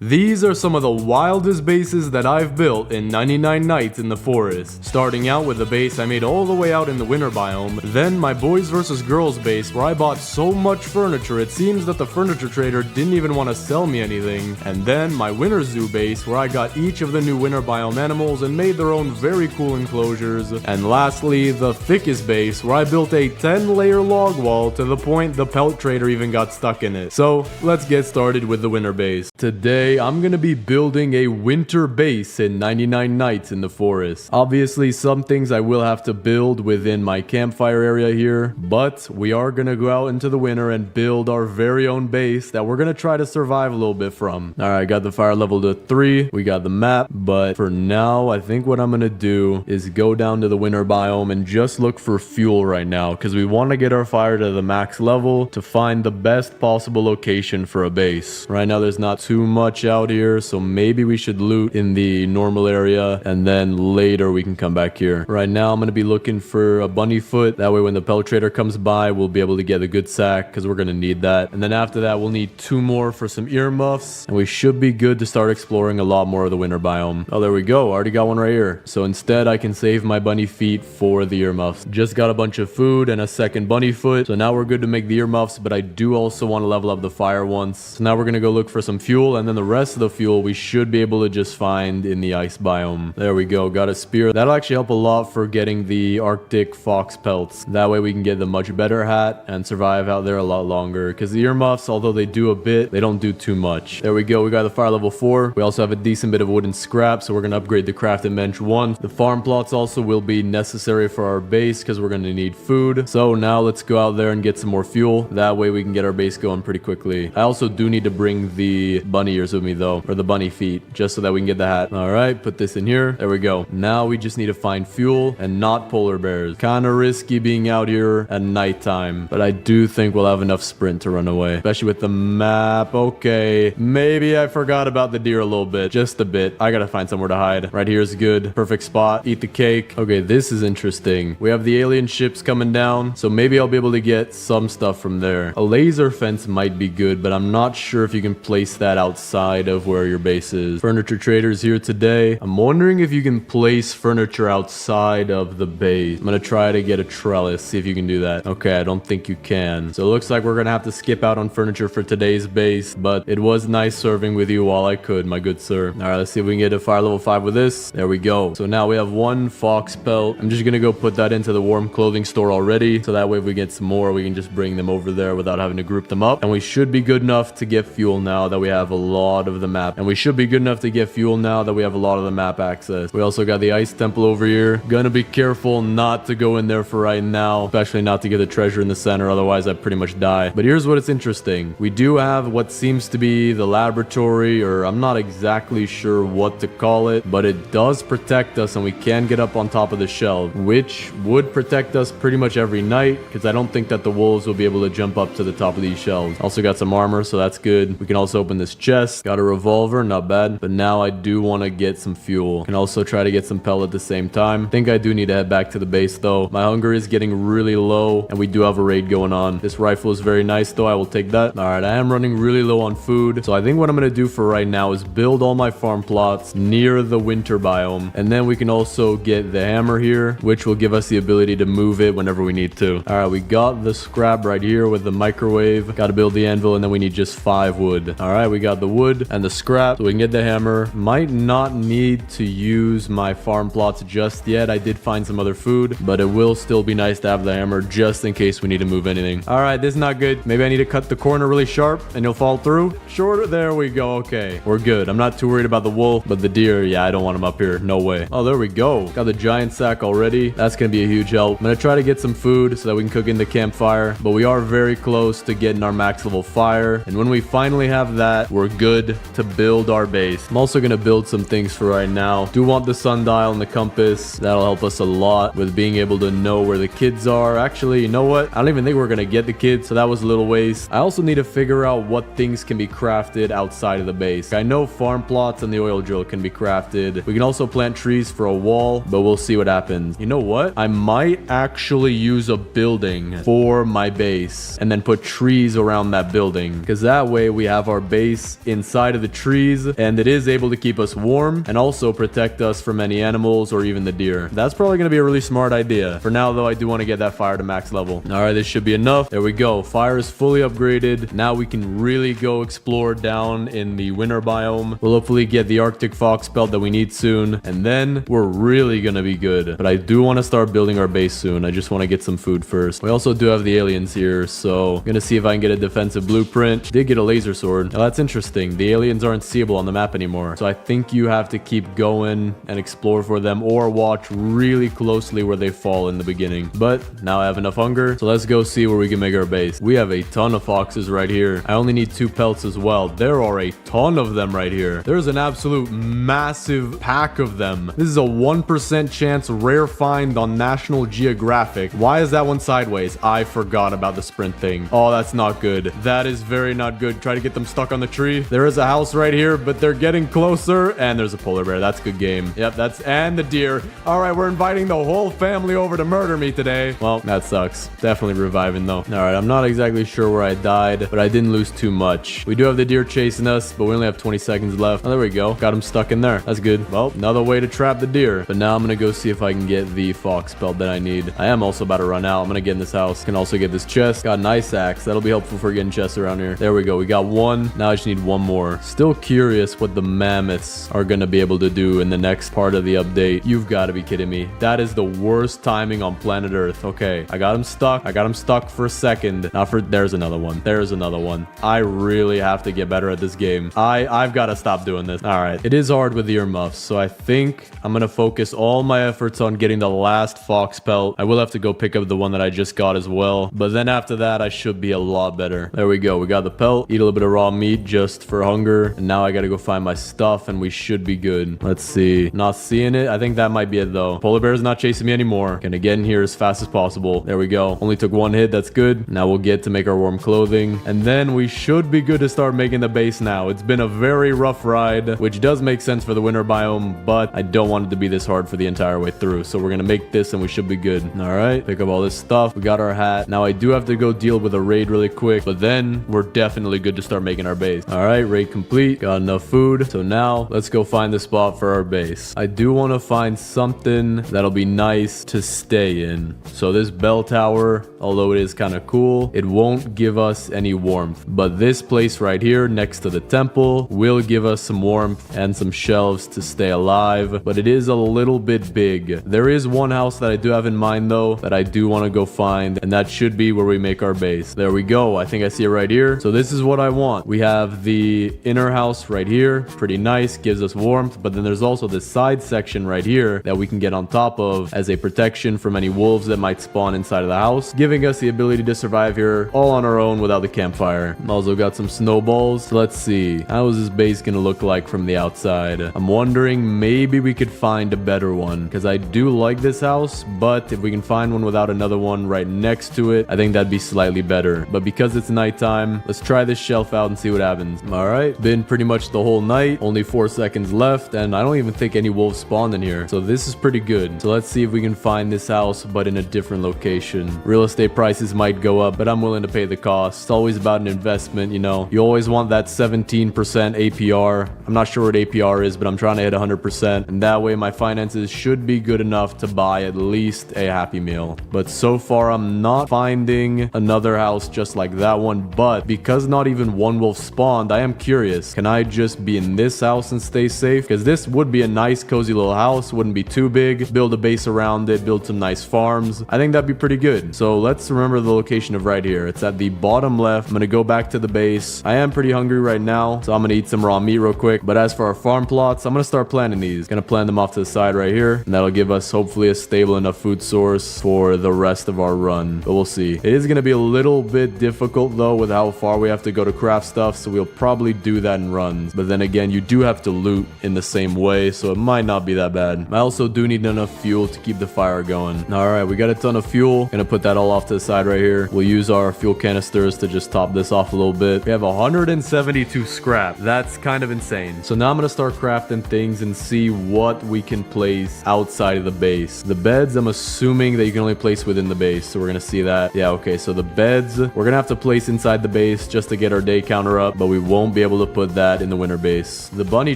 These are some of the wildest bases that I've built in 99 Nights in the Forest. Starting out with the base I made all the way out in the winter biome, then my boys versus girls base where I bought so much furniture it seems that the furniture trader didn't even want to sell me anything, and then my winter zoo base where I got each of the new winter biome animals and made their own very cool enclosures, and lastly the Thickest base where I built a 10-layer log wall to the point the pelt trader even got stuck in it. So let's get started with the winter base. Today I'm gonna be building a winter base in 99 Nights in the Forest. Obviously some things I will have to build within my campfire area here, but we are gonna go out into the winter and build our very own base that we're gonna try to survive a little bit from. Alright, got the fire level to 3, we got the map, but for now I think what I'm gonna do is go down to the winter biome and just look for fuel right now, because we want to get our fire to the max level to find the best possible location for a base. Right now there's not too much out here, so maybe we should loot in the normal area and then later we can come back here. Right now I'm going to be looking for a bunny foot, that way when the pelt trader comes by we'll be able to get a good sack because we're going to need that, and then after that we'll need 2 more for some earmuffs and we should be good to start exploring a lot more of the winter biome. Oh, there we go, already got one right here. So instead I can save my bunny feet for the earmuffs. Just got a bunch of food and a second bunny foot, so now we're good to make the earmuffs, but I do also want to level up the fire once. So now we're going to go look for some fuel, and then the rest of the fuel we should be able to just find in the ice biome. There we go, got a spear. That'll actually help a lot for getting the Arctic fox pelts. That way we can get the much better hat and survive out there a lot longer, because the earmuffs, although they do a bit, they don't do too much. There we go, we got the fire level 4. We also have a decent bit of wooden scrap, so we're going to upgrade the crafting bench 1. The farm plots also will be necessary for our base because we're going to need food. So now let's go out there and get some more fuel. That way we can get our base going pretty quickly. I also do need to bring the bunny ears with me though, or the bunny feet, just so that we can get the hat. All right, put this in here. There we go. Now we just need to find fuel and not polar bears. Kind of risky being out here at nighttime, but I do think we'll have enough sprint to run away, especially with the map. Okay, maybe I forgot about the deer a little bit, just a bit. I gotta find somewhere to hide. Right here is good. Perfect spot. Eat the cake. Okay, this is interesting. We have the alien ships coming down, so maybe I'll be able to get some stuff from there. A laser fence might be good, but I'm not sure if you can place that outside of where your base is. Furniture traders here today. I'm wondering if you can place furniture outside of the base. I'm gonna try to get a trellis, see if you can do that. Okay, I don't think you can. So it looks like we're gonna have to skip out on furniture for today's base, but it was nice serving with you while I could, my good sir. All right, let's see if we can get a fire level 5 with this. There we go. So now we have 1 fox pelt. I'm just gonna go put that into the warm clothing store already, so that way if we get some more we can just bring them over there without having to group them up. And we should be good enough to get fuel now that we have a lot of the map, and we should be good enough to get fuel now that we have a lot of the map access. We also got the ice temple over here. Gonna be careful not to go in there for right now, especially not to get the treasure in the center, otherwise I pretty much die. But here's what it's interesting. We do have what seems to be the laboratory, or I'm not exactly sure what to call it, but it does protect us and we can get up on top of the shelf, which would protect us pretty much every night, because I don't think that the wolves will be able to jump up to the top of these shelves. Also got some armor, so that's good. We can also open this chest. Got a revolver, not bad. But now I do want to get some fuel. Can also try to get some pellet at the same time. I think I do need to head back to the base though. My hunger is getting really low and we do have a raid going on. This rifle is very nice though, I will take that. Alright, I am running really low on food, so I think what I'm going to do for right now is build all my farm plots near the winter biome, and then we can also get the hammer here, which will give us the ability to move it whenever we need to. Alright, we got the scrap right here with the microwave. Got to build the anvil, and then we need just 5 wood. Alright, we got the wood and the scrap, so we can get the hammer. Might not need to use my farm plots just yet. I did find some other food, but it will still be nice to have the hammer just in case we need to move anything. Alright, this is not good. Maybe I need to cut the corner really sharp and you'll fall through. Shorter, there we go. Okay, we're good. I'm not too worried about the wolf, but the deer, yeah, I don't want him up here. No way. Oh, there we go. Got the giant sack already. That's gonna be a huge help. I'm gonna try to get some food so that we can cook in the campfire, but we are very close to getting our max level fire, and when we finally have that, we're good to build our base. I'm also gonna build some things for right now. Do want the sundial and the compass. That'll help us a lot with being able to know where the kids are. Actually, you know what? I don't even think we're gonna get the kids, so that was a little waste. I also need to figure out what things can be crafted outside of the base. I know farm plots and the oil drill can be crafted. We can also plant trees for a wall, but we'll see what happens. You know what? I might actually use a building for my base and then put trees around that building, because that way we have our base inside inside of the trees, and it is able to keep us warm and also protect us from any animals or even the deer. That's probably going to be a really smart idea. For now, though, I do want to get that fire to max level. All right, this should be enough. There we go. Fire is fully upgraded. Now we can really go explore down in the winter biome. We'll hopefully get the Arctic fox pelt that we need soon, and then we're really going to be good. But I do want to start building our base soon. I just want to get some food first. We also do have the aliens here, so I'm going to see if I can get a defensive blueprint. Did get a laser sword. Now, that's interesting. The aliens aren't seeable on the map anymore, so I think you have to keep going and explore for them or watch really closely where they fall in the beginning. But now I have enough hunger, so let's go see where we can make our base. We have a ton of foxes right here. I only need 2 pelts as well. There are a ton of them right here. There's an absolute massive pack of them. This is a 1% chance rare find on National Geographic. Why is that one sideways? I forgot about the sprint thing. Oh, that's not good. That is very not good. Try to get them stuck on the tree. There is a house right here, but they're getting closer, and there's a polar bear. That's a good game. Yep, and the deer. All right, we're inviting the whole family over to murder me today. Well, that sucks. Definitely reviving though. All right, I'm not exactly sure where I died, but I didn't lose too much. We do have the deer chasing us, but we only have 20 seconds left. Oh, there we go. Got him stuck in there. That's good. Well, another way to trap the deer. But now I'm gonna go see if I can get the fox pelt that I need. I am also about to run out. I'm gonna get in this house. Can also get this chest. Got an ice axe. That'll be helpful for getting chests around here. There we go. We got one. Now I just need one more. Still curious what the mammoths are gonna be able to do in the next part of the update. You've got to be kidding me. That is the worst timing on planet Earth. Okay, I got him stuck. I got him stuck for a second. Now there's another one. There's another one. I really have to get better at this game. I've got to stop doing this. All right, it is hard with the earmuffs, so I think I'm gonna focus all my efforts on getting the last fox pelt. I will have to go pick up the one that I just got as well, but then after that I should be a lot better. There we go. We got the pelt. Eat a little bit of raw meat just for hunger, and now I gotta go find my stuff, and we should be good. Let's see. Not seeing it. I think that might be it though. Polar bear's not chasing me anymore. Gonna get in here as fast as possible. There we go. Only took 1 hit. That's good. Now we'll get to make our warm clothing, and then we should be good to start making the base now. It's been a very rough ride, which does make sense for the winter biome, but I don't want it to be this hard for the entire way through. So we're gonna make this and we should be good. All right, pick up all this stuff. We got our hat. Now I do have to go deal with a raid really quick, but then we're definitely good to start making our base. All right, raid complete. Got enough food. So now let's go find the spot for our base. I do want to find something that'll be nice to stay in. So this bell tower, although it is kind of cool, it won't give us any warmth, but this place right here next to the temple will give us some warmth and some shelves to stay alive, but it is a little bit big. There is one house that I do have in mind though that I do want to go find, and that should be where we make our base. There we go. I think I see it right here. So this is what I want. We have the inner house right here. Pretty nice, gives us warmth, but then there's also this side section right here that we can get on top of as a protection from any wolves that might spawn inside of the house, giving us the ability to survive here all on our own without the campfire. Also got some snowballs. So let's see. How is this base gonna look like from the outside? I'm wondering maybe we could find a better one, because I do like this house, but if we can find one without another one right next to it, I think that'd be slightly better. But because it's nighttime, let's try this shelf out and see what happens. All right, been pretty much the whole night. Only 4 seconds left, and I don't even think any wolves spawned in here. So this is pretty good. So let's see if we can find this house, but in a different location. Real estate prices might go up, but I'm willing to pay the cost. It's always about an investment, you know. You always want that 17% APR. I'm not sure what APR is, but I'm trying to hit 100%. And that way my finances should be good enough to buy at least a Happy Meal. But so far, I'm not finding another house just like that one. But because not even one wolf spawned, I am curious. Can I just be in this house and stay safe? Because this would be a nice, cozy little house. Wouldn't be too big. Build a base around it. Build some nice farms. I think that'd be pretty good. So let's remember the location of right here. It's at the bottom left. I'm going to go back to the base. I am pretty hungry right now, so I'm going to eat some raw meat real quick. But as for our farm plots, I'm going to start planting these. Going to plant them off to the side right here. And that'll give us hopefully a stable enough food source for the rest of our run. But we'll see. It is going to be a little bit difficult though with how far we have to go to craft stuff. So we'll probably do that in runs. But then again, you do have to loot in the same way. So it might not be that bad. I also do need enough fuel to keep the fire going. All right, we got a ton of fuel. Gonna put that all off to the side right here. We'll use our fuel canisters to just top this off a little bit. We have 172 scrap. That's kind of insane. So now I'm gonna start crafting things and see what we can place outside of the base. The beds, I'm assuming that you can only place within the base, so we're gonna see that. Yeah, okay, so the beds we're gonna have to place inside the base just to get our day counter up, but we won't be able to put that in the winter base. The bunny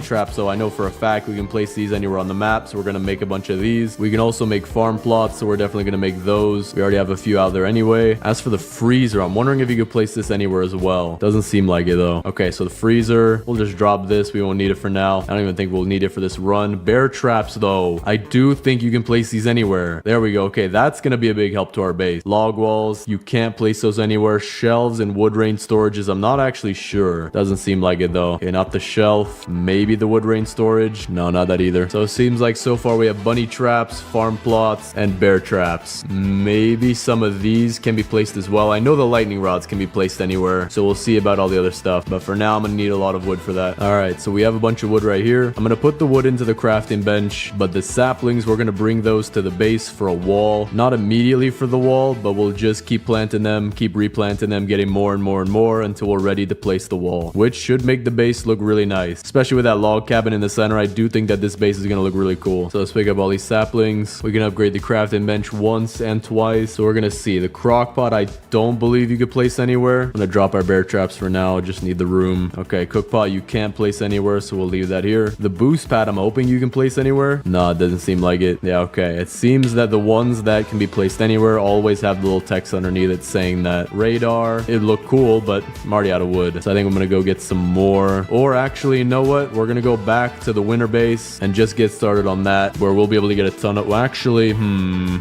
traps, though, I know for a fact we can place these anywhere on the map, so we're gonna make a bunch of these. We can also make farm plots, so we're definitely gonna make those. We already have a few out there anyway. As for the freezer, I'm wondering if you could place this anywhere as well. Doesn't seem like it though. Okay, so the freezer, we'll just drop this. We won't need it for now. I don't even think we'll need it for this run. Bear traps though, I do think you can place these anywhere. There we go. Okay, that's gonna be a big help to our base. Log walls, you can't place those anywhere. Shelves and wood rain storages, I'm not actually sure. Doesn't seem like it though. Okay, not the shelf. Maybe the wood rain storage. No, not that either. So it seems like so far we have bunny traps, farm plots, and bear traps. Maybe some of these can be placed as well. I know the lightning rods can be placed anywhere, so we'll see about all the other stuff. But for now, I'm gonna need a lot of wood for that. All right, so we have a bunch of wood right here. I'm gonna put the wood into the crafting bench, but the saplings, we're gonna bring those to the base for a wall. Not immediately for the wall, but we'll just keep planting them, keep replanting them, getting more and more and more until we're ready to place the wall, which should make the base look really nice. Especially with that log cabin in the center, I do think that this base is gonna look really cool. So let's pick up all these saplings. We can upgrade the crafting bench once and twice. So we're gonna see. The crock pot, I don't believe you could place anywhere. I'm gonna drop our bear traps for now. Just need the room. Okay, cook pot you can't place anywhere, so we'll leave that here. The boost pad, I'm hoping you can place anywhere. No, it doesn't seem like it. Yeah, okay. It seems that the ones that can be placed anywhere always have the little text underneath it saying that radar. It looked cool, but I'm already out of wood. So I think I'm gonna go get some more. Or actually, you know what? We're gonna go back to the winter base and just get started on that, where we'll be able to get a ton of... Well, actually,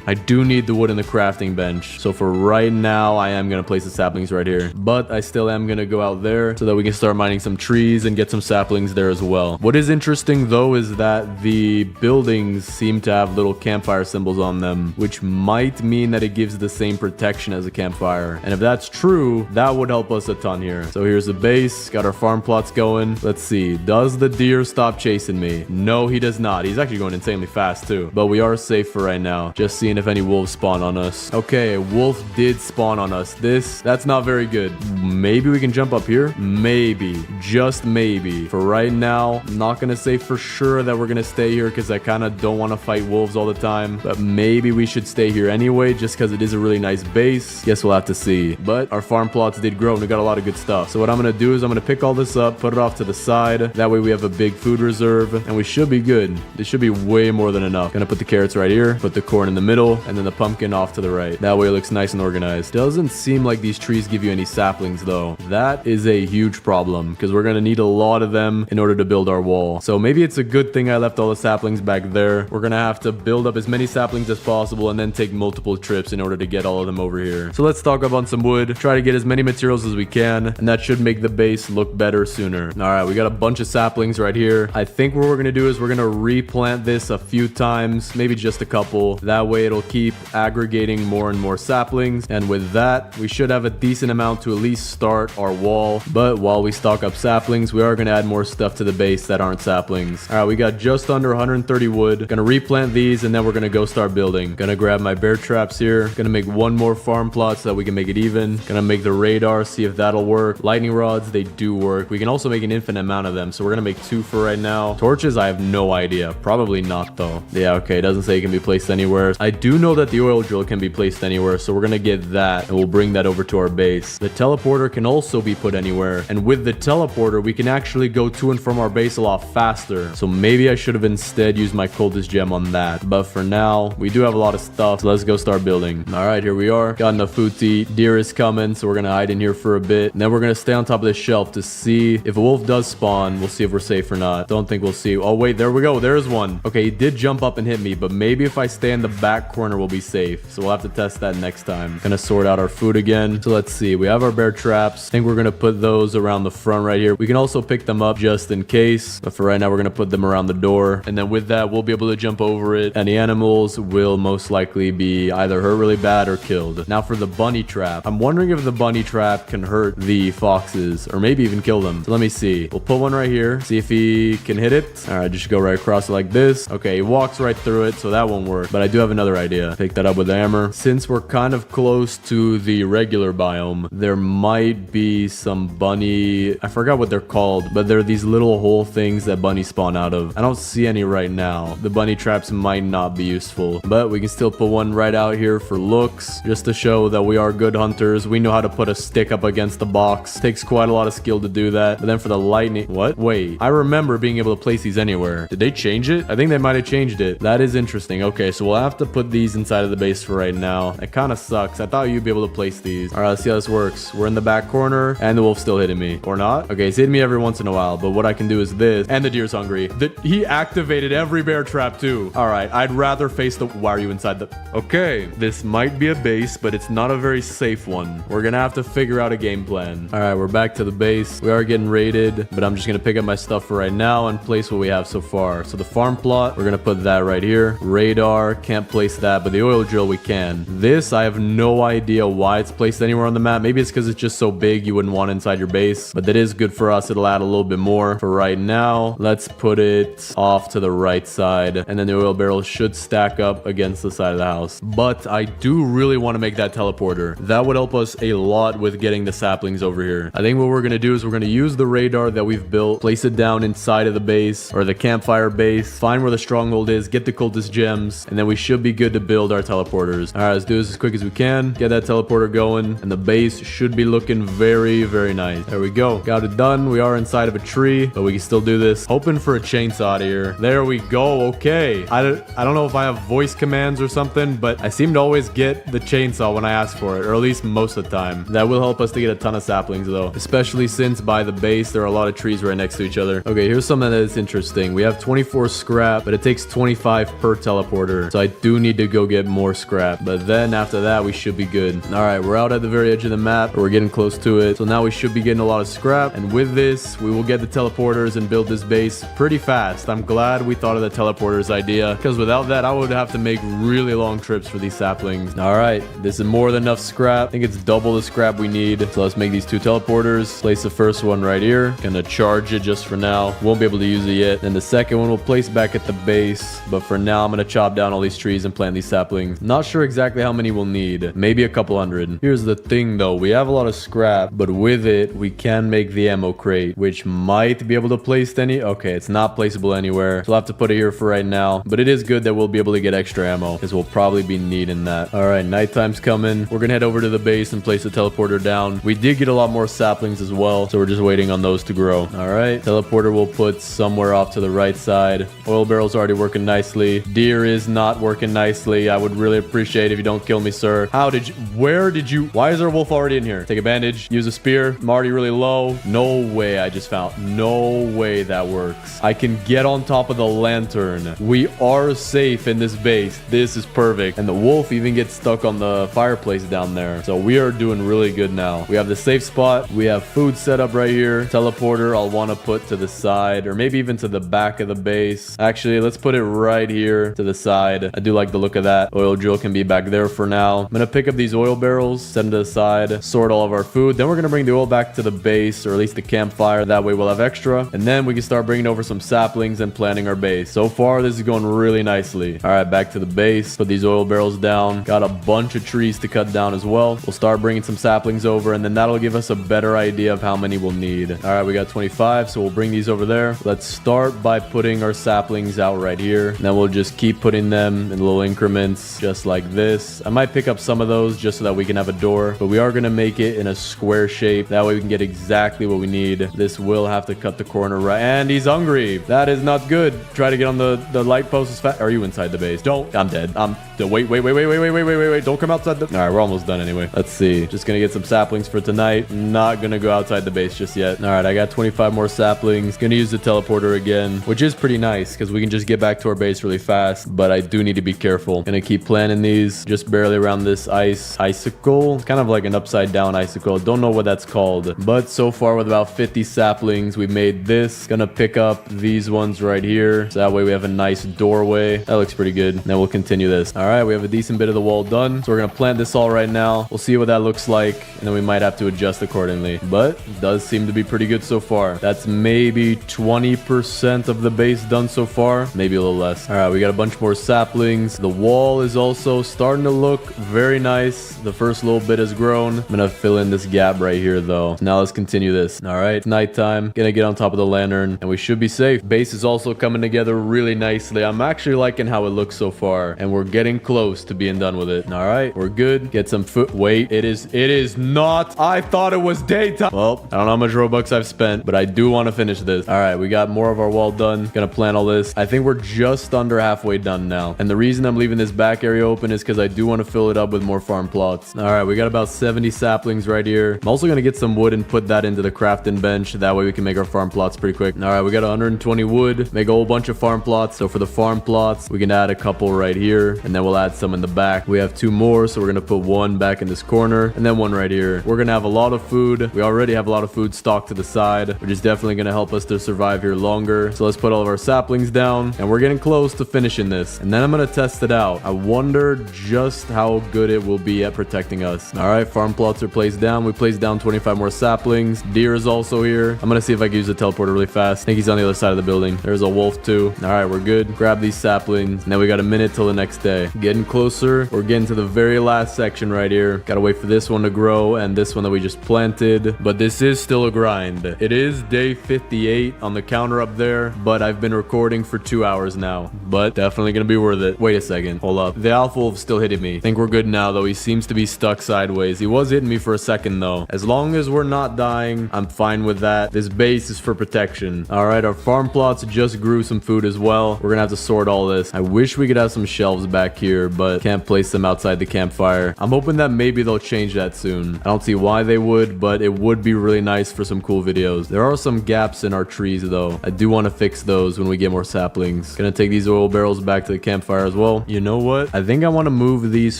I do need the wood in the crafting bench. So for right now, I am gonna place the saplings right here. But I still am gonna go out there so that we can start mining some trees and get some saplings there as well. What is interesting though is that the buildings seem to have little campfire symbols on them, which might mean that it gives the same protection as a campfire. And if that's true, that would help us a ton here. So here's the base, got our farm plots going. Let's see, does the deer stop chasing me? No, he does not. He's actually going insanely fast too. But we are safe for right now. Just seeing if any wolves spawn on us. Okay, a wolf did spawn on us. That's not very good. Maybe we can jump up here? Maybe. Just maybe. For right now, I'm not gonna say for sure that we're gonna stay here because I kind of don't want to fight wolves all the time. But maybe we should stay here anyway just because it is a really nice base. Guess we'll have to see. But our farm plots did grow and we got a lot of good stuff. So what I'm gonna do is I'm gonna pick all this up, put it off to the side. That way we have a big food reserve and we should be good. This should be way more than enough. Gonna put the carrots right here, put the corn in the middle, and then the pumpkin off to the right. That way it looks nice and organized. Doesn't seem like these trees give you any saplings though. That is a huge problem because we're gonna need a lot of them in order to build our wall. So maybe it's a good thing I left all the saplings back there. We're gonna have to build up as many saplings as possible and then take multiple trips in order to get all of them over here. So let's stock up on some wood, try to get as many materials as we can, and that should make the base look better sooner. All right, we got a bunch of saplings right here. I think what we're gonna do is we're gonna replant this a few times, maybe just a couple. That way it'll keep aggregating more and more saplings. And with that, we should have a decent amount to at least start our wall. But while we stock up saplings, we are gonna add more stuff to the base that aren't saplings. All right, we got just under 130 wood. Gonna replant these and then we're gonna go start building. Gonna grab my bear traps here. Gonna make one more farm plot so that we can make it even. Gonna make the radar, see if that'll work. Lightning rods, they do work. We can also make an infinite amount of them. So we're gonna make 2 for right now. Torches, I have no idea. Probably not though. Yeah, okay, it doesn't say it can be placed anywhere. I do know that the oil drill can be placed anywhere, so we're gonna get that and we'll bring that over to our base. The teleporter can also be put anywhere, and with the teleporter we can actually go to and from our base a lot faster. So maybe I should have instead used my coldest gem on that, but for now we do have a lot of stuff, so let's go start building. All right, here we are, got enough food to eat. Deer is coming, so we're gonna hide in here for a bit, and then we're gonna stay on top of this shelf to see if a wolf does spawn. We'll see if we're safe or not. Don't think we'll see. Oh wait, there we go, there's one. Okay, he did jump up and hit me, but maybe if I stay in the back corner we'll be safe. So we'll have to test that next time. Gonna sort out our food again. So let's see, we have our bear traps. I think we're gonna put those around the front right here. We can also pick them up just in case, but for right now we're gonna put them around the door, and then with that we'll be able to jump over it, and the animals will most likely be either hurt really bad or killed. Now for the bunny trap, I'm wondering if the bunny trap can hurt the foxes or maybe even kill them. So let me see. We'll put one right here, see if he can hit it. All right, just go right across it like this. Okay, he walks right through it, so that won't work, but I do have another idea. Pick that up with the hammer. Since we're kind of close to the regular biome. There might be some bunny, I forgot what they're called, but they're these little hole things that bunnies spawn out of. I don't see any right now. The bunny traps might not be useful, but we can still put one right out here for looks, just to show that we are good hunters. We know how to put a stick up against the box. Takes quite a lot of skill to do that. But then for the lightning, what? Wait, I remember being able to place these anywhere. Did they change it? I think they might have changed it. That is interesting. Okay, so we'll have to put these inside of the base for right now. It kind of sucks. I thought you'd be able to place these. All right, let's see how this works. We're in the back corner and the wolf's still hitting me, or not. Okay, he's hitting me every once in a while, but what I can do is this, and the deer's hungry. He activated every bear trap too. All right, I'd rather face the, why are you inside the, okay, this might be a base, but it's not a very safe one. We're gonna have to figure out a game plan. All right, we're back to the base. We are getting raided, but I'm just gonna pick up my stuff for right now and place what we have so far. So the farm plot, we're gonna put that right here. Radar, can't place that, but the oil drill we can. This, I have no idea why it's placed anywhere on the map. Maybe it's because it's just so big you wouldn't want it inside your base, but that is good for us. It'll add a little bit more. For right now, let's put it off to the right side, and then the oil barrel should stack up against the side of the house. But I do really want to make that teleporter. That would help us a lot with getting the saplings over here. I think what we're going to do is we're going to use the radar that we've built, place it down inside of the base, or the campfire base, find where the stronghold is, get the cultist gems, and then we should be good to build our teleporters. All right, let's do this as quick as we can. Get that teleporter going, and the base should be looking very, very nice. There we go. Got it done. We are inside of a tree, but we can still do this. Hoping for a chainsaw here. There we go. Okay. I don't know if I have voice commands or something, but I seem to always get the chainsaw when I ask for it, or at least most of the time. That will help us to get a ton of saplings though, especially since by the base there are a lot of trees right next to each other. Okay, here's something that is interesting. We have 24 scrap, but it takes 25 per teleporter, so I do need to go get more scrap, but then after that we should be good. All right, we're out at the very edge of the map, or we're getting close to it, so now we should be getting a lot of scrap, and with this we will get the teleporters and build this base pretty fast. I'm glad we thought of the teleporters idea, because without that I would have to make really long trips for these saplings. All right, this is more than enough scrap. I think it's double the scrap we need, so let's make these two teleporters. Place the first one right here. Gonna charge it just for now. Won't be able to use it yet. Then the second one we'll place back at the base, but for now I'm gonna chop down all these trees and plant these saplings. Not sure exactly how many we'll need. Maybe a couple hundred. Here's the thing though, we have a lot of scrap, but with it we can make the ammo crate, which might be able to place any. Okay, it's not placeable anywhere, so I'll have to put it here for right now, but it is good that we'll be able to get extra ammo, because we'll probably be needing that. All right, nighttime's coming. We're gonna head over to the base and place the teleporter down. We did get a lot more saplings as well, so we're just waiting on those to grow. All right, teleporter we'll put somewhere off to the right side. Oil barrel's already working nicely. Deer is not working nicely. I would really appreciate if you don't kill me, sir. How did you, where did you, why is there a wolf already in here? Take a bandage, use a spear. I'm already really low. No way I just found, no way that works. I can get on top of the lantern. We are safe in this base. This is perfect. And the wolf even gets stuck on the fireplace down there. So we are doing really good now. We have the safe spot. We have food set up right here. Teleporter I'll want to put to the side, or maybe even to the back of the base. Actually, let's put it right here to the side. I do like the look of that. Oil drill can be back there for now. I'm gonna pick up these oil barrels, set them to the side, sort all of our food. Then we're gonna bring the oil back to the base, or at least the campfire. That way we'll have extra, and then we can start bringing over some saplings and planting our base. So far this is going really nicely. All right, back to the base. Put these oil barrels down. Got a bunch of trees to cut down as well. We'll start bringing some saplings over, and then that'll give us a better idea of how many we'll need. All right, we got 25, so we'll bring these over there. Let's start by putting our saplings out right here, and then we'll just keep putting them in little increments just like this. I might pick up some of those just so that we can have a door, but we are going to make it in a square shape. That way we can get exactly what we need. This will have to cut the corner right, and he's hungry. That is not good. Try to get on the light post as fast. Are you inside the base? Don't. I'm dead. Wait. Don't come outside the... All right, we're almost done anyway. Let's see. Just gonna get some saplings for tonight. Not gonna go outside the base just yet. All right, I got 25 more saplings. Gonna use the teleporter again, which is pretty nice because we can just get back to our base really fast, but I do need to be careful. Gonna keep planting these just barely around this icicle. It's kind of like an upside down icicle. Don't know what that's called, but so far with about 50 saplings, we made this. Gonna pick up these ones right here, so that way we have a nice doorway. That looks pretty good. Then we'll continue this. All right, we have a decent bit of the wall done, so we're gonna plant this all right now. We'll see what that looks like, and then we might have to adjust accordingly, but it does seem to be pretty good so far. That's maybe 20% of the base done so far, maybe a little less. All right, we got a bunch more saplings. The wall is also starting to look look very nice. The first little bit has grown. I'm gonna fill in this gap right here though. Now let's continue this. All right, it's nighttime. Gonna get on top of the lantern and we should be safe. Base is also coming together really nicely. I'm actually liking how it looks so far, and we're getting close to being done with it. All right, we're good. Get some food. Wait, it is not. I thought it was daytime. Well, I don't know how much Robux I've spent, but I do want to finish this. All right, we got more of our wall done. Gonna plant all this. I think we're just under halfway done now. And the reason I'm leaving this back area open is because I do want to fill it up with more farm plots. All right, we got about 70 saplings right here. I'm also gonna get some wood and put that into the crafting bench. That way we can make our farm plots pretty quick. All right, we got 120 wood. Make a whole bunch of farm plots. So for the farm plots, we can add a couple right here, and then we'll add some in the back. We have 2 more, so we're gonna put one back in this corner, and then one right here. We're gonna have a lot of food. We already have a lot of food stocked to the side, which is definitely gonna help us to survive here longer. So let's put all of our saplings down, and we're getting close to finishing this. And then I'm gonna test it out. I wonder just how good it will be at protecting us. All right, farm plots are placed down. We placed down 25 more saplings. Deer is also here. I'm gonna see if I can use the teleporter really fast. I think he's on the other side of the building. There's a wolf too. All right, we're good. Grab these saplings. Now we got a minute till the next day. Getting closer. We're getting to the very last section right here. Gotta wait for this one to grow and this one that we just planted. But this is still a grind. It is day 58 on the counter up there, but I've been recording for 2 hours now. But definitely gonna be worth it. Wait a second. Hold up. The alpha wolf still hitting me. I think we're good now though. He seems to be stuck sideways. He was hitting me for a second though. As long as we're not dying, I'm fine with that. This base is for protection. All right, our farm plots just grew some food as well. We're gonna have to sort all this. I wish we could have some shelves back here, but can't place them outside the campfire. I'm hoping that maybe they'll change that soon. I don't see why they would, but it would be really nice for some cool videos. There are some gaps in our trees though. I do want to fix those when we get more saplings. Gonna take these oil barrels back to the campfire as well. You know what? I think I want to move these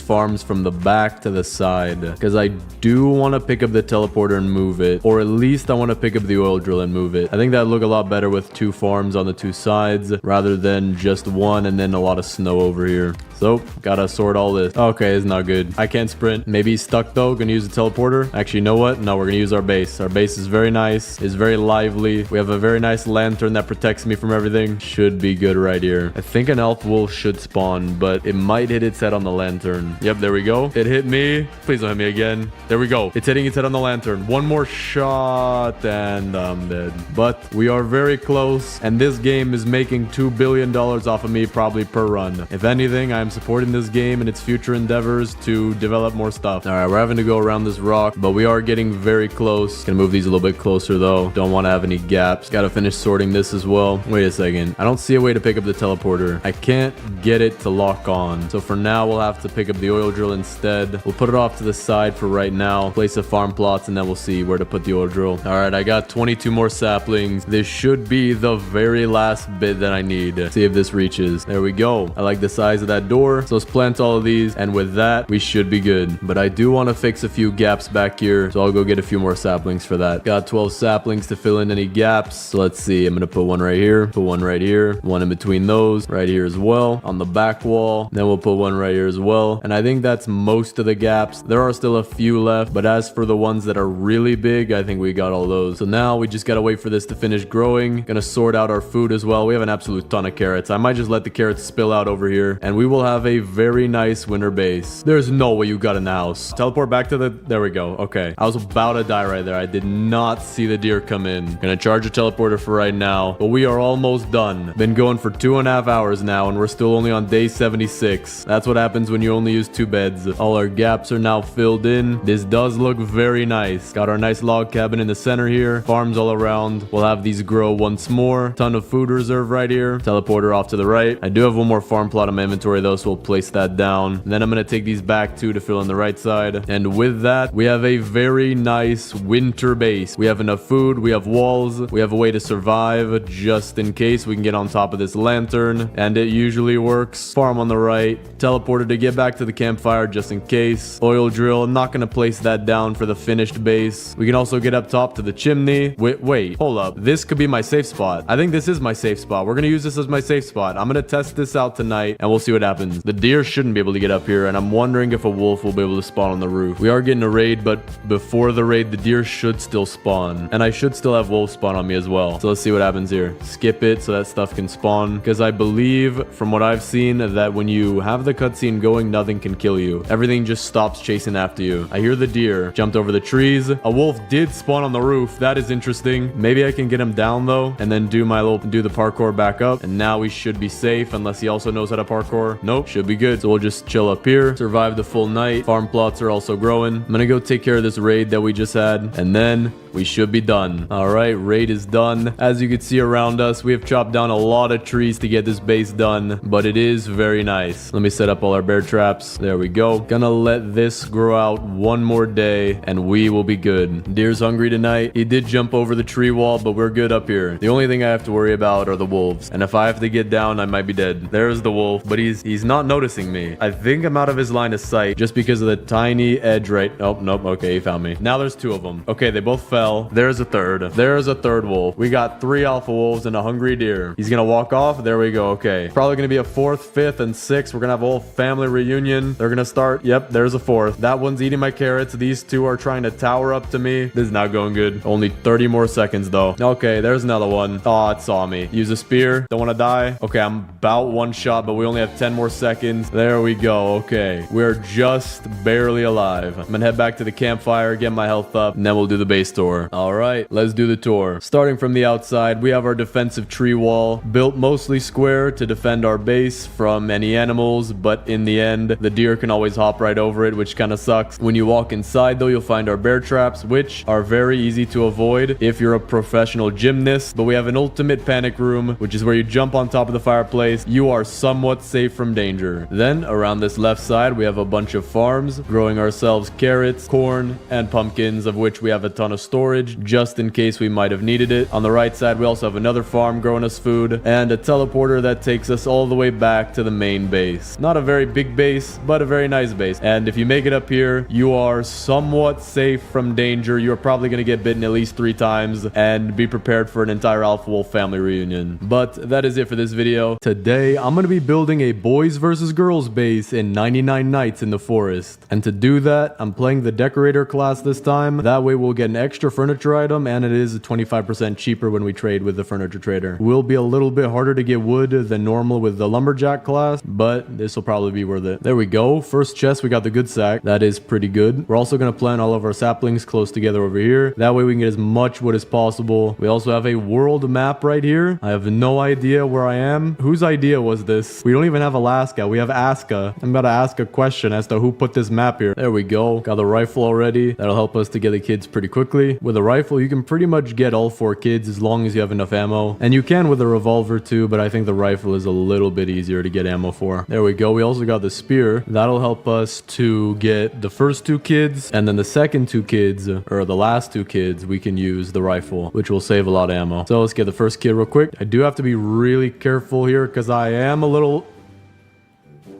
farms from the back to the side because I do want to pick up the teleporter and move it, or at least I want to pick up the oil drill and move it. I think that'd look a lot better with 2 farms on the 2 sides rather than just one and then a lot of snow over here. So, gotta sort all this. Okay, it's not good. I can't sprint. Maybe he's stuck though. Gonna use the teleporter. Actually, you know what? No, we're gonna use our base. Our base is very nice. It's very lively. We have a very nice lantern that protects me from everything. Should be good right here. I think an elf wolf should spawn, but it might hit its head on the lantern. Yep, there we go. It hit me. Please don't hit me again. There we go. It's hitting its head on the lantern. One more shot and I'm dead. But we are very close, and this game is making $2 billion off of me probably per run. If anything, I'm supporting this game and its future endeavors to develop more stuff. All right, we're having to go around this rock, but we are getting very close. Gonna move these a little bit closer though. Don't want to have any gaps. Gotta finish sorting this as well. Wait a second. I don't see a way to pick up the teleporter. I can't get it to lock on. So for now, we'll have to pick up the oil drill instead. We'll put it off to the side for right now. Place the farm plots, and then we'll see where to put the oil drill. All right, I got 22 more saplings. This should be the very last bit that I need. See if this reaches. There we go. I like the size of that door. So let's plant all of these, and with that, we should be good. But I do want to fix a few gaps back here, so I'll go get a few more saplings for that. Got 12 saplings to fill in any gaps. So let's see. I'm gonna put one right here, put one right here, one in between those, right here as well, on the back wall. Then we'll put one right here as well. And I think that's most of the gaps. There are still a few left, but as for the ones that are really big, I think we got all those. So now we just gotta wait for this to finish growing. Gonna sort out our food as well. We have an absolute ton of carrots. I might just let the carrots spill out over here, and we will have a very nice winter base. There's no way you got in the house. Teleport back to the... There we go. Okay. I was about to die right there. I did not see the deer come in. Gonna charge a teleporter for right now, but we are almost done. Been going for 2.5 hours now, and we're still only on day 76. That's what happens when you only use 2 beds. All our gaps are now filled in. This does look very nice. Got our nice log cabin in the center here. Farms all around. We'll have these grow once more. Ton of food reserve right here. Teleporter off to the right. I do have one more farm plot in my inventory though, so we'll place that down. And then I'm gonna take these back too to fill in the right side. And with that, we have a very nice winter base. We have enough food. We have walls. We have a way to survive just in case we can get on top of this lantern. And it usually works. Farm on the right. Teleporter to get back to the campfire just in case. Oil drill. Not gonna place that down for the finished base. We can also get up top to the chimney. Wait, hold up. This could be my safe spot. I think this is my safe spot. We're gonna use this as my safe spot. I'm gonna test this out tonight and we'll see what happens. happens. The deer shouldn't be able to get up here, and I'm wondering if a wolf will be able to spawn on the roof. We are getting a raid, but before the raid, the deer should still spawn, and I should still have wolves spawn on me as well. So let's see what happens here. Skip it so that stuff can spawn, because I believe from what I've seen that when you have the cutscene going, nothing can kill you. Everything just stops chasing after you. I hear the deer jumped over the trees. A wolf did spawn on the roof. That is interesting. Maybe I can get him down though, and then do the parkour back up, and now we should be safe unless he also knows how to parkour. Nope, should be good. So we'll just chill up here, survive the full night. Farm plots are also growing. I'm gonna go take care of this raid that we just had, and then we should be done. All right, raid is done. As you can see around us, we have chopped down a lot of trees to get this base done, but it is very nice. Let me set up all our bear traps. There we go. Gonna let this grow out one more day and we will be good. Deer's hungry tonight. He did jump over the tree wall, but we're good up here. The only thing I have to worry about are the wolves, and if I have to get down, I might be dead. There's the wolf, but he's not noticing me. I think I'm out of his line of sight just because of the tiny edge right. Oh, nope. Okay, he found me. Now there's two of them. Okay, they both fell. There's a third. There's a third wolf. We got 3 alpha wolves and a hungry deer. He's gonna walk off. There we go. Okay. Probably gonna be a 4th, 5th, and 6th. We're gonna have a whole family reunion. They're gonna start. Yep, there's a 4th. That one's eating my carrots. These 2 are trying to tower up to me. This is not going good. Only 30 more seconds though. Okay, there's another one. Oh, it saw me. Use a spear. Don't want to die. Okay, I'm about 1 shot, but we only have 10 more seconds. There we go. Okay. We're just barely alive. I'm gonna head back to the campfire, get my health up, and then we'll do the base tour. All right, let's do the tour. Starting from the outside, we have our defensive tree wall, built mostly square to defend our base from any animals, but in the end, the deer can always hop right over it, which kind of sucks. When you walk inside, though, you'll find our bear traps, which are very easy to avoid if you're a professional gymnast. But we have an ultimate panic room, which is where you jump on top of the fireplace. You are somewhat safe from danger. Then, around this left side, we have a bunch of farms, growing ourselves carrots, corn, and pumpkins, of which we have a ton of storage just in case we might have needed it. On the right side, we also have another farm growing us food and a teleporter that takes us all the way back to the main base. Not a very big base, but a very nice base. And if you make it up here, you are somewhat safe from danger. You're probably going to get bitten at least 3 times, and be prepared for an entire alpha wolf family reunion. But that is it for this video. Today, I'm going to be building a boys versus girls base in 99 Nights in the Forest. And to do that, I'm playing the decorator class this time. That way we'll get an extra furniture item, and it is 25% cheaper when we trade with the furniture trader. Will be a little bit harder to get wood than normal with the lumberjack class, but this will probably be worth it. There we go. First chest, we got the good sack. That is pretty good. We're also going to plant all of our saplings close together over here. That way we can get as much wood as possible. We also have a world map right here. I have no idea where I am. Whose idea was this? We don't even have Alaska. We have Aska. I'm about to ask a question as to who put this map here. There we go. Got the rifle already. That'll help us to get the kids pretty quickly. With a rifle, you can pretty much get all 4 kids as long as you have enough ammo. And you can with a revolver too, but I think the rifle is a little bit easier to get ammo for. There we go. We also got the spear. That'll help us to get the first 2 kids, and then the second 2 kids, or the last 2 kids, we can use the rifle, which will save a lot of ammo. So let's get the first kid real quick. I do have to be really careful here because I am a little...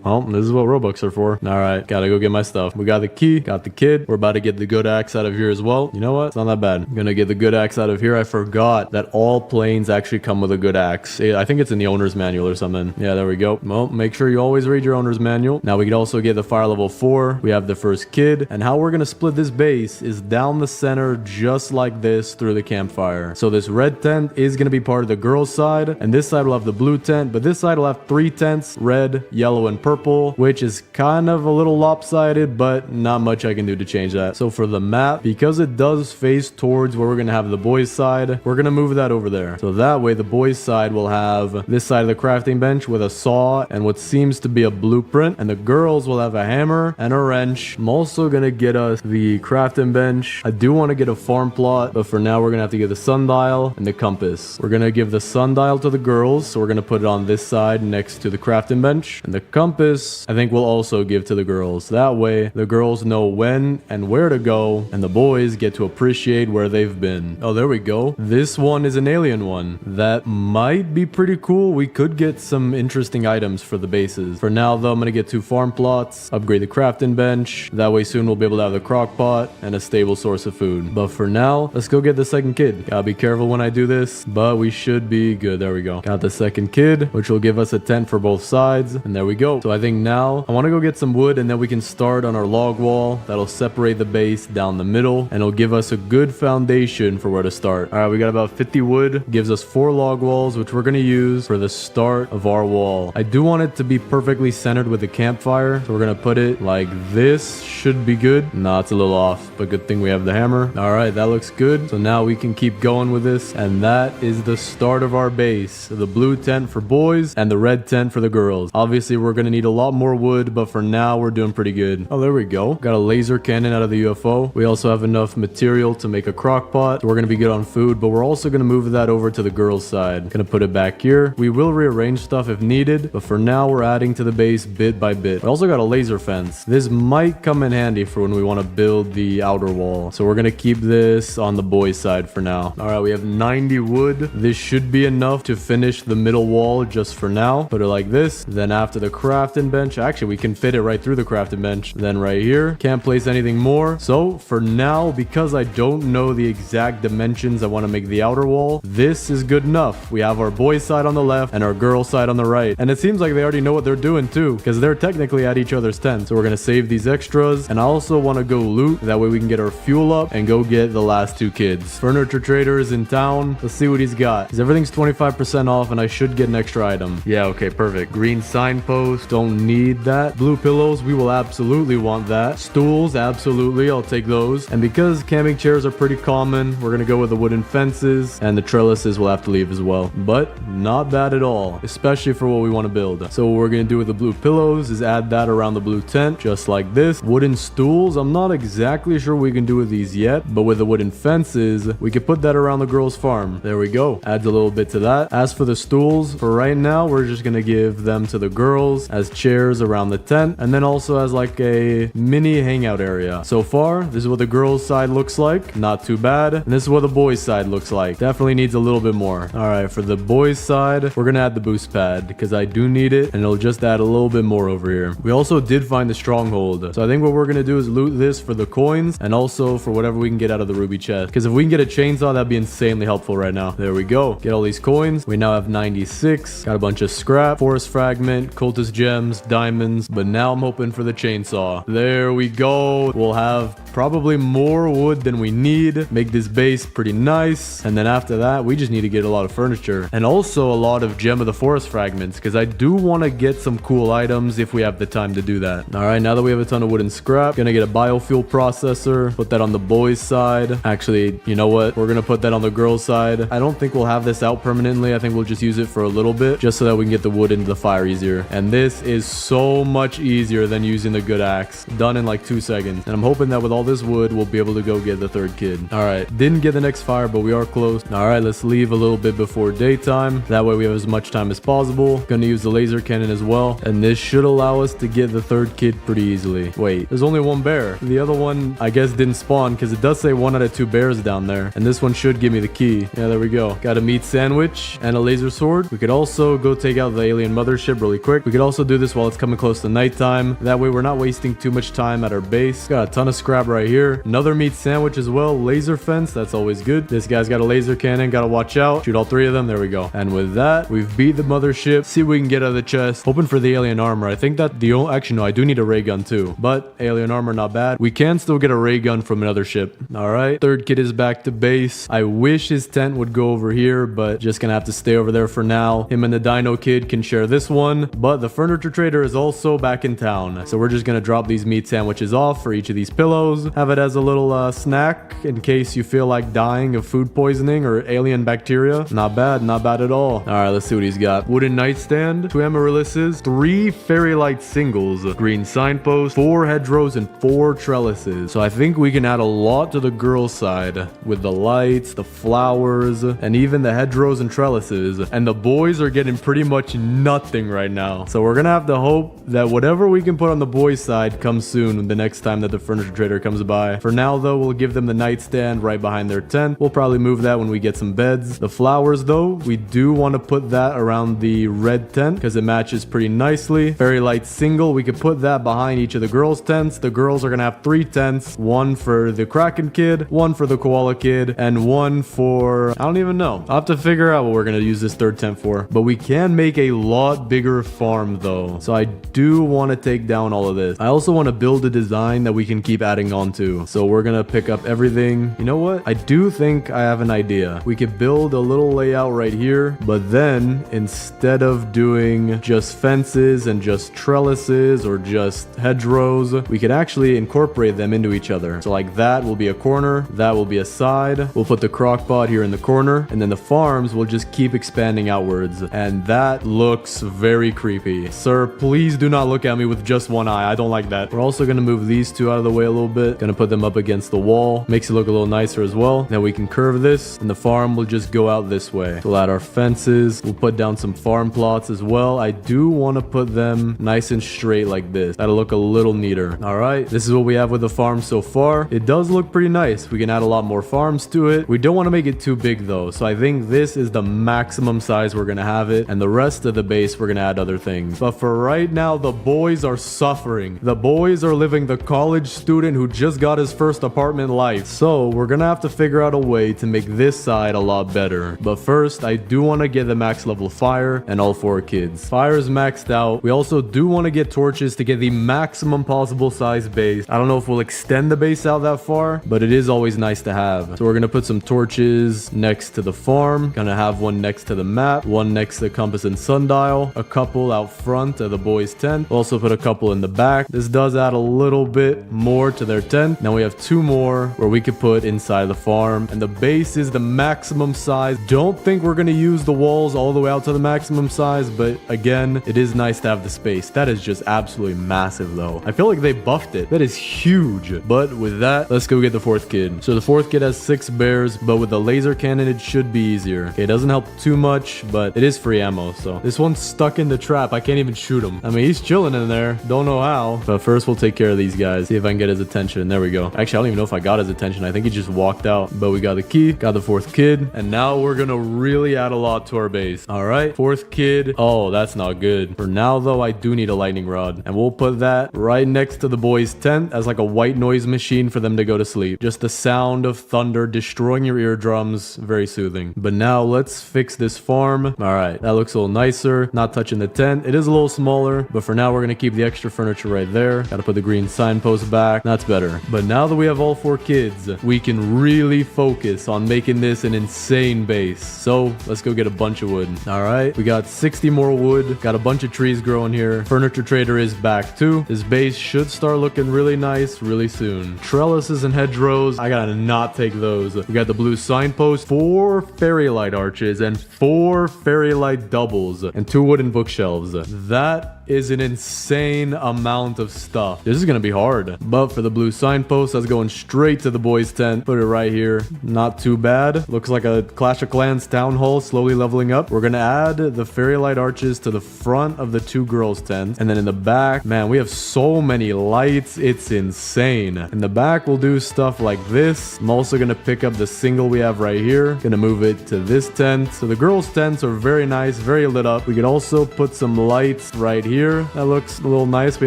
Well, this is what Robux are for. All right, gotta go get my stuff. We got the key, got the kid. We're about to get the good axe out of here as well. You know what? It's not that bad. I'm gonna get the good axe out of here. I forgot that all planes actually come with a good axe. I think it's in the owner's manual or something. Yeah, there we go. Well, make sure you always read your owner's manual. Now we can also get the fire level 4. We have the first kid, and how we're gonna split this base is down the center just like this through the campfire. So this red tent is gonna be part of the girls' side, and this side will have the blue tent, but this side will have 3 tents, red, yellow, and purple. Which is kind of a little lopsided, but not much I can do to change that. So for the map, because it does face towards where we're going to have the boys' side, we're going to move that over there. So that way the boys' side will have this side of the crafting bench with a saw and what seems to be a blueprint, and the girls will have a hammer and a wrench. I'm also going to get us the crafting bench. I do want to get a farm plot, but for now we're going to have to get the sundial and the compass. We're going to give the sundial to the girls, so we're going to put it on this side next to the crafting bench, and the compass I think we'll also give to the girls. That way the girls know when and where to go, and the boys get to appreciate where they've been. Oh, there we go. This one is an alien one. That might be pretty cool. We could get some interesting items for the bases. For now though, I'm gonna get 2 farm plots, upgrade the crafting bench. That way soon we'll be able to have the crock pot and a stable source of food. But for now, let's go get the second kid. Gotta be careful when I do this, but we should be good. There we go. Got the second kid, which will give us a tent for both sides, and there we go. So I think now I want to go get some wood, and then we can start on our log wall. That'll separate the base down the middle, and it'll give us a good foundation for where to start. All right, we got about 50 wood. Gives us 4 log walls, which we're going to use for the start of our wall. I do want it to be perfectly centered with the campfire, so we're going to put it like this. Should be good. Nah, it's a little off, but good thing we have the hammer. All right, that looks good. So now we can keep going with this, and that is the start of our base. The blue tent for boys and the red tent for the girls. Obviously, we're going to need a lot more wood, but for now, we're doing pretty good. Oh, there we go. Got a laser cannon out of the UFO. We also have enough material to make a crock pot. So we're going to be good on food, but we're also going to move that over to the girls' side. Gonna put it back here. We will rearrange stuff if needed, but for now, we're adding to the base bit by bit. We also got a laser fence. This might come in handy for when we want to build the outer wall. So we're going to keep this on the boys' side for now. All right, we have 90 wood. This should be enough to finish the middle wall just for now. Put it like this. Then after the crafting bench, actually, we can fit it right through the crafting bench. Then right here, can't place anything more. So for now, because I don't know the exact dimensions I want to make the outer wall, this is good enough. We have our boys' side on the left and our girls' side on the right. And it seems like they already know what they're doing too, because they're technically at each other's tent. So we're going to save these extras. And I also want to go loot. That way we can get our fuel up and go get the last 2 kids. Furniture trader is in town. Let's see what he's got. Because everything's 25% off and I should get an extra item. Yeah, okay, perfect. Green signpost. Don't need that. Blue pillows. We will absolutely want that. Stools. Absolutely. I'll take those. And because camping chairs are pretty common, we're going to go with the wooden fences, and the trellises will have to leave as well. But not bad at all, especially for what we want to build. So what we're going to do with the blue pillows is add that around the blue tent, just like this. Wooden stools. I'm not exactly sure what we can do with these yet, but with the wooden fences, we could put that around the girls' farm. There we go. Adds a little bit to that. As for the stools, for right now, we're just going to give them to the girls as chairs around the tent, and then also as like a mini hangout area. So far, this is what the girls' side looks like. Not too bad. And this is what the boys' side looks like. Definitely needs a little bit more. All right, for the boys' side, we're going to add the boost pad because I do need it, and it'll just add a little bit more over here. We also did find the stronghold. So I think what we're going to do is loot this for the coins and also for whatever we can get out of the ruby chest. Because if we can get a chainsaw, that'd be insanely helpful right now. There we go. Get all these coins. We now have 96. Got a bunch of scrap, forest fragment, cultist gems, diamonds. But now I'm hoping for the chainsaw. There we go. We'll have probably more wood than we need. Make this base pretty nice. And then after that, we just need to get a lot of furniture. And also a lot of gem of the forest fragments. Because I do want to get some cool items if we have the time to do that. All right, now that we have a ton of wood and scrap, gonna get a biofuel processor. Put that on the boys' side. Actually, you know what? We're gonna put that on the girls' side. I don't think we'll have this out permanently. I think we'll just use it for a little bit just so that we can get the wood into the fire easier. And this is so much easier than using the good axe. Done in like 2 seconds. And I'm hoping that with all this wood, we'll be able to go get the 3rd kid. All right, didn't get the next fire, but we are close. All right, let's leave a little bit before daytime. That way we have as much time as possible. Gonna use the laser cannon as well. And this should allow us to get the 3rd kid pretty easily. Wait, there's only 1 bear. The other one, I guess, didn't spawn because it does say 1 out of 2 bears down there. And this one should give me the key. Yeah, there we go. Got a meat sandwich and a laser sword. We could also go take out the alien mothership really quick. We could also do this while it's coming close to nighttime. That way we're not wasting too much time at our base. Got a ton of scrap right here. Another meat sandwich as well. Laser fence. That's always good. This guy's got a laser cannon. Gotta watch out. Shoot all 3 of them. There we go. And with that, we've beat the mothership. See what we can get out of the chest. Hoping for the alien armor. I think that the only... Actually, no, I do need a ray gun too. But alien armor, not bad. We can still get a ray gun from another ship. All right. 3rd kid is back to base. I wish his tent would go over here, but just gonna have to stay over there for now. Him and the dino kid can share this one. But the furniture trader is also back in town. So we're just gonna drop these meat sandwiches off for each of these pillows. Have it as a little snack in case you feel like dying of food poisoning or alien bacteria. Not bad. Not bad at all. All right, let's see what he's got. Wooden nightstand, 2 amaryllises, 3 fairy light singles, green signpost, 4 hedgerows, and 4 trellises. So I think we can add a lot to the girls' side with the lights, the flowers, and even the hedgerows and trellises. And the boys are getting pretty much nothing right now. So we're gonna have to hope that whatever we can put on the boys' side comes soon the next time that the furniture trader comes by. For now though, we'll give them the nightstand right behind their tent. We'll probably move that when we get some beds. The flowers though, we do want to put that around the red tent because it matches pretty nicely. Fairy light single, we could put that behind each of the girls' tents. The girls are gonna have 3 tents. 1 for the Kraken kid, 1 for the koala kid, and 1 for... I don't even know. I'll have to figure out what we're gonna use this 3rd tent for. But we can make a lot bigger farm though. though. So I do want to take down all of this. I also want to build a design that we can keep adding on to. So we're going to pick up everything. You know what? I do think I have an idea. We could build a little layout right here, but then instead of doing just fences and just trellises or just hedgerows, we could actually incorporate them into each other. So like that will be a corner, that will be a side. We'll put the crock pot here in the corner, and then the farms will just keep expanding outwards. And that looks very creepy. Sir, please do not look at me with just one eye. I don't like that. We're also going to move these two out of the way a little bit. Going to put them up against the wall. Makes it look a little nicer as well. Now we can curve this, and the farm will just go out this way. We'll add our fences. We'll put down some farm plots as well. I do want to put them nice and straight like this. That'll look a little neater. All right, this is what we have with the farm so far. It does look pretty nice. We can add a lot more farms to it. We don't want to make it too big though, so I think this is the maximum size we're going to have it, and the rest of the base we're going to add other things. But for right now, the boys are suffering. The boys are living the college student who just got his first apartment life. So we're going to have to figure out a way to make this side a lot better. But first, I do want to get the max level fire and all 4 kids. Fire is maxed out. We also do want to get torches to get the maximum possible size base. I don't know if we'll extend the base out that far, but it is always nice to have. So we're going to put some torches next to the farm. Gonna have one next to the map, one next to the compass and sundial, a couple out front of the boys' tent. We'll also put a couple in the back. This does add a little bit more to their tent. Now we have 2 more where we could put inside the farm, and the base is the maximum size. Don't think we're gonna use the walls all the way out to the maximum size, but again, it is nice to have the space. That is just absolutely massive though. I feel like they buffed it. That is huge. But with that, let's go get the 4th kid. So the 4th kid has 6 bears, but with the laser cannon, it should be easier. Okay, it doesn't help too much, but it is free ammo. So this one's stuck in the trap. I can't even shoot him. I mean, he's chilling in there. Don't know how. But first, we'll take care of these guys. See if I can get his attention. There we go. Actually, I don't even know if I got his attention. I think he just walked out. But we got the key, got the 4th kid, and now we're gonna really add a lot to our base. All right, 4th kid. Oh, that's not good. For now, though, I do need a lightning rod, and we'll put that right next to the boys' tent as like a white noise machine for them to go to sleep. Just the sound of thunder destroying your eardrums. Very soothing. But now let's fix this farm. All right, that looks a little nicer. Not touching the tent. It is a little smaller, but for now we're gonna keep the extra furniture right there. Gotta put the green signpost back. That's better. But now that we have all 4 kids, we can really focus on making this an insane base. So let's go get a bunch of wood. All right, we got 60 more wood. Got a bunch of trees growing here. Furniture trader is back too. This base should start looking really nice really soon. Trellises and hedgerows, I gotta not take those. We got the blue signpost, 4 fairy light arches, and 4 fairy light doubles, and 2 wooden bookshelves. That is an insane amount of stuff. This is gonna be hard. But for the blue signpost, that's going straight to the boys' tent. Put it right here. Not too bad. Looks like a Clash of Clans town hall slowly leveling up. We're gonna add the fairy light arches to the front of the 2 girls' tents. And then in the back, man, we have so many lights. It's insane. In the back, we'll do stuff like this. I'm also gonna pick up the single we have right here. Gonna move it to this tent. So the girls' tents are very nice, very lit up. We could also put some lights right here. That looks a little nice. We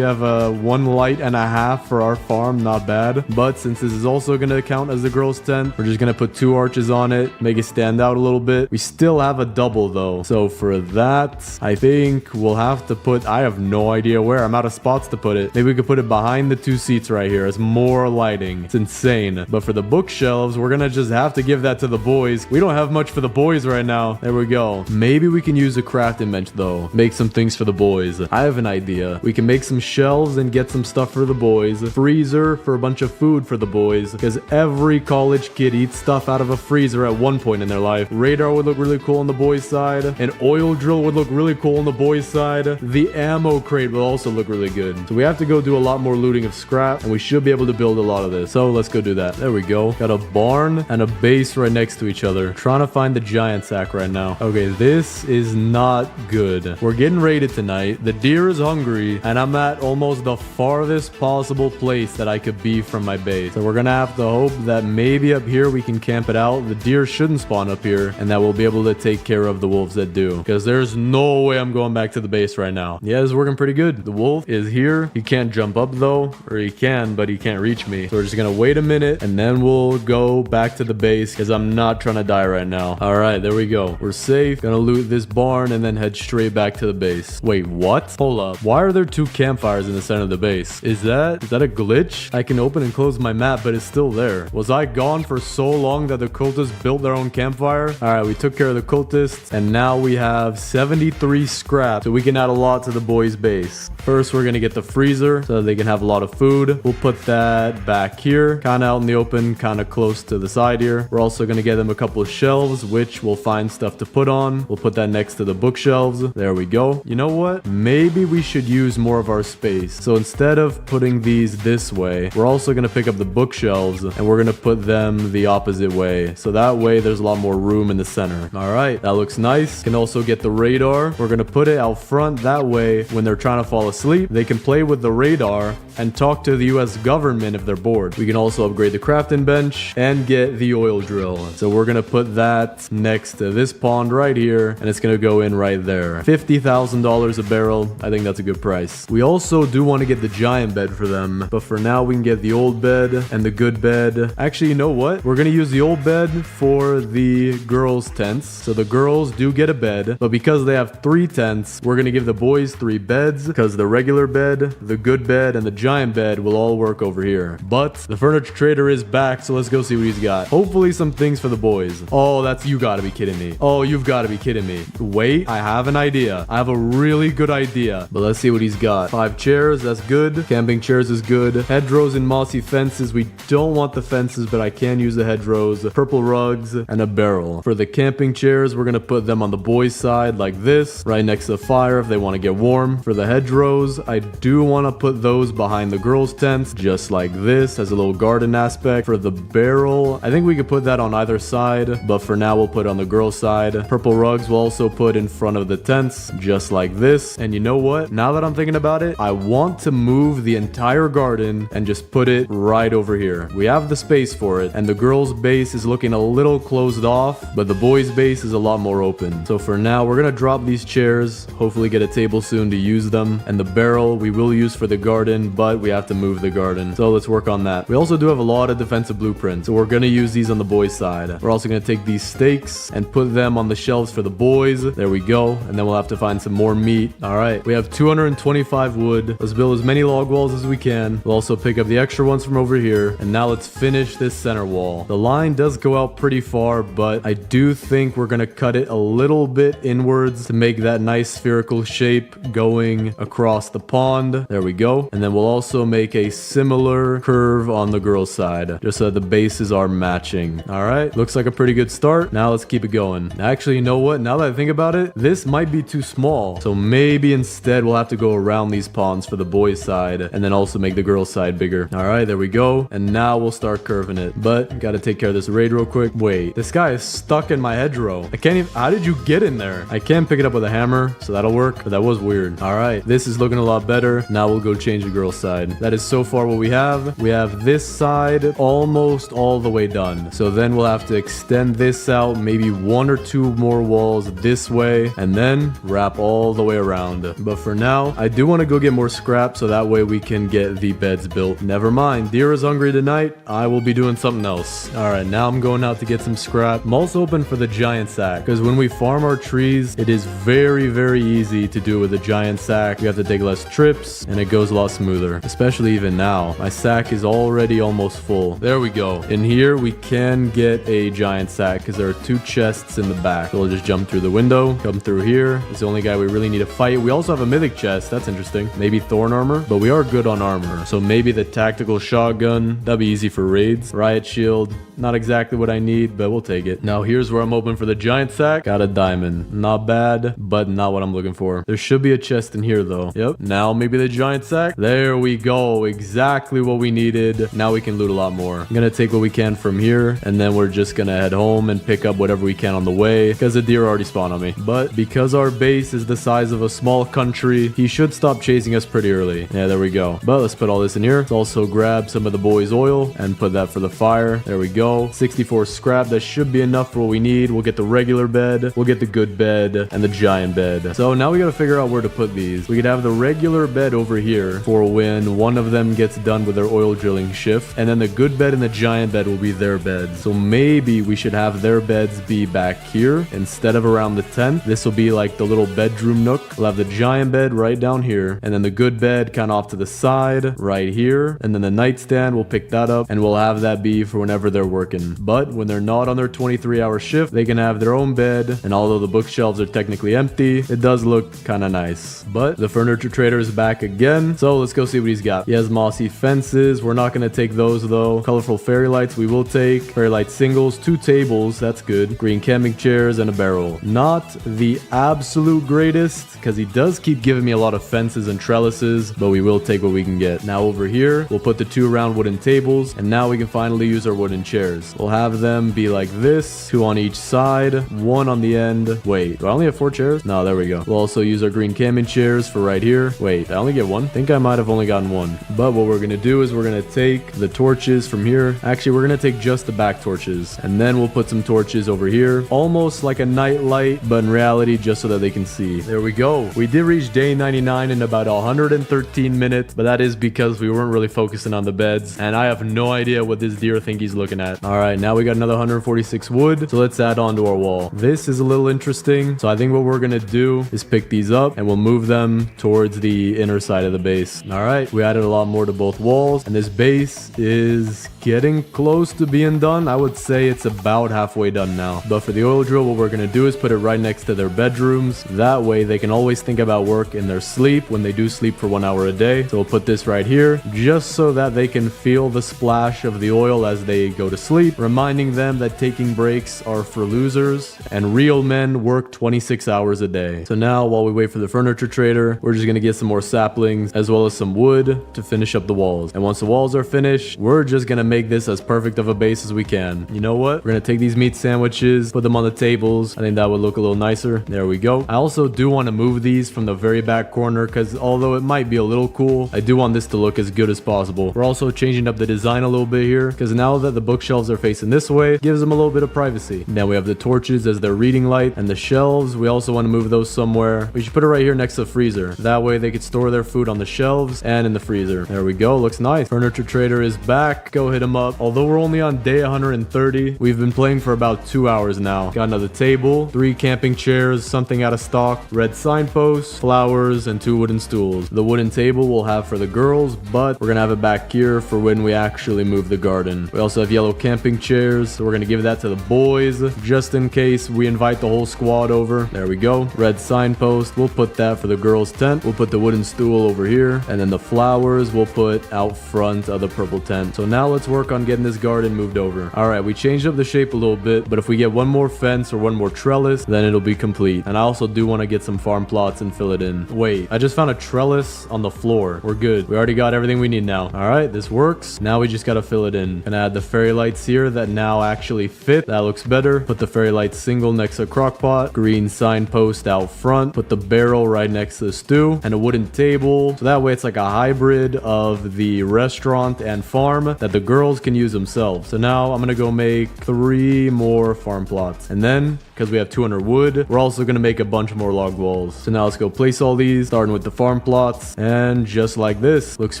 have 1 light and a half for our farm. Not bad. But since this is also going to count as the girls' tent, we're just going to put 2 arches on it, make it stand out a little bit. We still have a double though. So for that, I think we'll have to put, I have no idea where. I'm out of spots to put it. Maybe we could put it behind the 2 seats right here as more lighting. It's insane. But for the bookshelves, we're going to just have to give that to the boys. We don't have much for the boys right now. There we go. Maybe we can use a crafting bench though. Make some things for the boys. I have an idea. We can make some shelves and get some stuff for the boys. Freezer for a bunch of food for the boys, because every college kid eats stuff out of a freezer at one point in their life. Radar would look really cool on the boys' side. An oil drill would look really cool on the boys' side. The ammo crate will also look really good. So we have to go do a lot more looting of scrap, and we should be able to build a lot of this. So let's go do that. There we go. Got a barn and a base right next to each other. Trying to find the giant sack right now. Okay, this is not good. We're getting raided tonight. The deer is hungry, and I'm at almost the farthest possible place that I could be from my base. So we're gonna have to hope that maybe up here we can camp it out. The deer shouldn't spawn up here, and that we'll be able to take care of the wolves that do, because there's no way I'm going back to the base right now. Yeah, it's working pretty good. The wolf is here. He can't jump up though, or he can, but he can't reach me. So we're just gonna wait a minute, and then we'll go back to the base, because I'm not trying to die right now. All right, there we go. We're safe. Gonna loot this barn and then head straight back to the base. Wait, what? Hold up. Why are there 2 campfires in the center of the base? Is that a glitch? I can open and close my map, but it's still there. Was I gone for so long that the cultists built their own campfire? All right, we took care of the cultists, and now we have 73 scrap, so we can add a lot to the boys' base. First, we're gonna get the freezer so that they can have a lot of food. We'll put that back here, kind of out in the open, kind of close to the side here. We're also gonna get them a couple of shelves, which we'll find stuff to put on. We'll put that next to the bookshelves. There we go. You know what? Maybe we should use more of our space. So instead of putting these this way, we're also gonna pick up the bookshelves and we're gonna put them the opposite way. So that way there's a lot more room in the center. All right, that looks nice. Can also get the radar. We're gonna put it out front. That way, when they're trying to fall asleep, they can play with the radar and talk to the US government if they're bored. We can also upgrade the crafting bench and get the oil drill. So we're gonna put that next to this pond right here, and it's gonna go in right there. $50,000 a barrel. I think that's a good price. We also do want to get the giant bed for them, but for now we can get the old bed and the good bed. Actually, you know what? We're gonna use the old bed for the girls' tents. So the girls do get a bed, but because they have 3 tents, we're gonna give the boys 3 beds, because the regular bed, the good bed, and the giant bed will all work over here. But the furniture trader is back, so let's go see what he's got. Hopefully some things for the boys. Oh, you gotta be kidding me. Oh, you've gotta be kidding me. Wait, I have an idea. I have a really good idea, but let's see what he's got. 5 chairs, that's good. Camping chairs is good. Hedgerows and mossy fences. We don't want the fences, but I can use the hedgerows. Purple rugs and a barrel. For the camping chairs, we're gonna put them on the boys' side like this, right next to the fire if they want to get warm. For the hedgerows, I do want to put those behind the girls' tents, just like this, as a little garden aspect. For the barrel, I think we could put that on either side, but for now we'll put it on the girls' side. Purple rugs we'll also put in front of the tents, just like this. And you know what? Now that I'm thinking about it, I want to move the entire garden and just put it right over here. We have the space for it, and the girls' base is looking a little closed off, but the boys' base is a lot more open. So for now, we're gonna drop these chairs, hopefully get a table soon to use them, and the barrel we will use for the garden, but we have to move the garden. So let's work on that. We also do have a lot of defensive blueprints, so we're gonna use these on the boys' side. We're also gonna take these stakes and put them on the shelves for the boys. There we go. And then we'll have to find some more meat. All right, we have 225 wood. Let's build as many log walls as we can. We'll also pick up the extra ones from over here. And now let's finish this center wall. The line does go out pretty far, but I do think we're gonna cut it a little bit inwards to make that nice spherical shape going across the pond. There we go. And then we'll also make a similar curve on the girls' side, just so that the bases are matching. All right, looks like a pretty good start. Now let's keep it going. Actually, you know what? Now that I think about it, this might be too small. So maybe instead we'll have to go around these ponds for the boys' side and then also make the girls' side bigger. All right, there we go. And now we'll start curving it. But gotta take care of this raid real quick. Wait, this guy is stuck in my hedgerow. I can't even, how did you get in there? I can pick it up with a hammer, so that'll work, but that was weird. All right, this is looking a lot better. Now we'll go change the girls' side. That is so far what we have. We have this side almost all the way done. So then we'll have to extend this out, maybe 1 or 2 more walls this way, and then wrap all the way around. But for now, I do want to go get more scrap so that way we can get the beds built. Never mind, deer is hungry tonight. I will be doing something else. All right, now I'm going out to get some scrap. I'm also hoping for the giant sack, because when we farm our trees, it is very, very easy to do with a giant sack. We have to take less trips, and it goes a lot smoother, especially even now. My sack is already almost full. There we go. In here, we can get a giant sack, because there are 2 chests in the back. So we'll just jump through the window, come through here. It's the only guy we really need to fight. We also have a mythic chest. That's interesting. Maybe thorn armor, but we are good on armor. So maybe the tactical shotgun. That'd be easy for raids. Riot shield. Not exactly what I need, but we'll take it. Now here's where I'm hoping for the giant sack. Got a diamond. Not bad, but not what I'm looking for. There should be a chest in here though. Yep. Now maybe the giant sack. There we go. Exactly what we needed. Now we can loot a lot more. I'm gonna take what we can from here, and then we're just gonna head home and pick up whatever we can on the way, because the deer already spawned on me. But because our base is the size of a small country, he should stop chasing us pretty early. Yeah, there we go. But let's put all this in here. Let's also grab some of the boys' oil and put that for the fire. There we go. 64 scrap. That should be enough for what we need. We'll get the regular bed, we'll get the good bed, and the giant bed. So now we gotta figure out where to put these. We could have the regular bed over here for when one of them gets done with their oil drilling shift, and then the good bed and the giant bed will be their beds. So maybe we should have their beds be back here instead of around the tent. This will be like the little bedroom nook. We'll have the giant giant bed right down here, and then the good bed kind of off to the side right here, and then the nightstand, we'll pick that up, and we'll have that be for whenever they're working. But when they're not on their 23-hour shift, they can have their own bed, and although the bookshelves are technically empty, it does look kind of nice. But the furniture trader is back again, so let's go see what he's got. He has mossy fences. We're not going to take those though. Colorful fairy lights we will take. Fairy light singles, 2 tables, that's good. Green camping chairs and a barrel. Not the absolute greatest, because he does keep giving me a lot of fences and trellises, but we will take what we can get. Now over here, we'll put the 2 round wooden tables, and now we can finally use our wooden chairs. We'll have them be like this, 2 on each side, 1 on the end. Wait, do I only have 4 chairs? No, there we go. We'll also use our green camping chairs for right here. Wait, I only get 1? I think I might have only gotten 1. But what we're gonna do is we're gonna take the torches from here. Actually, we're gonna take just the back torches, and then we'll put some torches over here, almost like a night light, but in reality just so that they can see. There we go. We did reach day 99 in about 113 minutes, but that is because we weren't really focusing on the beds, and I have no idea what this deer think he's looking at. All right, now we got another 146 wood, so let's add on to our wall. This is a little interesting, so I think what we're gonna do is pick these up and we'll move them towards the inner side of the base. All right, we added a lot more to both walls, and this base is getting close to being done. I would say it's about halfway done now. But for the oil drill, what we're gonna do is put it right next to their bedrooms. That way they can always think about work in their sleep when they do sleep for 1 hour a day. So we'll put this right here just so that they can feel the splash of the oil as they go to sleep, reminding them that taking breaks are for losers and real men work 26 hours a day. So now while we wait for the furniture trader, we're just gonna get some more saplings as well as some wood to finish up the walls. And once the walls are finished, we're just gonna make this as perfect of a base as we can. You know what? We're gonna take these meat sandwiches, put them on the tables. I think that would look a little nicer. There we go. I also do want to move these from the very back corner because although it might be a little cool, I do want this to look as good as possible. We're also changing up the design a little bit here because now that the bookshelves are facing this way, it gives them a little bit of privacy. Now we have the torches as their reading light, and the shelves, we also want to move those somewhere. We should put it right here next to the freezer. That way they could store their food on the shelves and in the freezer. There we go. Looks nice. Furniture trader is back. Go hit him up. Although we're only on day 130, we've been playing for about 2 hours now. Got another table, 3 camping chairs, something out of stock, red signposts, flowers, and 2 wooden stools. The wooden table we'll have for the girls, but we're gonna have it back here for when we actually move the garden. We also have yellow camping chairs, so we're gonna give that to the boys just in case we invite the whole squad over. There we go. Red signpost, we'll put that for the girls' tent. We'll put the wooden stool over here, and then the flowers we'll put out front of the purple tent. So now let's work on getting this garden moved over. All right, we changed up the shape a little bit, but if we get one more fence or one more trellis, then it'll be complete. And I also do want to get some farm plots and fill it in. Wait, I just found a trellis on the floor. We're good. We already got everything we need now. All right, this works. Now we just got to fill it in. Gonna add the fairy lights here that now actually fit. That looks better. Put the fairy light single next to the crock pot. Green signpost out front. Put the barrel right next to the stew. And a wooden table. So that way it's like a hybrid of the restaurant and farm that the girls can use themselves. So now I'm gonna go make 3 more farm plots. And then, because we have 200 wood, we're also gonna make a bunch more log walls. So now let's go place all these, starting with the farm plots. And just like this, looks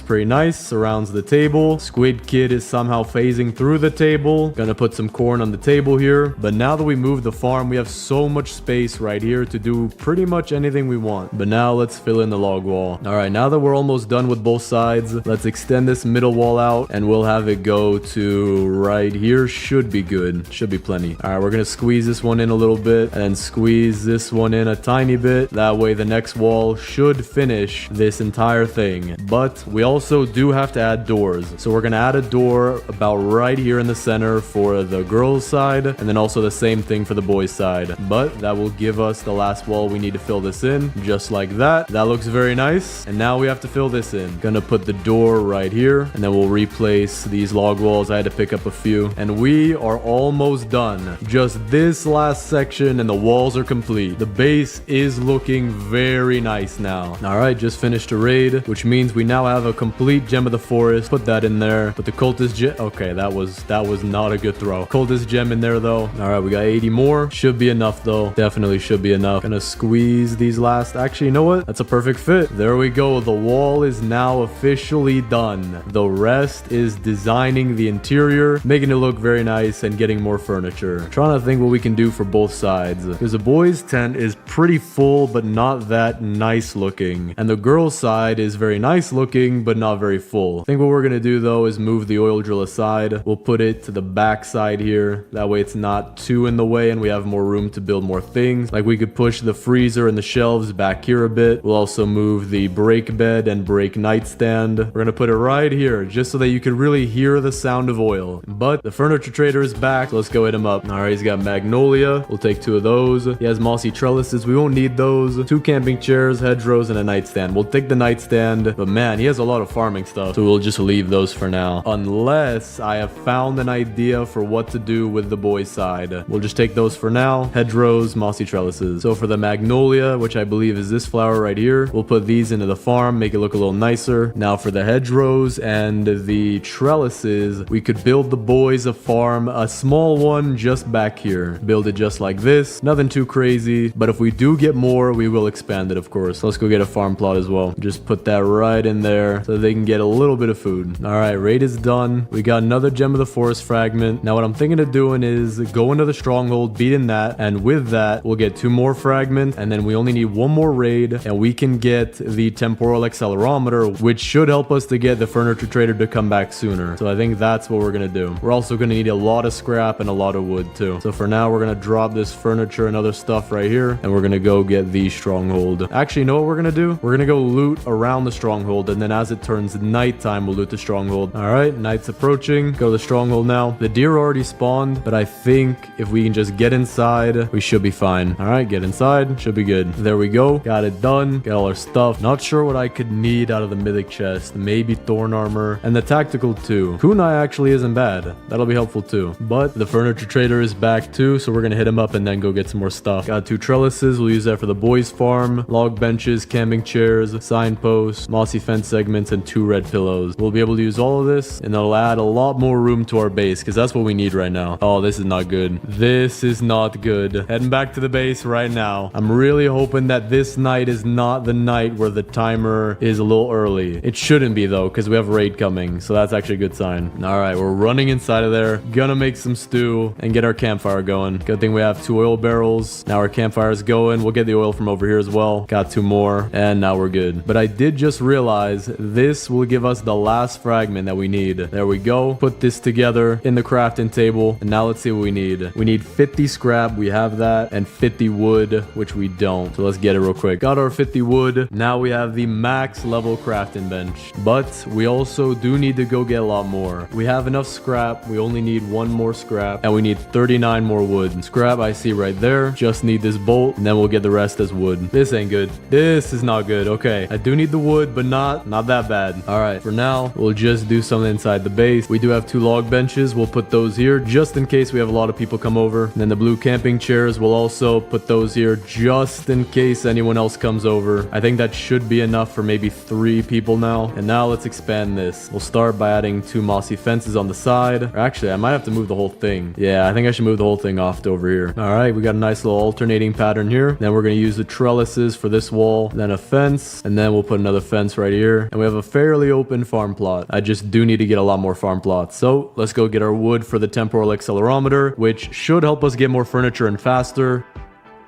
pretty nice, surrounds the table. Squid Kid is somehow phasing through the table. Gonna put some corn on the table here. But now that we moved the farm, we have so much space right here to do pretty much anything we want. But now let's fill in the log wall. All right, now that we're almost done with both sides, let's extend this middle wall out and we'll have it go to right here. Should be good. Should be plenty. All right, we're gonna squeeze this one in a little bit and squeeze this one in a tiny bit. That way the next wall should finish this entire thing. But we also do have to add doors. So we're gonna add a door about right here in the center for the girls' side, and then also the same thing for the boys' side. But that will give us the last wall we need to fill this in, just like that. That looks very nice. And now we have to fill this in. Gonna put the door right here, and then we'll replace these log walls. I had to pick up a few, and we are almost done. Just this last section and the walls are complete. The base is looking very nice now. All right, just finished a raid, which means we now have a complete gem of the forest. Put that in there. Put the cultist gem. Okay, that was not a good throw. Cultist gem in there though. All right, we got 80 more. Should be enough though. Definitely should be enough. Gonna squeeze these last. Actually, you know what? That's a perfect fit. There we go. The wall is now officially done. The rest is designing the interior, making it look very nice and getting more furniture. Trying to think what we can do for both both sides. Because the boys' tent is pretty full, but not that nice looking. And the girls' side is very nice looking, but not very full. I think what we're gonna do though is move the oil drill aside. We'll put it to the back side here. That way it's not too in the way and we have more room to build more things. Like we could push the freezer and the shelves back here a bit. We'll also move the break bed and break nightstand. We're gonna put it right here just so that you can really hear the sound of oil. But the furniture trader is back, so let's go hit him up. All right, he's got magnolia. We'll take 2 of those. He has mossy trellises. We won't need those. 2 camping chairs, hedgerows, and a nightstand. We'll take the nightstand, but man, he has a lot of farming stuff, so we'll just leave those for now. Unless I have found an idea for what to do with the boys' side. We'll just take those for now. Hedgerows, mossy trellises. So for the magnolia, which I believe is this flower right here, we'll put these into the farm, make it look a little nicer. Now for the hedgerows and the trellises, we could build the boys a farm, a small one just back here. Build it just like this. Nothing too crazy, but if we do get more, we will expand it, of course. Let's go get a farm plot as well. Just put that right in there so they can get a little bit of food. All right, raid is done. We got another gem of the forest fragment. Now what I'm thinking of doing is go into the stronghold, beating that, and with that, we'll get 2 more fragments, and then we only need 1 more raid, and we can get the temporal accelerometer, which should help us to get the furniture trader to come back sooner. So I think that's what we're gonna do. We're also gonna need a lot of scrap and a lot of wood too. So for now, we're gonna drop this furniture and other stuff right here, and we're gonna go get the stronghold. Actually, you know what we're gonna do? We're gonna go loot around the stronghold, and then as it turns nighttime, we'll loot the stronghold. All right, night's approaching. Go to the stronghold now. The deer already spawned, but I think if we can just get inside, we should be fine. All right, get inside. Should be good. There we go. Got it done. Got all our stuff. Not sure what I could need out of the mythic chest. Maybe thorn armor and the tactical too. Kunai actually isn't bad. That'll be helpful too. But the furniture trader is back too, so we're gonna hit him up and then go get some more stuff. Got 2 trellises. We'll use that for the boys' farm. Log benches, camping chairs, signposts, mossy fence segments, and 2 red pillows. We'll be able to use all of this, and it'll add a lot more room to our base because that's what we need right now. Oh, this is not good. This is not good. Heading back to the base right now. I'm really hoping that this night is not the night where the timer is a little early. It shouldn't be though, because we have a raid coming, so that's actually a good sign. All right, we're running inside of there. Gonna make some stew and get our campfire going. Good thing we have 2 oil barrels. Now our campfire is going. We'll get the oil from over here as well. Got 2 more, and now we're good. But I did just realize this will give us the last fragment that we need. There we go. Put this together in the crafting table, and now let's see what we need. We need 50 scrap. We have that, and 50 wood, which we don't. So let's get it real quick. Got our 50 wood. Now we have the max level crafting bench, but we also do need to go get a lot more. We have enough scrap. We only need 1 more scrap, and we need 39 more wood. Scrap I see right there. Just need this bolt, and then we'll get the rest as wood. This ain't good. This is not good. Okay, I do need the wood, but not that bad. All right, for now, we'll just do something inside the base. We do have 2 log benches. We'll put those here just in case we have a lot of people come over. And then the blue camping chairs, we'll also put those here just in case anyone else comes over. I think that should be enough for maybe 3 people now. And now let's expand this. We'll start by adding 2 mossy fences on the side. Or actually, I might have to move the whole thing. Yeah, I think I should move the whole thing off to over here. All right, we got a nice little alternating pattern here. Then we're going to use the trellises for this wall, then a fence, and then we'll put another fence right here. And we have a fairly open farm plot. I just do need to get a lot more farm plots. So let's go get our wood for the temporal accelerometer, which should help us get more furniture and faster.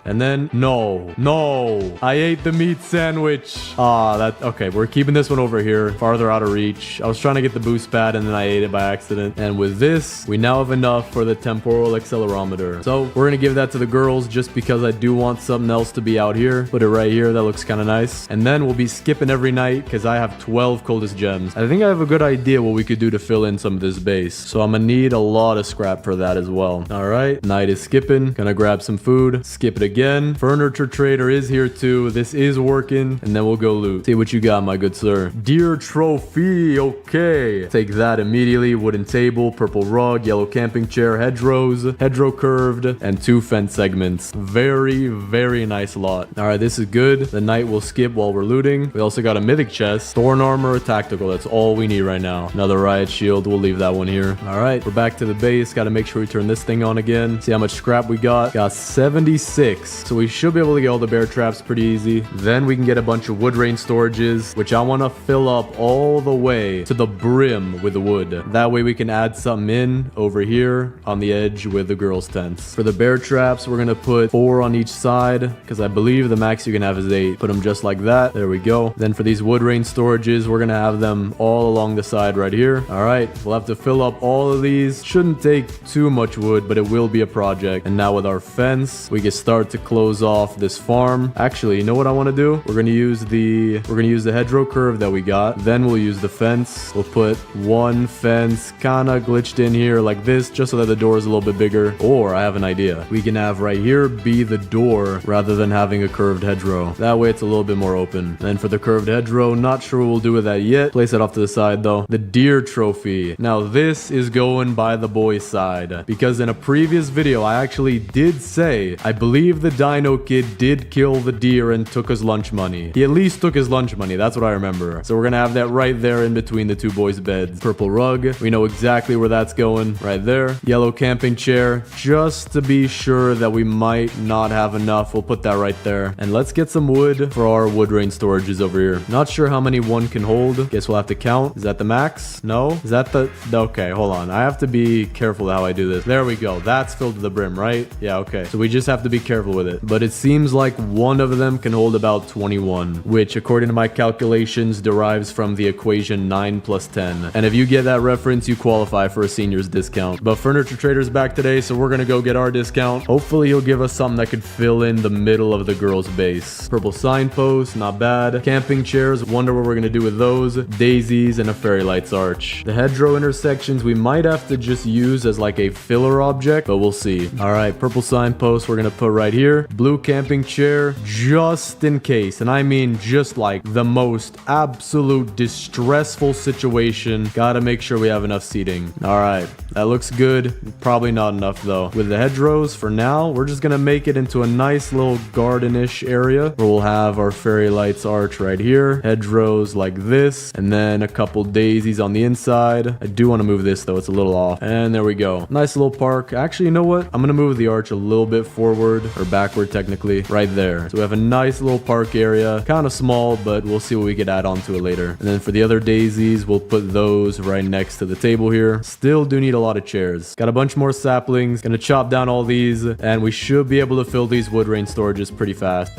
And then, no, I ate the meat sandwich. Okay, we're keeping this one over here, farther out of reach. I was trying to get the boost pad and then I ate it by accident. And with this, we now have enough for the temporal accelerometer. So we're gonna give that to the girls just because I do want something else to be out here. Put it right here, that looks kind of nice. And then we'll be skipping every night because I have 12 coldest gems. I think I have a good idea what we could do to fill in some of this base. So I'm gonna need a lot of scrap for that as well. All right, night is skipping. Gonna grab some food, skip it again. Furniture trader is here too. This is working, and then we'll go loot. See what you got, my good sir. Deer trophy. Okay, take that immediately. Wooden table, purple rug, yellow camping chair, hedgerows, hedgerow curved, and 2 fence segments. Very, very nice lot. All right, this is good. The night will skip while we're looting. We also got a mythic chest, thorn armor, tactical. That's all we need right now. Another riot shield. We'll leave that one here. All right, we're back to the base. Got to make sure we turn this thing on again. See how much scrap we got. Got 76. 6. So we should be able to get all the bear traps pretty easy. Then we can get a bunch of wood rain storages, which I want to fill up all the way to the brim with wood. That way we can add something in over here on the edge with the girls' tents. For the bear traps, we're going to put 4 on each side because I believe the max you can have is 8. Put them just like that. There we go. Then for these wood rain storages, we're going to have them all along the side right here. All right, we'll have to fill up all of these. Shouldn't take too much wood, but it will be a project. And now with our fence, we can start to close off this farm. Actually, you know what I want to do? We're going to use the hedgerow curve that we got. Then we'll use the fence. We'll put one fence kind of glitched in here like this, just so that the door is a little bit bigger. Or I have an idea. We can have right here be the door rather than having a curved hedgerow. That way it's a little bit more open. And for the curved hedgerow, not sure what we'll do with that yet. Place it off to the side though. The deer trophy. Now this is going by the boys' side, because in a previous video I actually did say I believe the Dino Kid did kill the deer and took his lunch money. He at least took his lunch money. That's what I remember. So we're gonna have that right there in between the two boys' beds. Purple rug. We know exactly where that's going. Right there. Yellow camping chair. Just to be sure that we might not have enough, we'll put that right there. And let's get some wood for our wood rain storages over here. Not sure how many one can hold. Guess we'll have to count. Is that the max? No? Is that the... Okay, hold on. I have to be careful how I do this. There we go. That's filled to the brim, right? Yeah, okay. So we just have to be careful with it. But it seems like one of them can hold about 21, which according to my calculations derives from the equation 9 plus 10. And if you get that reference, you qualify for a senior's discount. But Furniture Trader's back today, so we're gonna go get our discount. Hopefully he'll give us something that could fill in the middle of the girls' base. Purple signpost, not bad. Camping chairs, wonder what we're gonna do with those. Daisies and a fairy lights arch. The hedgerow intersections we might have to just use as like a filler object, but we'll see. All right, purple signpost we're gonna put right here. Blue camping chair, just in case. And I mean just like the most absolute distressful situation. Gotta make sure we have enough seating. All right, that looks good. Probably not enough though. With the hedgerows, for now, we're just gonna make it into a nice little garden-ish area where we'll have our fairy lights arch right here. Hedgerows like this, and then a couple daisies on the inside. I do want to move this though, it's a little off. And there we go. Nice little park. Actually, you know what? I'm gonna move the arch a little bit forward, or backward technically, right there. So we have a nice little park area. Kind of small, but we'll see what we could add on to it later. And then for the other daisies, we'll put those right next to the table here. Still do need a lot of chairs. Got a bunch more saplings. Gonna chop down all these, and we should be able to fill these wood rain storages pretty fast.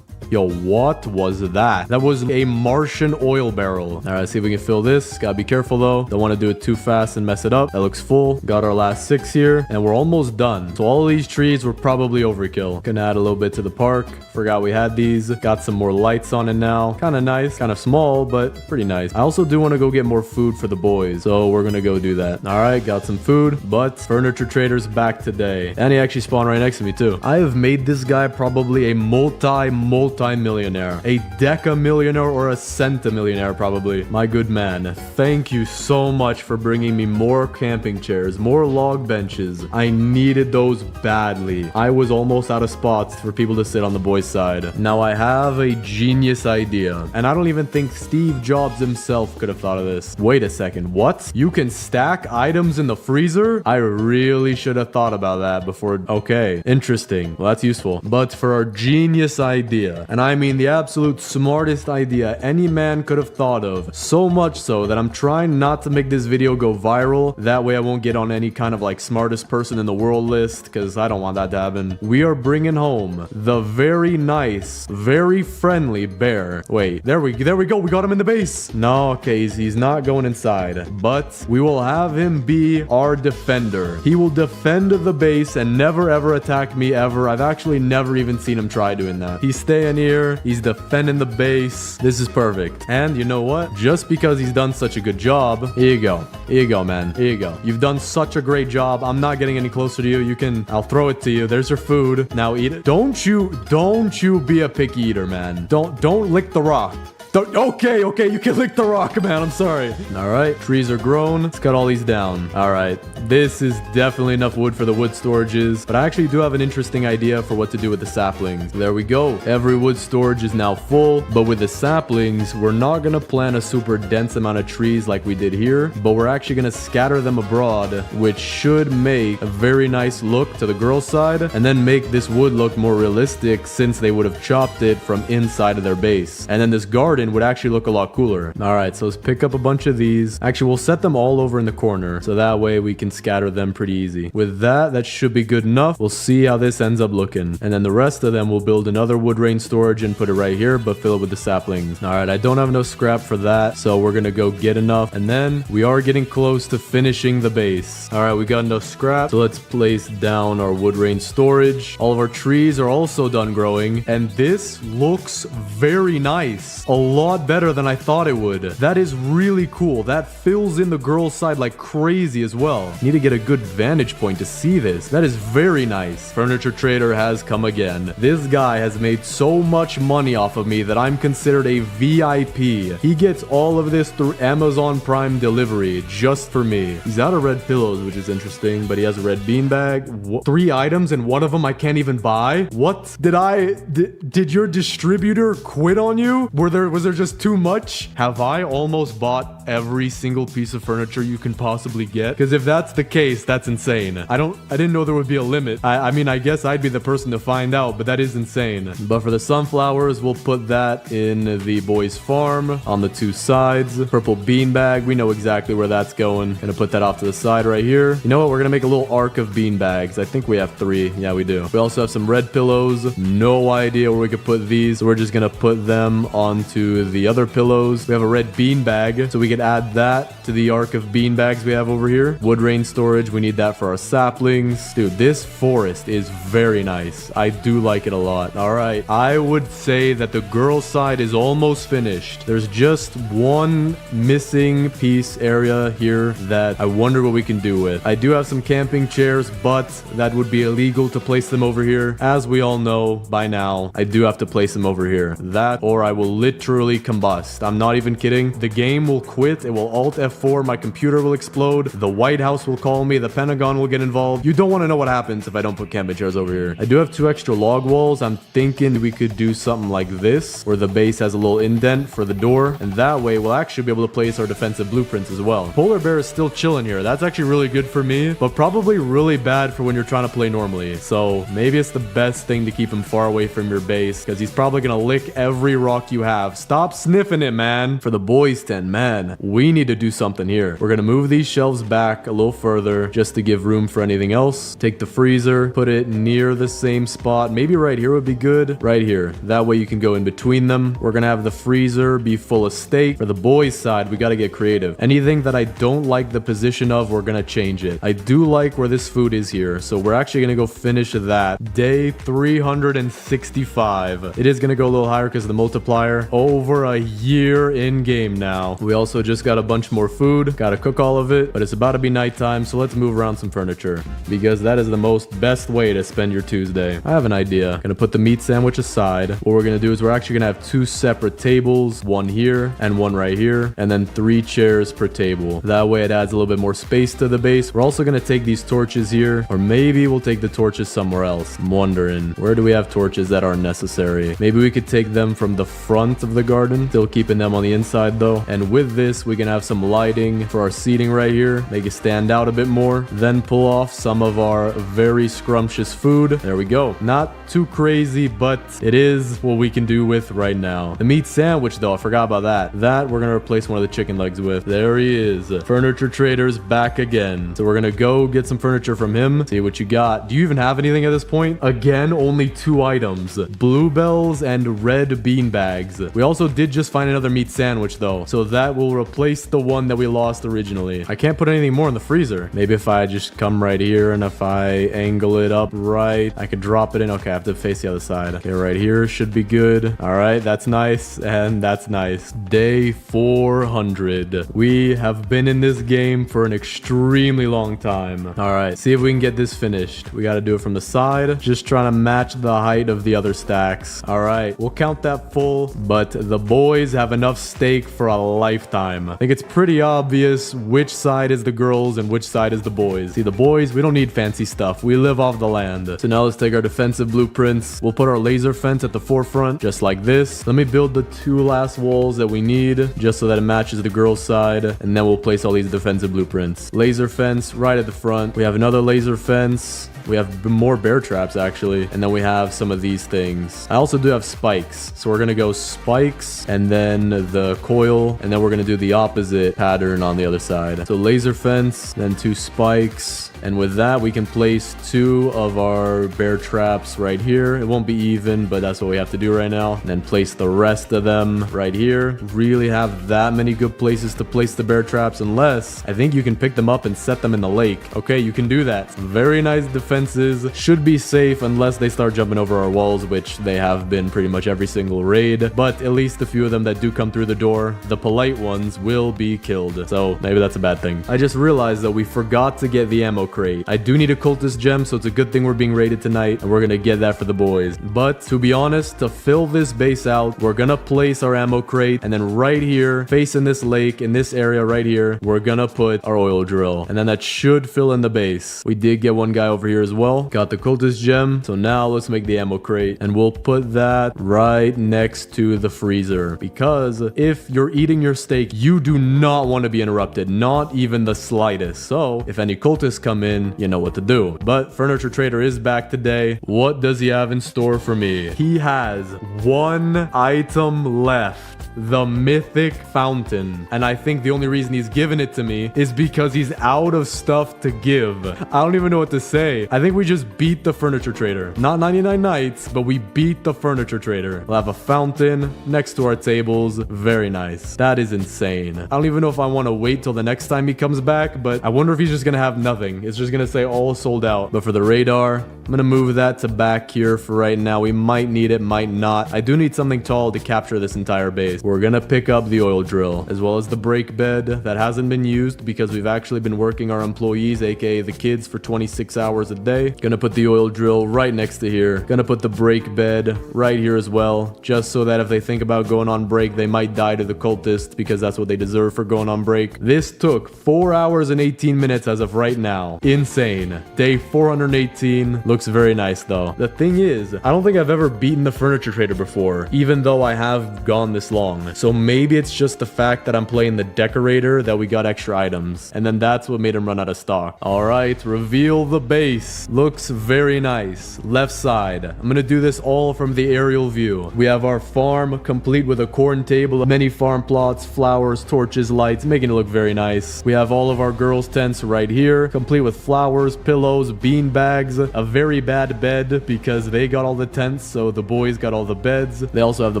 Yo, what was that? That was a Martian oil barrel. All right, let's see if we can fill this. Gotta be careful though. Don't want to do it too fast and mess it up. That looks full. Got our last 6 here, and we're almost done. So all of these trees were probably overkill. Gonna add a little bit to the park. Forgot we had these. Got some more lights on it now. Kind of nice. Kind of small, but pretty nice. I also do want to go get more food for the boys, so we're gonna go do that. All right, got some food, but Furniture Trader's back today. And he actually spawned right next to me too. I have made this guy probably a multi-millionaire, a deca-millionaire or a centa-millionaire probably. My good man, thank you so much for bringing me more camping chairs, more log benches. I needed those badly. I was almost out of spots for people to sit on the boys' side. Now I have a genius idea, and I don't even think Steve Jobs himself could have thought of this. Wait a second, what? You can stack items in the freezer? I really should have thought about that before. Okay, interesting. Well, that's useful. But for our genius idea, and I mean the absolute smartest idea any man could have thought of, so much so that I'm trying not to make this video go viral. That way I won't get on any kind of like smartest person in the world list, because I don't want that to happen. We are bringing home the very nice, very friendly bear. Wait, there we go. We got him in the base. No, okay, he's not going inside, but we will have him be our defender. He will defend the base and never ever attack me ever. I've actually never even seen him try doing that. He's staying here. He's defending the base. This is perfect. And you know what? Just because he's done such a good job, here you go. Here you go, man. Here you go. You've done such a great job. I'm not getting any closer to you. I'll throw it to you. There's your food. Now eat it. Don't you be a picky eater, man. Don't lick the rock. Okay, you can lick the rock, man. I'm sorry. All right, trees are grown. Let's cut all these down. All right, this is definitely enough wood for the wood storages, but I actually do have an interesting idea for what to do with the saplings. There we go. Every wood storage is now full, but with the saplings, we're not gonna plant a super dense amount of trees like we did here, but we're actually gonna scatter them abroad, which should make a very nice look to the girls' side, and then make this wood look more realistic since they would have chopped it from inside of their base. And then this garden would actually look a lot cooler. All right, so let's pick up a bunch of these. Actually, we'll set them all over in the corner, so that way we can scatter them pretty easy. With that, that should be good enough. We'll see how this ends up looking. And then the rest of them, we'll build another wood rain storage and put it right here, but fill it with the saplings. All right, I don't have enough scrap for that, so we're gonna go get enough. And then we are getting close to finishing the base. All right, we got enough scrap, so let's place down our wood rain storage. All of our trees are also done growing, and this looks very nice. A lot better than I thought it would. That is really cool. That fills in the girls' side like crazy as well. Need to get a good vantage point to see this. That is very nice. Furniture Trader has come again. This guy has made so much money off of me that I'm considered a VIP. He gets all of this through Amazon Prime delivery just for me. He's out of red pillows, which is interesting, but he has a red beanbag. 3 items and one of them I can't even buy? What? Did your distributor quit on you? Was there just too much? Have I almost bought every single piece of furniture you can possibly get? Because if that's the case, that's insane. I didn't know there would be a limit. I mean, I guess I'd be the person to find out, but that is insane. But for the sunflowers, we'll put that in the boys' farm on the 2 sides. Purple beanbag, we know exactly where that's going. Gonna put that off to the side right here. You know what? We're gonna make a little arc of beanbags. I think we have 3. Yeah, we do. We also have some red pillows. No idea where we could put these. So we're just gonna put them onto the other pillows. We have a red bean bag, so we could add that to the arc of bean bags we have over here. Wood rain storage, we need that for our saplings. Dude, this forest is very nice. I do like it a lot. All right, I would say that the girls' side is almost finished. There's just one missing piece area here that I wonder what we can do with. I do have some camping chairs, but that would be illegal to place them over here. As we all know by now, I do have to place them over here. That, or I will literally combust. I'm not even kidding. The game will quit. It will Alt F4. My computer will explode. The White House will call me. The Pentagon will get involved. You don't want to know what happens if I don't put camping chairs over here. I do have 2 extra log walls. I'm thinking we could do something like this, where the base has a little indent for the door, and that way we'll actually be able to place our defensive blueprints as well. Polar bear is still chilling here. That's actually really good for me, but probably really bad for when you're trying to play normally. So maybe it's the best thing to keep him far away from your base, because he's probably gonna lick every rock you have. Stop sniffing it, man. For the boys' tent, man, we need to do something here. We're gonna move these shelves back a little further just to give room for anything else. Take the freezer, put it near the same spot. Maybe right here would be good. Right here. That way you can go in between them. We're gonna have the freezer be full of steak. For the boys' side, we gotta get creative. Anything that I don't like the position of, we're gonna change it. I do like where this food is here, so we're actually gonna go finish that. Day 365. It is gonna go a little higher because of the multiplier. Over a year in game now. We also just got a bunch more food. Gotta cook all of it, but it's about to be nighttime, so let's move around some furniture, because that is the best way to spend your Tuesday. I have an idea. Gonna put the meat sandwich aside. What we're gonna do is we're actually gonna have 2 separate tables, one here and one right here, and then 3 chairs per table. That way it adds a little bit more space to the base. We're also gonna take these torches here, or maybe we'll take the torches somewhere else. I'm wondering, where do we have torches that aren't necessary? Maybe we could take them from the front of the garden, still keeping them on the inside though. And with this, we can have some lighting for our seating right here, make it stand out a bit more, then pull off some of our very scrumptious food. There we go. Not too crazy, but it is what we can do with right now. The meat sandwich though, I forgot about that. That we're gonna replace one of the chicken legs with. There he is. Furniture Trader's back again. So we're gonna go get some furniture from him. See what you got. Do you even have anything at this point? Again, only 2 items. Bluebells and red bean bags. We also did just find another meat sandwich though, so that will replace the one that we lost originally. I can't put anything more in the freezer. Maybe if I just come right here and if I angle it up right, I could drop it in. Okay, I have to face the other side. Okay, right here should be good. All right, that's nice, and that's nice. Day 400. We have been in this game for an extremely long time. All right, see if we can get this finished. We got to do it from the side, just trying to match the height of the other stacks. All right, we'll count that full, but the boys have enough steak for a lifetime. I think it's pretty obvious which side is the girls and which side is the boys. See, the boys, we don't need fancy stuff. We live off the land. So now let's take our defensive blueprints. We'll put our laser fence at the forefront, just like this. Let me build the 2 last walls that we need, just so that it matches the girls' side. And then we'll place all these defensive blueprints. Laser fence right at the front. We have another laser fence. We have more bear traps, actually. And then we have some of these things. I also do have spikes. So we're going to go spikes and then the coil. And then we're going to do the opposite pattern on the other side. So laser fence, then 2 spikes. And with that, we can place 2 of our bear traps right here. It won't be even, but that's what we have to do right now. And then place the rest of them right here. Really have that many good places to place the bear traps, unless I think you can pick them up and set them in the lake. Okay, you can do that. Very nice defenses. Should be safe unless they start jumping over our walls, which they have been pretty much every single raid. But at least a few of them that do come through the door, the polite ones, will be killed. So maybe that's a bad thing. I just realized that we forgot to get the ammo crate. I do need a cultist gem, so it's a good thing we're being raided tonight, and we're gonna get that for the boys. But to be honest, to fill this base out, we're gonna place our ammo crate, and then right here, facing this lake, in this area right here, we're gonna put our oil drill, and then that should fill in the base. We did get one guy over here as well. Got the cultist gem, so now let's make the ammo crate, and we'll put that right next to the freezer, because if you're eating your steak, you do not want to be interrupted, not even the slightest. So if any cultists come in, you know what to do. But Furniture Trader is back today. What does he have in store for me? He has 1 item left. The mythic fountain. And I think the only reason he's given it to me is because he's out of stuff to give. I don't even know what to say. I think we just beat the Furniture Trader. Not 99 nights, but we beat the Furniture Trader. We'll have a fountain next to our tables. Very nice. That is insane. I don't even know if I want to wait till the next time he comes back, but I wonder if he's just gonna have nothing. It's just gonna say all sold out. But for the radar, I'm gonna move that to back here for right now. We might need it, might not. I do need something tall to capture this entire base. We're gonna pick up the oil drill, as well as the brake bed that hasn't been used because we've actually been working our employees, aka the kids, for 26 hours a day. Gonna put the oil drill right next to here. Gonna put the brake bed right here as well, just so that if they think about going on break, they might die to the cultists because that's what they deserve for going on break. This took 4 hours and 18 minutes as of right now. Insane. Day 418. Looks very nice though. The thing is, I don't think I've ever beaten the Furniture Trader before, even though I have gone this long. So maybe it's just the fact that I'm playing the decorator that we got extra items, and then that's what made him run out of stock. All right, reveal the base. Looks very nice. Left side. I'm gonna do this all from the aerial view. We have our farm complete with a corn table, many farm plots, flowers, torches, lights, making it look very nice. We have all of our girls' tents right here, complete with flowers, pillows, bean bags, a very bad bed because they got all the tents, so the boys got all the beds. They also have the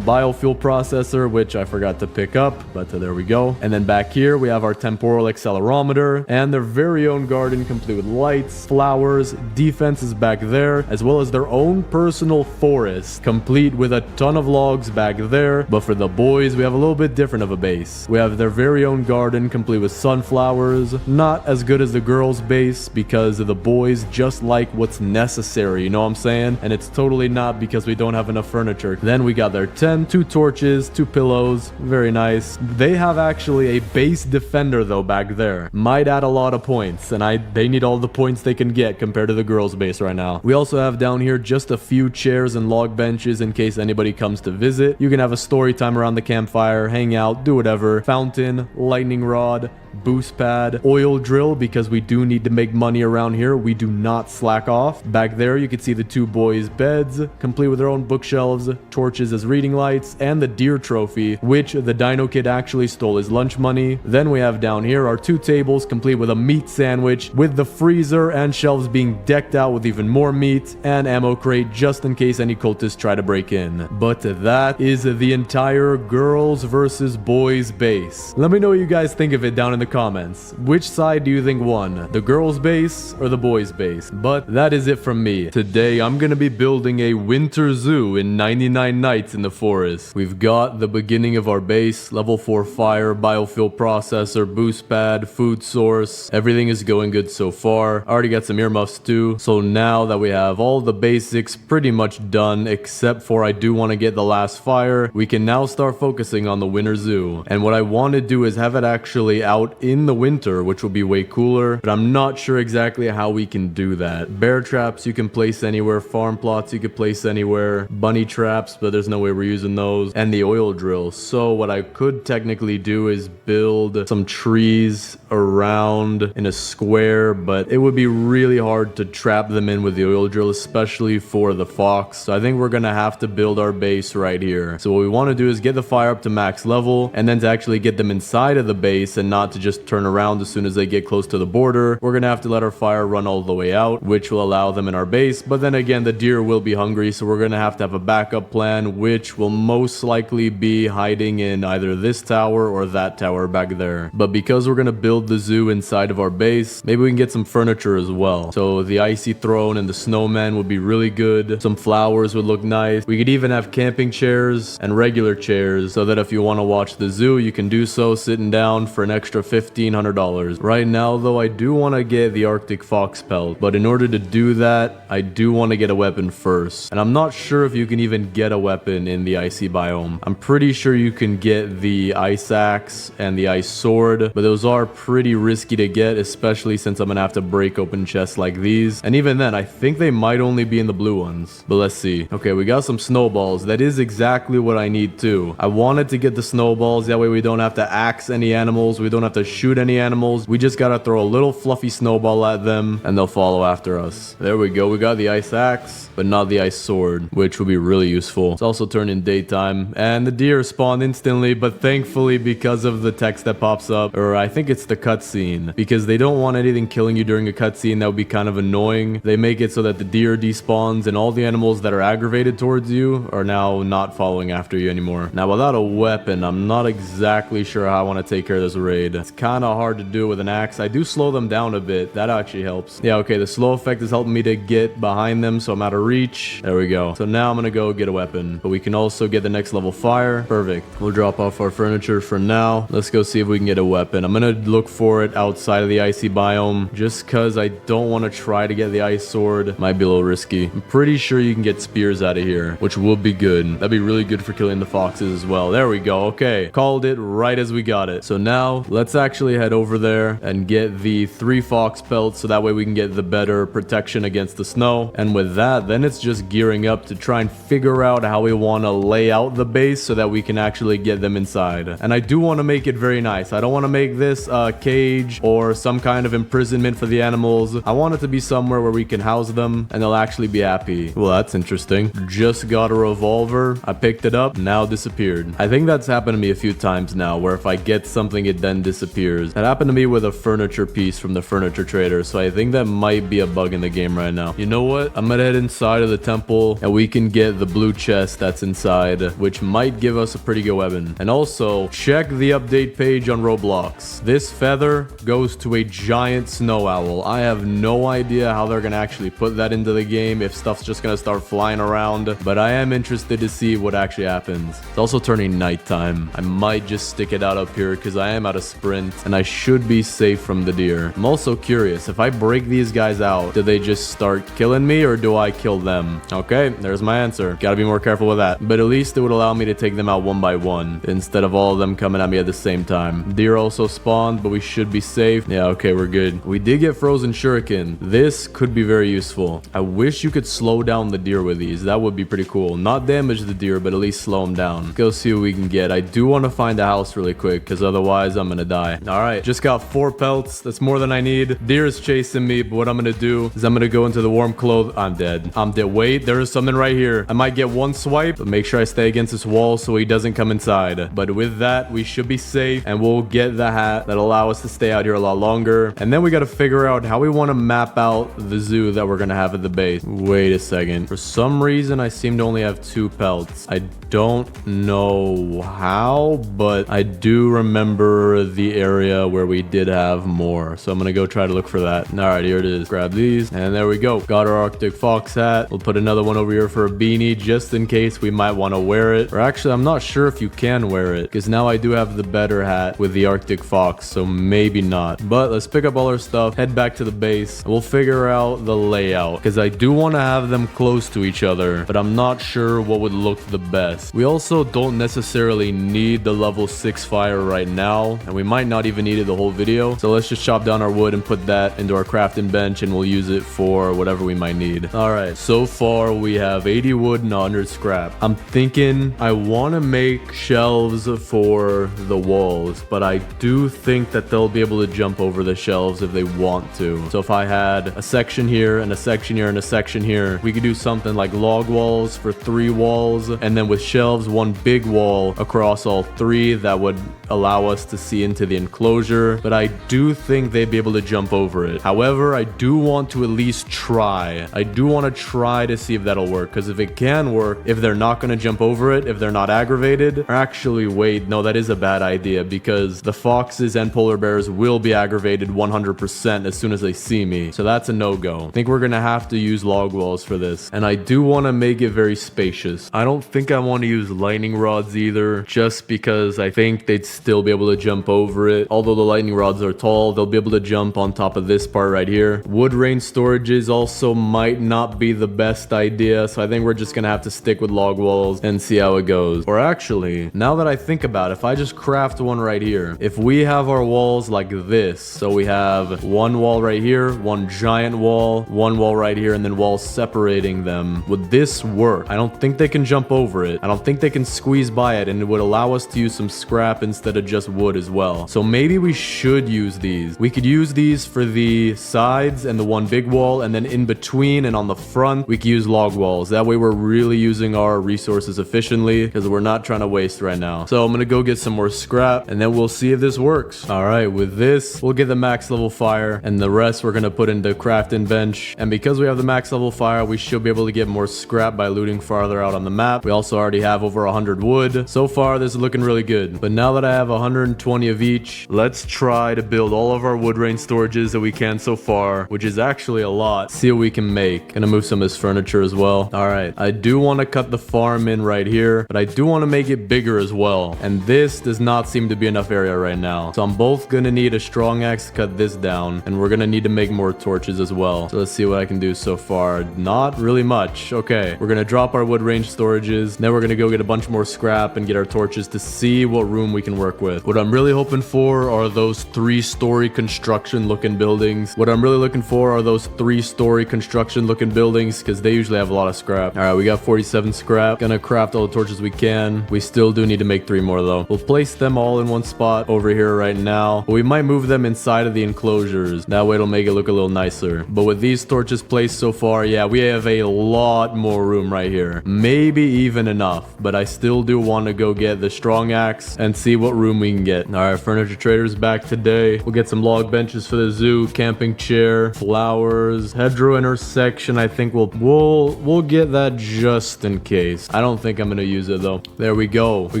biofuel processor, which I forgot to pick up, but there we go. And then back here we have our temporal accelerometer and their very own garden complete with lights, flowers, defenses back there, as well as their own personal forest complete with a ton of logs back there. But for the boys, we have a little bit different of a base. We have their very own garden complete with sunflowers. Not as good as the girls' base because the boys just like what's necessary, you know what I'm saying? And it's totally not because we don't have enough furniture. Then we got their tent, 2 torches, 2 pillows. Very nice. They have actually a base defender though back there. Might add a lot of points, and they need all the points they can get compared to the girls' base right now. We also have down here just a few chairs and log benches in case anybody comes to visit. You can have a story time around the campfire, hang out, do whatever. Fountain, lightning rod, boost pad, oil drill because we do need to make money around here. We do not slack off. Back there you can see the 2 boys' beds complete with their own bookshelves, torches as reading lights, and the deer trophy, which the Dino Kid actually stole his lunch money. Then we have down here our 2 tables complete with a meat sandwich, with the freezer and shelves being decked out with even more meat, and ammo crate just in case any cultists try to break in. But that is the entire girls versus boys base. Let me know what you guys think of it down in the comments. Which side do you think won? The girls' base or the boys' base? But that is it from me. Today, I'm gonna be building a winter zoo in 99 Nights in the Forest. We've got the beginning of our base, level 4 fire, biofuel processor, boost pad, food source. Everything is going good so far. I already got some earmuffs too. So now that we have all the basics pretty much done, except for I do want to get the last fire, we can now start focusing on the winter zoo. And what I want to do is have it actually out in the winter, which will be way cooler, but I'm not sure exactly how we can do that. Bear traps you can place anywhere, farm plots you can place anywhere, bunny traps, but there's no way we're using those, and the oil drill. So what I could technically do is build some trees around in a square, but it would be really hard to trap them in with the oil drill, especially for the fox. So I think we're gonna have to build our base right here. So what we want to do is get the fire up to max level, and then to actually get them inside of the base and not to just turn around as soon as they get close to the border, we're gonna have to let our fire run all the way out, which will allow them in our base. But then again, the deer will be hungry, so we're gonna have a backup plan, which will most likely be hiding in either this tower or that tower back there. But because we're gonna build the zoo inside of our base, maybe we can get some furniture as well. So the icy throne and the snowman would be really good. Some flowers would look nice. We could even have camping chairs and regular chairs so that if you want to watch the zoo, you can do so sitting down for an extra $1,500. Right now though, I do want to get the Arctic fox pelt, but in order to do that, I do want to get a weapon first. And I'm not sure if you can even get a weapon in the icy biome. I'm pretty sure you can get the ice axe and the ice sword, but those are pretty risky to get, especially since I'm gonna have to break open chests like these. And even then, I think they might only be in the blue ones, but let's see. Okay, we got some snowballs. That is exactly what I need too. I wanted to get the snowballs, that way we don't have to axe any animals, we don't have to shoot any animals, we just gotta throw a little fluffy snowball at them and they'll follow after us. There we go, we got the ice axe, but not the ice sword, which would be really useful. It's also turned in daytime, and the deer spawn instantly, but thankfully because of the text that pops up, or I think it's the cutscene, because they don't want anything killing you during a cutscene. That would be kind of annoying. They make it so that the deer despawns and all the animals that are aggravated towards you are now not following after you anymore. Now without a weapon, I'm not exactly sure how I want to take care of this raid. It's kind of hard to do with an axe. I do slow them down a bit. That actually helps. Yeah, okay, the slow effect is helping me to get behind them so I'm out of reach. There we go. So now I'm gonna go get a weapon, but we can also get the next level fire. Perfect. We'll drop off our furniture for now. Let's go see if we can get a weapon. I'm gonna look for it outside of the icy biome just because I don't want to try to get the ice sword. Might be a little risky. I'm pretty sure you can get spears out of here, which would be good. That'd be really good for killing the foxes as well. There we go. Okay, called it right as we got it. So now let's actually head over there and get the 3 fox pelts so that way we can get the better protection against the snow. And with that, then it's just gearing up to try and figure out how we want to lay out the base so that we can actually get them inside. And I do want to make it very nice. I don't want to make this a cage or some kind of imprisonment for the animals. I want it to be somewhere where we can house them and they'll actually be happy. Well, that's interesting. Just got a revolver. I picked it up, now disappeared. I think that's happened to me a few times now, where if I get something, it then disappears. That happened to me with a furniture piece from the furniture trader, so I think that might be a bug in the game right now. You know what? I'm gonna head inside of the temple and we can get the blue chest that's inside, which might give us a pretty good weapon. And also, check the update page on Roblox. This feather goes to a giant snow owl. I have no idea how they're gonna actually put that into the game, if stuff's just gonna start flying around, but I am interested to see what actually happens. It's also turning nighttime. I might just stick it out up here because I am out of sprint and I should be safe from the deer. I'm also curious, if I break these guys out, do they just start killing me or do I kill them? Okay, there's my answer. Gotta be more careful with that. But at least it would allow me to take them out one by one instead of all of them coming at me at the same time. Deer also spawned, but we should be safe. Yeah, okay, we're good. We did get frozen shuriken. This could be very useful. I wish you could slow down the deer with these. That would be pretty cool. Not damage the deer, but at least slow them down. Let's go see what we can get. I do want to find a house really quick because otherwise I'm gonna die. All right, just got 4 pelts. That's more than I need. Deer is chasing me, but what I'm gonna do is I'm gonna go into the warm clothes. I'm dead. I'm dead. Wait, there is something right here. I might get one swipe, but make sure I stay against this wall so he doesn't come inside. But with that, we should be safe and we'll get the hat that allows allow us to stay out here a lot longer. And then we got to figure out how we want to map out the zoo that we're going to have at the base. Wait a second. For some reason, I seem to only have 2 pelts. I don't know how, but I do remember the area where we did have more. So I'm going to go try to look for that. All right, here it is. Grab these. And there we go. Got our Arctic Fox hat. We'll put another one over here for a beanie just in case we might want to wear it. Or actually, I'm not sure if you can wear it because now I do have the better hat with the Arctic Fox. So maybe not. But let's pick up all our stuff, head back to the base, and we'll figure out the layout because I do want to have them close to each other, but I'm not sure what would look the best. We also don't necessarily need the level 6 fire right now, and we might not even need it the whole video. So let's just chop down our wood and put that into our crafting bench, and we'll use it for whatever we might need. All right, so far we have 80 wood and 100 scrap. I'm thinking I want to make shelves for the walls, but I do think that they'll be able to jump over the shelves if they want to. So if I had a section here and a section here and a section here, we could do something like log walls for 3 walls, and then with shelves, 1 big wall across all 3 that would allow us to see into the enclosure. But I do think they'd be able to jump over it. However, I do want to at least try. I do want to try to see if that'll work, because if it can work, if they're not going to jump over it, if they're not aggravated, or actually wait, no, that is a bad idea because the foxes and polar bears will be aggravated 100% as soon as they see me. So that's a no-go. I think we're going to have to use log walls for this. And I do want to make it very spacious. I don't think I want to use lightning rods either, just because I think they'd still be able to jump over it. Although the lightning rods are tall, they'll be able to jump on top of this part right here. Wood rain storages also might not be the best idea, so I think we're just going to have to stick with log walls and see how it goes. Or actually, now that I think about it, if I just craft one right here, if we have our walls like this, so we have 1 wall right here, 1 giant wall, 1 wall right here, and then walls separating them, would this work? I don't think they can jump over it. I don't think they can squeeze by it, and it would allow us to use some scrap instead of just wood as well. So maybe we should use these. We could use these for the sides and the 1 big wall, and then in between and on the front, we could use log walls. That way we're really using our resources efficiently because we're not trying to waste right now. So I'm gonna go get some more scrap, and then we'll see if this works. All right, with this, we'll get the max level fire, and the rest we're gonna put into crafting bench. And because we have the max level fire, we should be able to get more scrap by looting farther out on the map. We also already have over 100 wood. So far, this is looking really good. But now that I have 120 of each, let's try to build all of our wood rain storages that we can so far, which is actually a lot. See what we can make. Gonna move some of this furniture as well. All right, I do want to cut the farm in right here, but I do want to make it bigger as well. And this does not seem to be enough area right now. So I'm both gonna need a strong axe to cut this down, and we're gonna need to make more torches as well. So let's see what I can do so far. Not really much. Okay, we're gonna drop our wood range storages. Then we're gonna go get a bunch more scrap and get our torches to see what room we can work with. What I'm really hoping for are those 3-story construction looking buildings. What I'm really looking for are those 3-story construction looking buildings because they usually have a lot of scrap. All right, we got 47 scrap. Gonna craft all the torches we can. We still do need to make 3 more though. We'll place them all in one spot over here right now, but we might move them inside of the enclosures. That way it'll make it look a little nicer. But with these torches placed so far, yeah, we have a lot more room right here. Maybe even enough, but I still do want to go get the strong axe and see what room we can get. All right, furniture trader's back today. We'll get some log benches for the zoo, camping chair, flowers, hedgerow intersection. I think we'll get that just in case. I don't think I'm gonna use it though. There we go. We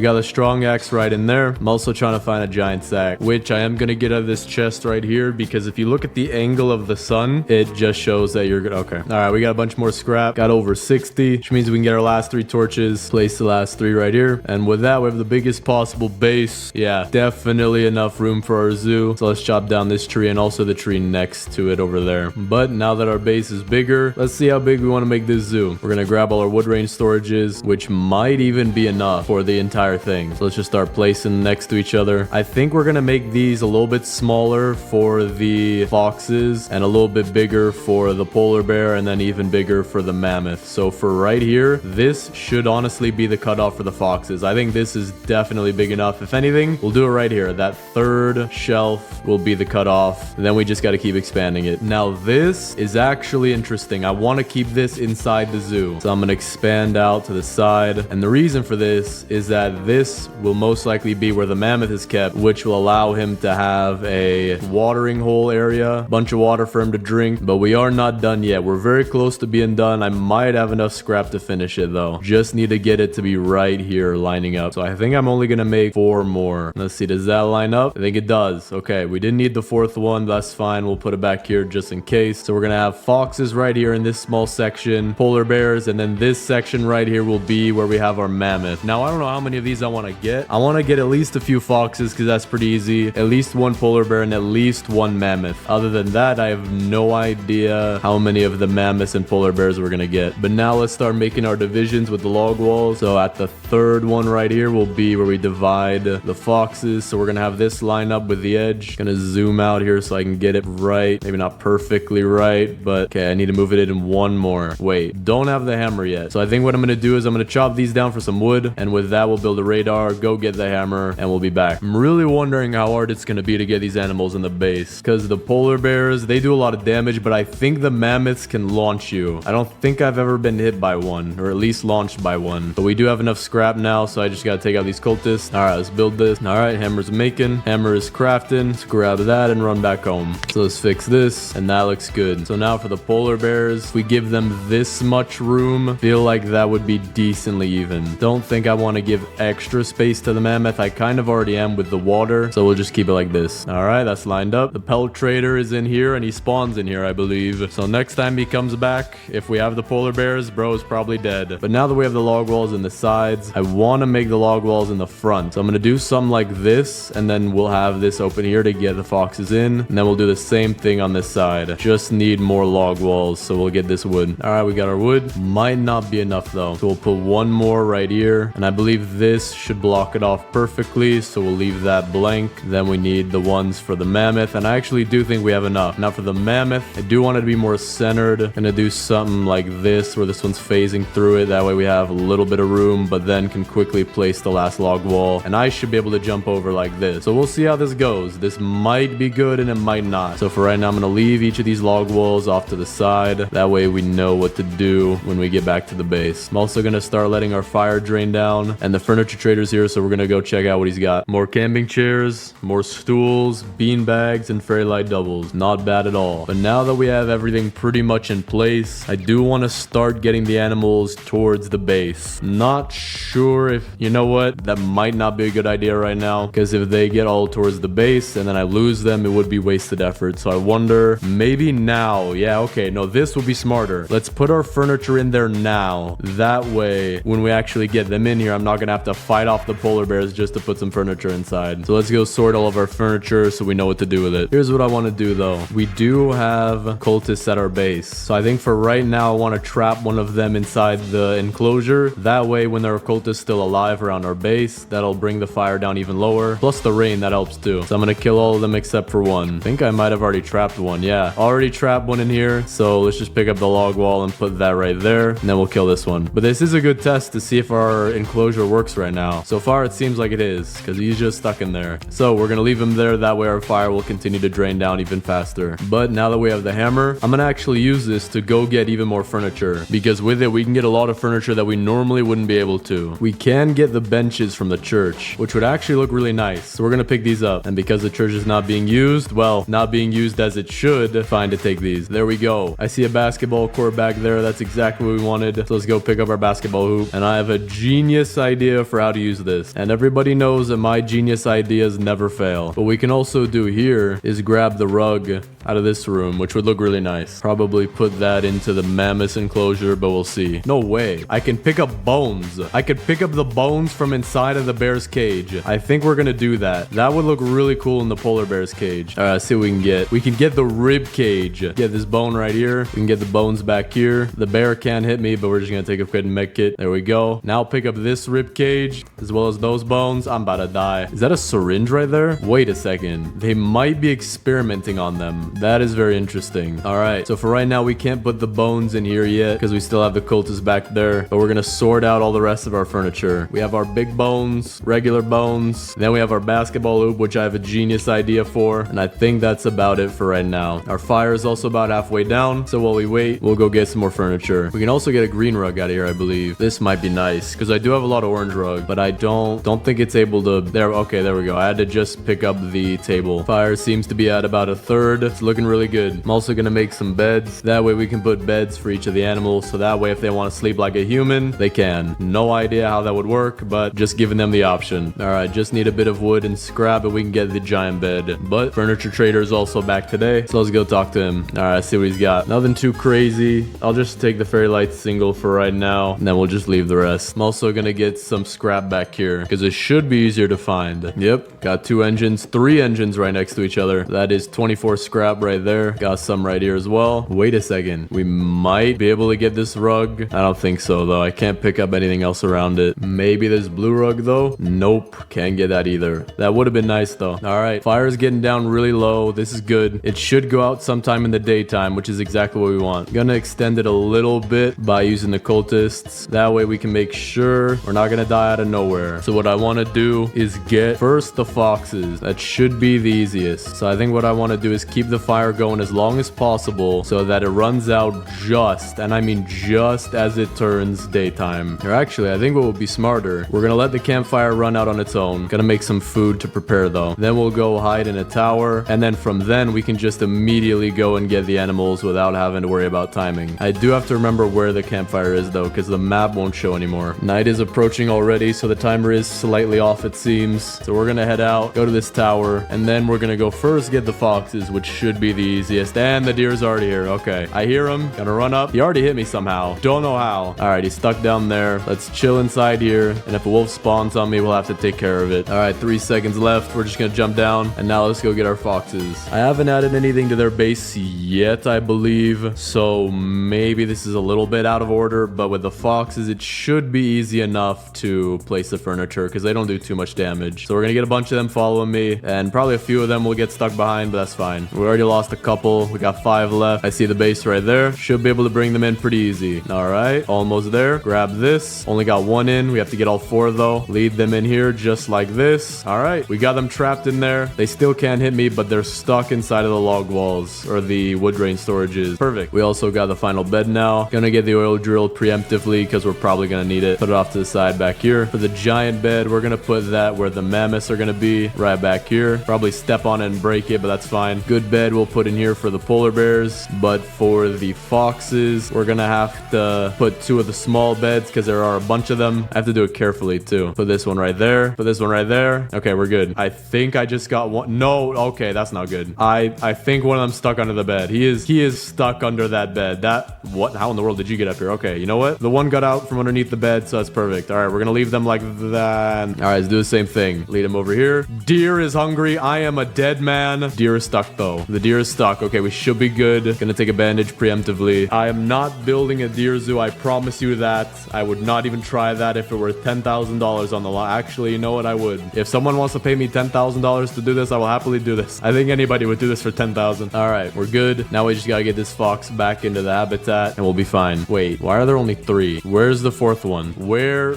got a strong axe right in there. I'm also trying to find a giant sack, which I am gonna get out of this chest right here because if you look at the angle of the sun, it just shows that you're good. Okay. All right, we got a bunch more scrap. Got over 60, which means we can get our last 3 torches. Place the last 3 right here. And with that, we have the biggest possible base. Yeah, definitely enough room for our zoo. So let's chop down this tree and also the tree next to it over there. But now that our base is bigger, let's see how big we want to make this zoo. We're gonna grab all our wood range storages, which might even be enough for the entire thing. So let's just start placing next to each other. I think we're gonna make these a little bit smaller for the foxes and a little bit bigger for the polar bear and then even bigger for the mammoth. So for right here, this should honestly be the cutoff for the foxes. I think this is definitely big enough. If anything, we'll do it right here. That 3rd shelf will be the cutoff. And then we just got to keep expanding it. Now this is actually interesting. I want to keep this inside the zoo. So I'm going to expand out to the side. And the reason for this is that this will most likely be where the mammoth is kept, which will allow him him to have a watering hole area, bunch of water for him to drink, but we are not done yet. We're very close to being done. I might have enough scrap to finish it though. Just need to get it to be right here lining up. So I think I'm only gonna make 4 more. Let's see, does that line up? I think it does. Okay, we didn't need the 4th one. That's fine. We'll put it back here just in case. So we're gonna have foxes right here in this small section, polar bears, and then this section right here will be where we have our mammoth. Now I don't know how many of these I want to get. I want to get at least a few foxes because that's pretty easy. At least 1 polar bear and at least 1 mammoth. Other than that, I have no idea how many of the mammoths and polar bears we're gonna get. But now let's start making our divisions with the log walls. So at the 3rd one right here will be where we divide the foxes. So we're gonna have this line up with the edge. Gonna zoom out here so I can get it right. Maybe not perfectly right, but okay, I need to move it in 1 more. Wait, don't have the hammer yet. So I think what I'm gonna do is I'm gonna chop these down for some wood, and with that we'll build a radar, go get the hammer, and we'll be back. I'm really wondering how hard it's gonna be to get these animals in the base, because the polar bears, they do a lot of damage, but I think the mammoths can launch you. I don't think I've ever been hit by one, or at least launched by one. But we do have enough scrap now, so I just gotta take out these cultists. All right, let's build this. All right, hammer's making, hammer is crafting. Let's grab that and run back home. So let's fix this, and that looks good. So now for the polar bears, if we give them this much room, feel like that would be decently even. Don't think I want to give extra space to the mammoth. I kind of already am with the water, so we'll just keep it like this. All right, that's lined up. The pelt trader is in here, and he spawns in here, I believe. So next time he comes back, if we have the polar bears, bro is probably dead. But now that we have the log walls in the sides, I want to make the log walls in the front. So I'm going to do something like this, and then we'll have this open here to get the foxes in, and then we'll do the same thing on this side. Just need more log walls, so we'll get this wood. All right, we got our wood. Might not be enough though, so we'll put 1 more right here, and I believe this should block it off perfectly, so we'll leave that blank. Then we need the ones for the mammoth, and I actually do think we have enough. Now for the mammoth, I do want it to be more centered. Gonna do something like this, where this one's phasing through it. That way we have a little bit of room, but then can quickly place the last log wall, and I should be able to jump over like this. So we'll see how this goes. This might be good and it might not. So for right now, I'm gonna leave each of these log walls off to the side. That way we know what to do when we get back to the base. I'm also gonna start letting our fire drain down, and the furniture trader's here, so we're gonna go check out what he's got. More camping chairs, more stools, bean bags, and fairy light doubles. Not bad at all. But now that we have everything pretty much in place, I do want to start getting the animals towards the base. Not sure if, you know what, that might not be a good idea right now, because if they get all towards the base and then I lose them, it would be wasted effort. So I wonder, maybe now. Yeah, okay, no, this will be smarter. Let's put our furniture in there now. That way, when we actually get them in here, I'm not gonna have to fight off the polar bears just to put some furniture inside. So let's go sort all of our furniture so we know what to do with it. Here's what I want to do though. We do have cultists at our base, so I think for right now I want to trap one of them inside the enclosure. That way when there are cultists still alive around our base, that'll bring the fire down even lower. Plus the rain, that helps too. So I'm gonna kill all of them except for one. I think I might have already trapped one. Yeah, already trapped one in here. So let's just pick up the log wall and put that right there, and then we'll kill this one. But this is a good test to see if our enclosure works right now. So far it seems like it is, because he's just stuck in there. So we're gonna leave him there. That way our fire will continue to drain down even faster. But now that we have the hammer, I'm gonna actually use this to go get even more furniture, because with it we can get a lot of furniture that we normally wouldn't be able to. We can get the benches from the church, which would actually look really nice. So we're gonna pick these up, and because the church is not being used, well, not being used as it should, fine to take these. There we go. I see a basketball court back there. That's exactly what we wanted. So let's go pick up our basketball hoop, and I have a genius idea for how to use this, and everybody knows that my genius ideas never fail. What we can also do here is grab the rug out of this room, which would look really nice. Probably put that into the mammoth enclosure, but we'll see. No way. I can pick up bones. I could pick up the bones from inside of the bear's cage. I think we're gonna do that. That would look really cool in the polar bear's cage. All right, let's see what we can get. We can get the rib cage. Get this bone right here. We can get the bones back here. The bear can't hit me, but we're just gonna take a quick med kit. There we go. Now pick up this rib cage as well as those bones. I'm about to die. Is that a syringe right there? Wait a second. They might be experimenting on them. That is very interesting. All right, so for right now we can't put the bones in here yet because we still have the cultists back there, but we're gonna sort out all the rest of our furniture. We have our big bones, regular bones, then we have our basketball hoop, which I have a genius idea for, and I think that's about it for right now. Our fire is also about halfway down, so while we wait, we'll go get some more furniture. We can also get a green rug out of here, I believe. This might be nice because I do have a lot of orange rug, but I don't think it's able to. There, okay, there we go. I had to just just pick up the table. Fire seems to be at about a third. It's looking really good. I'm also gonna make some beds. That way we can put beds for each of the animals, so that way if they want to sleep like a human, they can. No idea how that would work, but just giving them the option. All right, just need a bit of wood and scrap and we can get the giant bed. But furniture trader is also back today, so let's go talk to him. All right, see what he's got. Nothing too crazy. I'll just take the fairy light single for right now, and then we'll just leave the rest. I'm also gonna get some scrap back here because it should be easier to find. Yep, got 2 engines, 3 engines right next to each other. That is 24 scrap right there. Got some right here as well. Wait a second, we might be able to get this rug. I don't think so though. I can't pick up anything else around it. Maybe this blue rug though. Nope, can't get that either. That would have been nice though. All right, fire is getting down really low. This is good. It should go out sometime in the daytime, which is exactly what we want. Gonna extend it a little bit by using the cultists. That way we can make sure we're not gonna die out of nowhere. So what I want to do is get first the foxes. That should be the easiest. So I think what I want to do is keep the fire going as long as possible so that it runs out just, and I mean just as it turns daytime. Or actually, I think what would be smarter, we're gonna let the campfire run out on its own. Gonna make some food to prepare though. Then we'll go hide in a tower, and then from then we can just immediately go and get the animals without having to worry about timing. I do have to remember where the campfire is though, because the map won't show anymore. Night is approaching already, so the timer is slightly off it seems. So we're gonna head out, go to this tower, and then we're gonna go first get the foxes, which should be the easiest. And the deer's already here. Okay, I hear him. Gonna run up. He already hit me somehow. Don't know how. All right, he's stuck down there. Let's chill inside here, and if a wolf spawns on me, we'll have to take care of it. All right, 3 seconds left. We're just gonna jump down, and now let's go get our foxes. I haven't added anything to their base yet, I believe, so maybe this is a little bit out of order, but with the foxes, it should be easy enough to place the furniture because they don't do too much damage. So we're gonna get a bunch of them following me, and probably a few of them will get stuck behind, but that's fine. We already lost a couple. We got 5 left. I see the base right there. Should be able to bring them in pretty easy. All right, almost there. Grab this. Only got 1 in. We have to get all 4 though. Lead them in here just like this. All right, we got them trapped in there. They still can't hit me, but they're stuck inside of the log walls or the wood grain storages. Perfect. We also got the final bed now. Gonna get the oil drill preemptively because we're probably gonna need it. Put it off to the side back here. For the giant bed, we're gonna put that where the mammoths are gonna be, right back here. Probably step on it and break it, but that's fine. Good bed we'll put in here for the polar bears, but for the foxes, we're gonna have to put 2 of the small beds because there are a bunch of them. I have to do it carefully too. Put this one right there. Put this one right there. Okay, we're good. I think I just got one. No, okay, that's not good. I think one of them stuck under the bed. He is stuck under that bed. What? How in the world did you get up here? Okay, you know what? The one got out from underneath the bed, so that's perfect. All right, we're gonna leave them like that. All right, let's do the same thing. Lead him over here. Deer is hungry. I am a dead man. Deer is stuck though. The deer is stuck. Okay, we should be good. Gonna take a bandage preemptively. I am not building a deer zoo. I promise you that. I would not even try that if it were $10,000 on the line. Actually, you know what? I would. If someone wants to pay me $10,000 to do this, I will happily do this. I think anybody would do this for 10,000. All right, we're good. Now we just gotta get this fox back into the habitat and we'll be fine. Wait, why are there only 3? Where's the 4th one? Where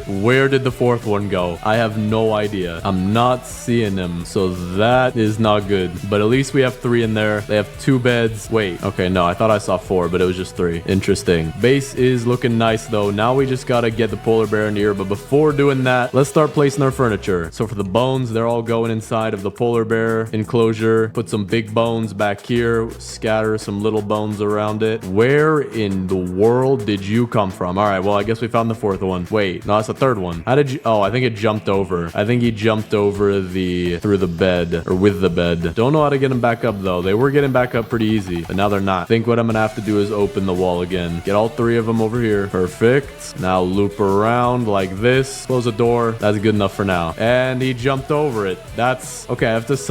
did the 4th one go? I have no idea. I'm not seeing him, so that is not good. But at least we have 3 in there. They have 2 beds. Wait, okay, no, I thought I saw 4, but it was just 3. Interesting. Base is looking nice though. Now we just gotta get the polar bear in here, but before doing that, let's start placing our furniture. So for the bones, they're all going inside of the polar bear enclosure. Put some big bones back here, scatter some little bones around it. Where in the world did you come from? All right, well, I guess we found the 4th one. Wait, no, that's the 3rd one. How did you? Oh, I think it jumped over. I think he jumped over through the bed or with the bed. Don't know how to get them back up though. They were getting back up pretty easy, but now they're not. I think what I'm gonna have to do is open the wall again. Get all 3 of them over here. Perfect. Now loop around like this. Close the door. That's good enough for now. And he jumped over it. That's okay. I have to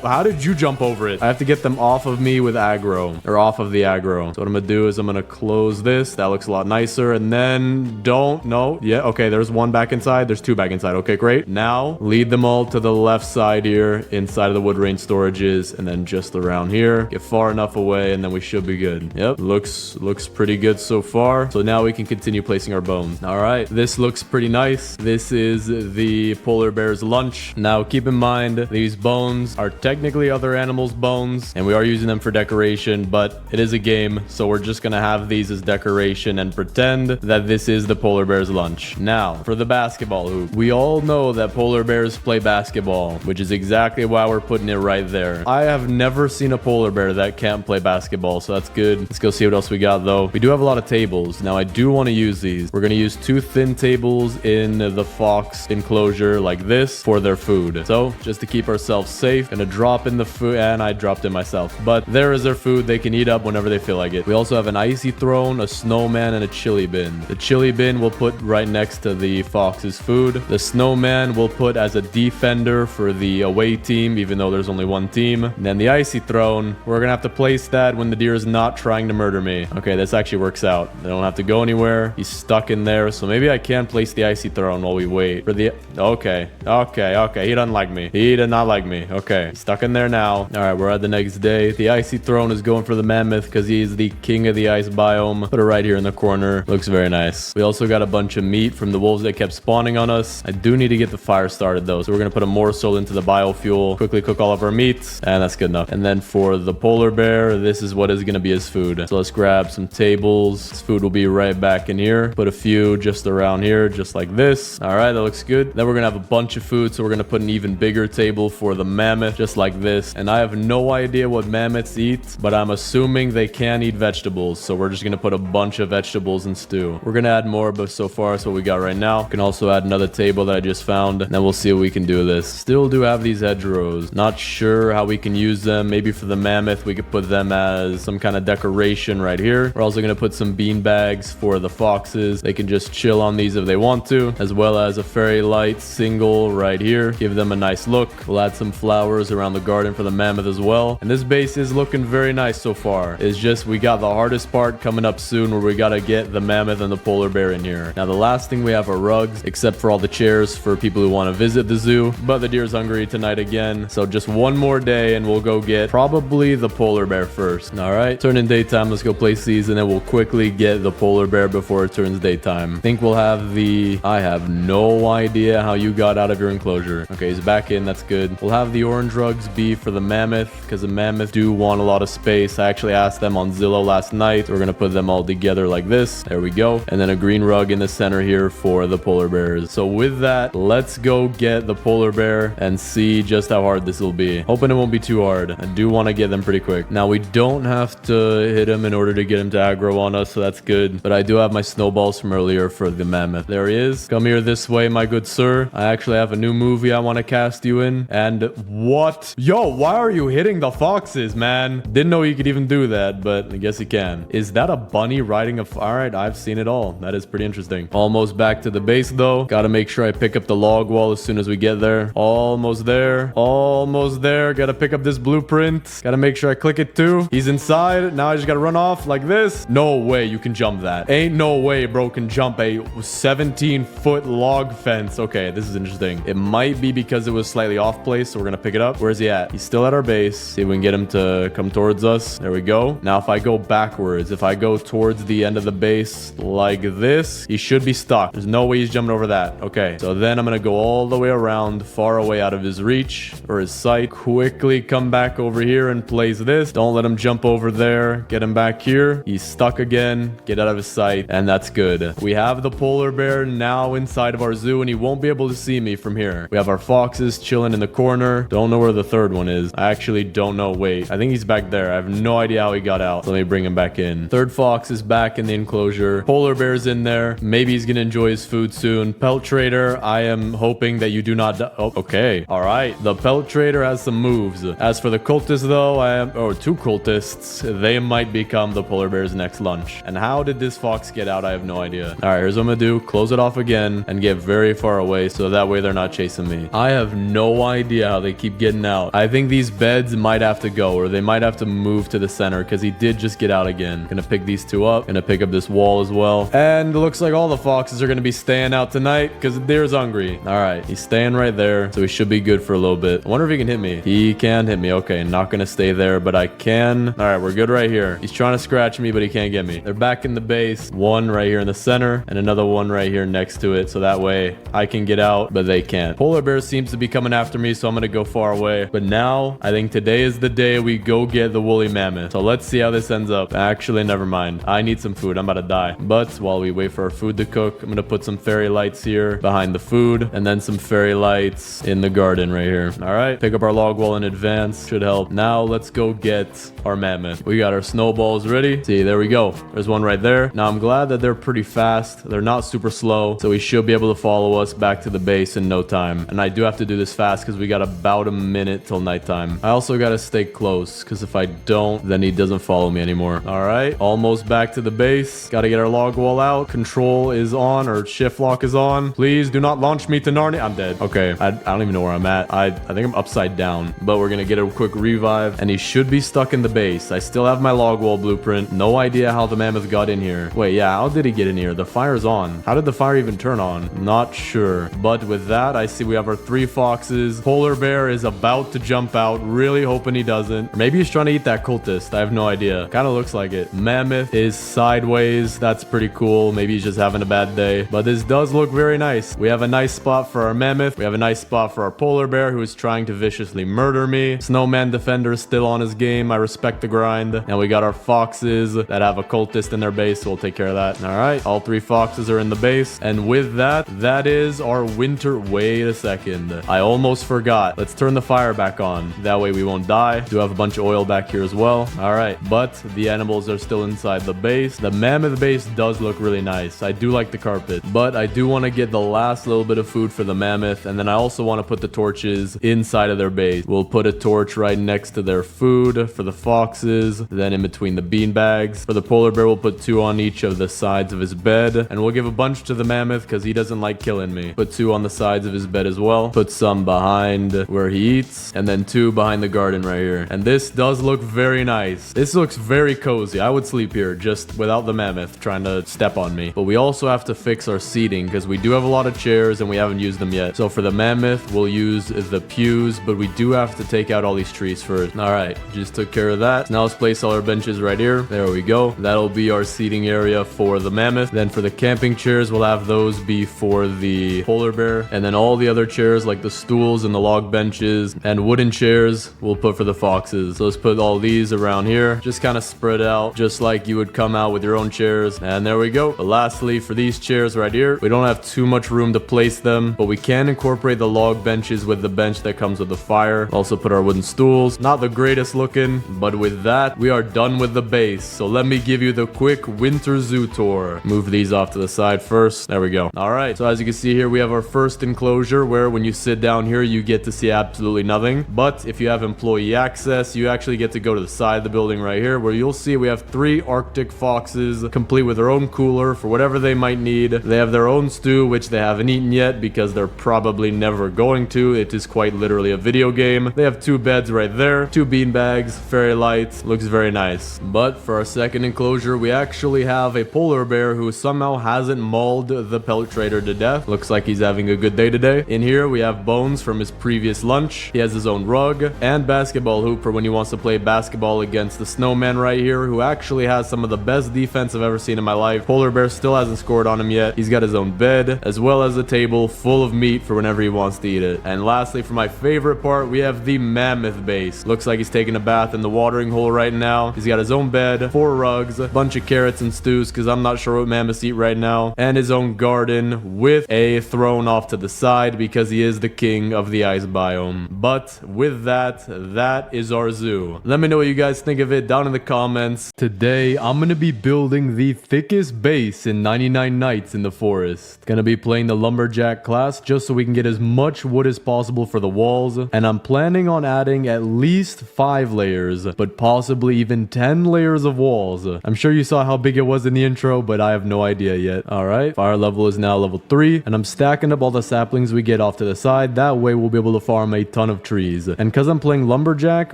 how did you jump over it? I have to get them off of me with aggro or off of the aggro. So what I'm gonna do is I'm gonna close this. That looks a lot nicer. And then yeah, okay, there's 1 back inside. There's 2 back inside. Okay, great. Now lead them all to the left side here inside of the wood range storages, and then just around here. Get far enough away, and then we should be good. Yep, looks pretty good so far. So now we can continue placing our bones. All right, this looks pretty nice. This is the polar bear's lunch. Now keep in mind these bones are technically other animals' bones, and we are using them for decoration, but it is a game, so we're just gonna have these as decoration and pretend that this is the polar bear's lunch. Now for the basketball hoop. We all know that polar bears play basketball, which which is exactly why we're putting it right there. I have never seen a polar bear that can't play basketball, so that's good. Let's go see what else we got, though. We do have a lot of tables. Now, I do want to use these. We're going to use 2 thin tables in the fox enclosure like this for their food. So, just to keep ourselves safe, gonna drop in the food, and I dropped it myself. But there is their food. They can eat up whenever they feel like it. We also have an icy throne, a snowman, and a chili bin. The chili bin we'll put right next to the fox's food. The snowman we'll put as a defender for the away team, even though there's only one team. And then the icy throne, we're gonna have to place that when the deer is not trying to murder me. Okay, this actually works out. I don't have to go anywhere. He's stuck in there, so maybe I can place the icy throne while we wait for the... Okay. He doesn't like me. He did not like me. Okay, he's stuck in there now. All right, we're at the next day. The icy throne is going for the mammoth because he's the king of the ice biome. Put it right here in the corner. Looks very nice. We also got a bunch of meat from the wolves that kept spawning on us. I do need to get the fire started, though, so we're gonna put a morsel into the biofuel, quickly cook all of our meats, and that's good enough. And then for the polar bear, this is what is gonna be his food. So let's grab some tables. His food will be right back in here. Put a few just around here, just like this. All right, that looks good. Then we're gonna have a bunch of food, so we're gonna put an even bigger table for the mammoth, just like this. And I have no idea what mammoths eat, but I'm assuming they can eat vegetables, so we're just gonna put a bunch of vegetables in stew. We're gonna add more, but so far that's what we got right now. We can also add another table that I just found, and then we'll see what we can do with this. Still do have these hedgerows. Not sure how we can use them. Maybe for the mammoth we could put them as some kind of decoration right here. We're also gonna put some bean bags for the foxes. They can just chill on these if they want to, as well as a fairy light single right here. Give them a nice look. We'll add some flowers around the garden for the mammoth as well. And this base is looking very nice so far. It's just we got the hardest part coming up soon, where we gotta get the mammoth and the polar bear in here. Now the last thing we have are rugs, except for all the chairs for people who want to visit the zoo. But the deer's hungry tonight again, so just one more day and we'll go get probably the polar bear first. All right, turn in daytime. Let's go place these, and then we'll quickly get the polar bear before it turns daytime. I think we'll have the... I have no idea how you got out of your enclosure. Okay, he's back in. That's good. We'll have the orange rugs be for the mammoth, because the mammoth do want a lot of space. I actually asked them on Zillow last night. We're gonna put them all together like this. There we go. And then a green rug in the center here for the polar bears. So with that, let's go get the polar bear and see just how hard this will be. Hoping it won't be too hard. I do want to get them pretty quick. Now we don't have to hit him in order to get him to aggro on us, so that's good. But I do have my snowballs from earlier for the mammoth. There he is. Come here this way, my good sir. I actually have a new movie I want to cast you in. And what? Yo, why are you hitting the foxes, man? Didn't know you could even do that, but I guess you can. Is that a bunny riding a... All right, I've seen it all. That is pretty interesting. Almost back to the base, though. Gotta make sure I pick up the log wall as soon as we get there. Almost there. Almost there. Gotta pick up this blueprint. Gotta make sure I click it too. He's inside. Now I just gotta run off like this. No way you can jump that. Ain't no way bro can jump a 17-foot log fence. Okay, this is interesting. It might be because it was slightly off place, so we're gonna pick it up. Where's he at? He's still at our base. See if we can get him to come towards us. There we go. Now if I go backwards, if I go towards the end of the base like this, he should be stuck. There's no way he's jumping over that. Okay, so then I'm gonna go all the way around, far away out of his reach or his sight. Quickly come back over here and place this. Don't let him jump over there. Get him back here. He's stuck again. Get out of his sight, and that's good. We have the polar bear now inside of our zoo, and he won't be able to see me from here. We have our foxes chilling in the corner. Don't know where the third one is. I actually don't know. Wait, I think he's back there. I have no idea how he got out. So let me bring him back in. Third fox is back in the enclosure. Polar bear's in there. Maybe he's gonna enjoy his food soon. Pelt trader, I am hoping that you do not die. Oh, okay. All right. The pelt trader has some moves. As for the cultists, though, two cultists. They might become the polar bear's next lunch. And how did this fox get out? I have no idea. All right, here's what I'm gonna do. Close it off again and get very far away, so that way they're not chasing me. I have no idea how they keep getting out. I think these beds might have to go, or they might have to move to the center, because he did just get out again. Gonna pick these two up. Gonna pick up this wall as well. And it looks like all the foxes are gonna be staying out tonight because the deer's hungry. All right, he's staying right there, so he should be good for a little bit. I wonder if he can hit me. He can hit me. Okay, not gonna stay there, but I can. All right, we're good right here. He's trying to scratch me, but he can't get me. They're back in the base. One right here in the center, and another one right here next to it, so that way I can get out, but they can't. Polar bear seems to be coming after me, so I'm gonna go far away. But now, I think today is the day we go get the woolly mammoth. So let's see how this ends up. Actually, never mind. I need some food. I'm about to die. But while we wait for our food to cook, I'm gonna put some fairy lights here behind the food, and then some fairy lights in the garden garden right here. All right, pick up our log wall in advance. Should help. Now let's go get our mammoth. We got our snowballs ready. See, there we go. There's one right there. Now I'm glad that they're pretty fast. They're not super slow, so he should be able to follow us back to the base in no time. And I do have to do this fast because we got about a minute till nighttime. I also got to stay close because if I don't, then he doesn't follow me anymore. All right, almost back to the base. Got to get our log wall out. Control is on, or shift lock is on. Please do not launch me to Narnia. I'm dead. Okay, I don't even know where I'm at. I think I'm upside down, but we're gonna get a quick revive, and he should be stuck in the base. I still have my log wall blueprint. No idea how the mammoth got in here. Wait, yeah, how did he get in here? The fire's on. How did the fire even turn on? Not sure. But with that, I see we have our 3 foxes. Polar bear is about to jump out. Really hoping he doesn't. Or maybe he's trying to eat that cultist. I have no idea. Kind of looks like it. Mammoth is sideways. That's pretty cool. Maybe he's just having a bad day. But this does look very nice. We have a nice spot for our mammoth. We have a nice spot for our polar bear who is trying to viciously murder me. Snowman defender is still on his game. I respect the grind. And we got our foxes that have a cultist in their base, so we'll take care of that. All right, all 3 foxes are in the base. And with that, that is our winter. Wait a second. I almost forgot. Let's turn the fire back on. That way we won't die. Do have a bunch of oil back here as well. All right, but the animals are still inside the base. The mammoth base does look really nice. I do like the carpet, but I do want to get the last little bit of food for the mammoth, and then I also want to put the torches inside of their base. We'll put a torch right next to their food for the foxes, then in between the bean bags. For the polar bear, we'll put 2 on each of the sides of his bed, and we'll give a bunch to the mammoth because he doesn't like killing me. Put 2 on the sides of his bed as well. Put some behind where he eats, and then 2 behind the garden right here. And this does look very nice. This looks very cozy. I would sleep here just without the mammoth trying to step on me. But we also have to fix our seating because we do have a lot of chairs and we haven't used them yet. So for the mammoth, we'll use the pews, but we do have to take out all these trees first. All right, just took care of that. Now let's place all our benches right here. There we go. That'll be our seating area for the mammoth. Then for the camping chairs, we'll have those be for the polar bear. And then all the other chairs like the stools and the log benches and wooden chairs we'll put for the foxes. So let's put all these around here. Just kind of spread out just like you would come out with your own chairs. And there we go. But lastly, for these chairs right here, we don't have too much room to place them, but we can incorporate the log benches with the bench that comes with the fire. Also put our wooden stools. Not the greatest looking, but with that, we are done with the base. So let me give you the quick winter zoo tour. Move these off to the side first. There we go. All right. So as you can see here, we have our first enclosure where when you sit down here, you get to see absolutely nothing. But if you have employee access, you actually get to go to the side of the building right here where you'll see we have 3 Arctic foxes complete with their own cooler for whatever they might need. They have their own stew, which they haven't eaten yet because they're probably never going to. It is quite literally a video game. They have 2 beds right there, 2 bean bags, fairy lights. Looks very nice. But for our second enclosure, we actually have a polar bear who somehow hasn't mauled the pellet trader to death. Looks like he's having a good day today. In here, we have bones from his previous lunch. He has his own rug and basketball hoop for when he wants to play basketball against the snowman right here, who actually has some of the best defense I've ever seen in my life. Polar bear still hasn't scored on him yet. He's got his own bed, as well as a table full of meat for whenever he wants to eat it. And lastly, for my favorite part, we have the mammoth base. Looks like he's taking a bath in the watering hole right now. He's got his own bed, 4 rugs, a bunch of carrots and stews, because I'm not sure what mammoths eat right now, and his own garden with a throne off to the side because he is the king of the ice biome. But with that, that is our zoo. Let me know what you guys think of it down in the comments. Today, I'm going to be building the thickest base in 99 Nights in the Forest. Gonna be playing the lumberjack class just so we can get as much wood as possible for the walls, and I'm planning on adding at least 5 layers, but possibly even 10 layers of walls. I'm sure you saw how big it was in the intro, but I have no idea yet. Alright, fire level is now level 3, and I'm stacking up all the saplings we get off to the side. That way we'll be able to farm a ton of trees. And because I'm playing lumberjack,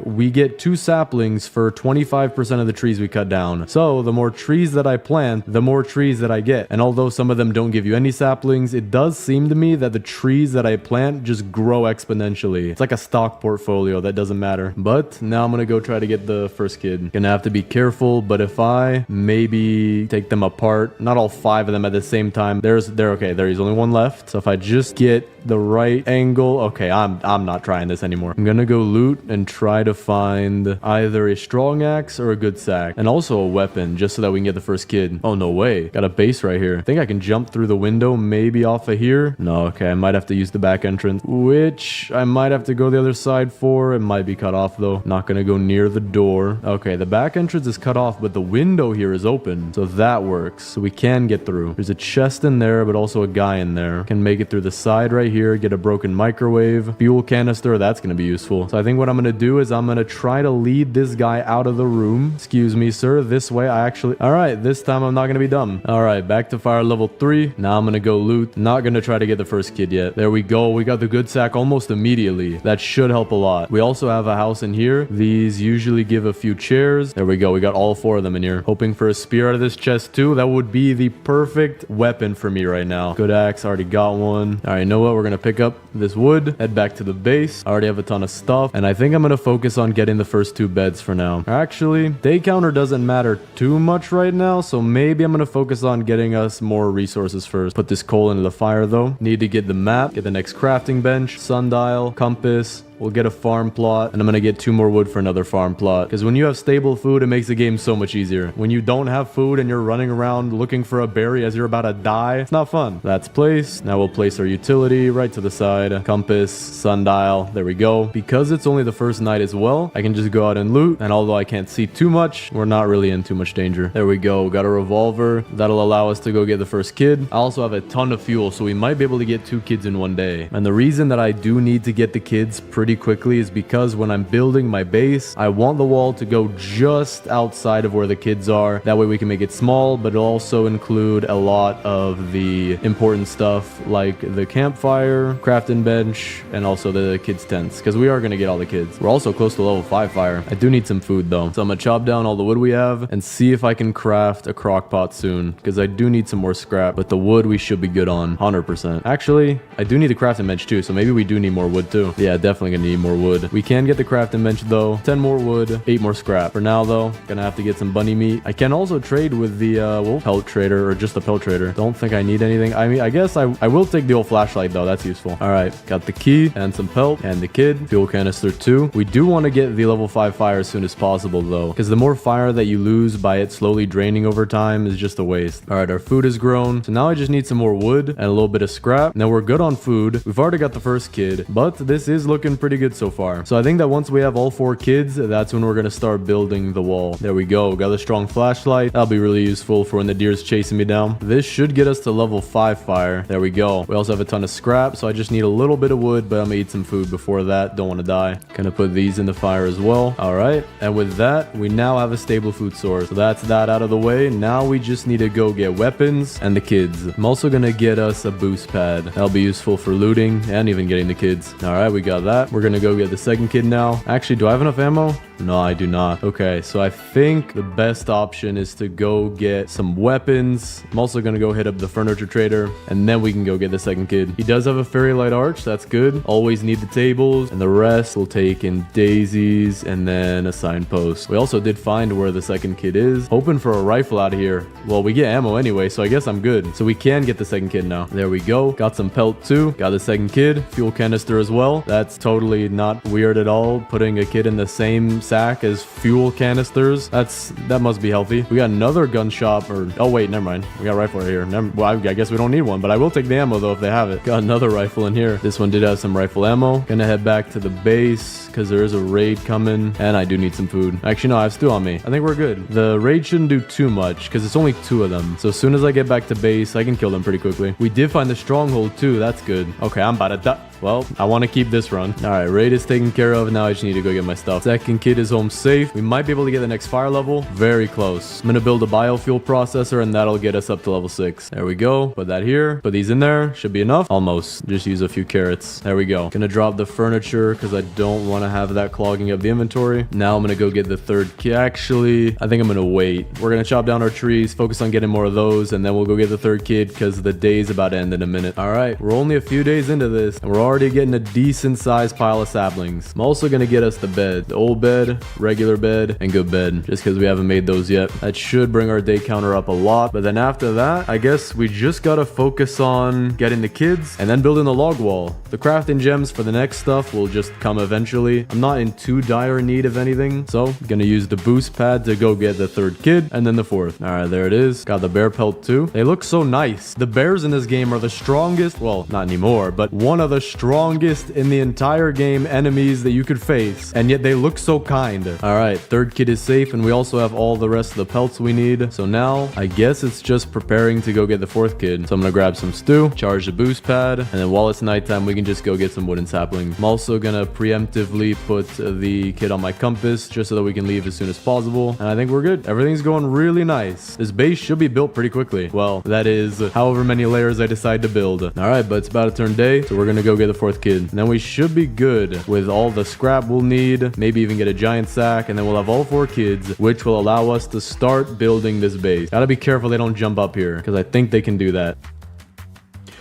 we get 2 saplings for 25% of the trees we cut down. So the more trees that I plant, the more trees that I get. And although some of them don't give you any saplings, it does seem to me that the trees that I plant just grow exponentially. It's like a stock portfolio that doesn't matter. But now I'm gonna go try to get the first kid. Gonna have to be careful, but if I maybe take them apart, not all 5 of them at the same time. There's only 1 left. So if I just get the right angle, okay, I'm not trying this anymore. I'm gonna go loot and try to find either a strong axe or a good sack, and also a weapon, just so that we can get the first kid. Oh, no way. Got a base right here. I think I can jump through the window, maybe off of here. No, okay, I might have to use the back entrance. Ooh, which I might have to go the other side for. It might be cut off though. Not gonna go near the door. Okay, the back entrance is cut off, but the window here is open, so that works. So we can get through. There's a chest in there, but also a guy in there. Can make it through the side right here, get a broken microwave, fuel canister. That's gonna be useful. So I think what I'm gonna do is I'm gonna try to lead this guy out of the room. Excuse me, sir. This way. All right, this time I'm not gonna be dumb. All right, back to fire level 3. Now I'm gonna go loot. Not gonna try to get the first kid yet. There we go. We got the good sack almost immediately. That should help a lot. We also have a house in here. These usually give a few chairs. There we go. We got all 4 of them in here. Hoping for a spear out of this chest too. That would be the perfect weapon for me right now. Good axe. Already got one. All right, you know what? We're gonna pick up this wood. Head back to the base. I already have a ton of stuff. And I think I'm gonna focus on getting the first 2 beds for now. Actually, day counter doesn't matter too much right now. So maybe I'm gonna focus on getting us more resources first. Put this coal into the fire though. Need to get the map. Get the next crafting bench. Sundial. Compass. We'll get a farm plot, and I'm gonna get 2 more wood for another farm plot. Because when you have stable food, it makes the game so much easier. When you don't have food and you're running around looking for a berry as you're about to die, it's not fun. That's placed. Now we'll place our utility right to the side. Compass, sundial, there we go. Because it's only the first night as well, I can just go out and loot. And although I can't see too much, we're not really in too much danger. There we go. Got a revolver. That'll allow us to go get the first kid. I also have a ton of fuel, so we might be able to get 2 kids in one day. And the reason that I do need to get the kids pretty quickly is because when I'm building my base, I want the wall to go just outside of where the kids are. That way we can make it small, but it'll also include a lot of the important stuff like the campfire, crafting bench, and also the kids' tents, because we are going to get all the kids. We're also close to level 5 fire. I do need some food though, so I'm gonna chop down all the wood we have and see if I can craft a crock pot soon, because I do need some more scrap, but the wood we should be good on 100%. Actually, I do need a crafting bench too, so maybe we do need more wood too. Yeah, definitely gonna need more wood. We can get the crafting bench though. 10 more wood, 8 more scrap. For now though, gonna have to get some bunny meat. I can also trade with the pelt trader, or just the pelt trader. Don't think I need anything. I mean, I guess I will take the old flashlight though. That's useful. All right, got the key and some pelt and the kid. Fuel canister too. We do want to get the level 5 fire as soon as possible though, because the more fire that you lose by it slowly draining over time is just a waste. All right, our food is grown. So now I just need some more wood and a little bit of scrap. Now we're good on food. We've already got the first kid, but this is looking pretty good so far. So I think that once we have all 4 kids, that's when we're going to start building the wall. There we go. Got a strong flashlight. That'll be really useful for when the deer's chasing me down. This should get us to level 5 fire. There we go. We also have a ton of scrap, so I just need a little bit of wood, but I'm gonna eat some food before that. Don't want to die. Gonna put these in the fire as well. All right. And with that, we now have a stable food source. So that's that out of the way. Now we just need to go get weapons and the kids. I'm also gonna get us a boost pad. That'll be useful for looting and even getting the kids. All right, we got that. We're gonna go get the second kid now. Actually, do I have enough ammo? No, I do not. Okay, so I think the best option is to go get some weapons. I'm also gonna go hit up the furniture trader, and then we can go get the second kid. He does have a fairy light arch. That's good. Always need the tables, and the rest will take in daisies and then a signpost. We also did find where the second kid is. Hoping for a rifle out of here. Well, we get ammo anyway, so I guess I'm good. So we can get the second kid now. There we go. Got some pelt too. Got the second kid. Fuel canister as well. That's totally not weird at all. Putting a kid in the same sack as fuel canisters. That must be healthy. We got another gun shop, or oh wait, never mind. We got a rifle right here. Well, I guess we don't need one, but I will take the ammo though if they have it. Got another rifle in here. This one did have some rifle ammo. Gonna head back to the base because there is a raid coming, and I do need some food. Actually, no, I have stew on me. I think we're good. The raid shouldn't do too much because it's only 2 of them. So as soon as I get back to base, I can kill them pretty quickly. We did find the stronghold too. That's good. Okay, I'm about to die. Well, I want to keep this run. All right, raid is taken care of. Now I just need to go get my stuff. Second kid is home safe. We might be able to get the next fire level. Very close. I'm going to build a biofuel processor, and that'll get us up to level 6. There we go. Put that here. Put these in there. Should be enough. Almost. Just use a few carrots. There we go. Gonna drop the furniture because I don't want to have that clogging up the inventory. Now I'm going to go get the third kid. Actually, I think I'm going to wait. We're going to chop down our trees, focus on getting more of those, and then we'll go get the third kid because the day's about to end in a minute. All right, we're only a few days into this, and we're already getting a decent sized pile of saplings. I'm also gonna get us the bed, the old bed, regular bed, and good bed, just because we haven't made those yet. That should bring our day counter up a lot. But then after that, I guess we just gotta focus on getting the kids and then building the log wall. The crafting gems for the next stuff will just come eventually. I'm not in too dire need of anything, so I'm gonna use the boost pad to go get the third kid and then the fourth. All right, there it is. Got the bear pelt too. They look so nice. The bears in this game are the strongest, well, not anymore, but one of the strongest in the entire game enemies that you could face, and yet they look so kind. All right, third kid is safe, and we also have all the rest of the pelts we need. So now I guess it's just preparing to go get the fourth kid. So I'm gonna grab some stew, charge the boost pad, and then while it's nighttime, we can just go get some wooden saplings. I'm also gonna preemptively put the kid on my compass just so that we can leave as soon as possible. And I think we're good. Everything's going really nice. This base should be built pretty quickly. Well, that is however many layers I decide to build. All right, but it's about to turn day, so we're gonna go get the fourth kid. And then we should be good with all the scrap we'll need, maybe even get a giant sack, and then we'll have all 4 kids, which will allow us to start building this base. Gotta be careful they don't jump up here, because I think they can do that.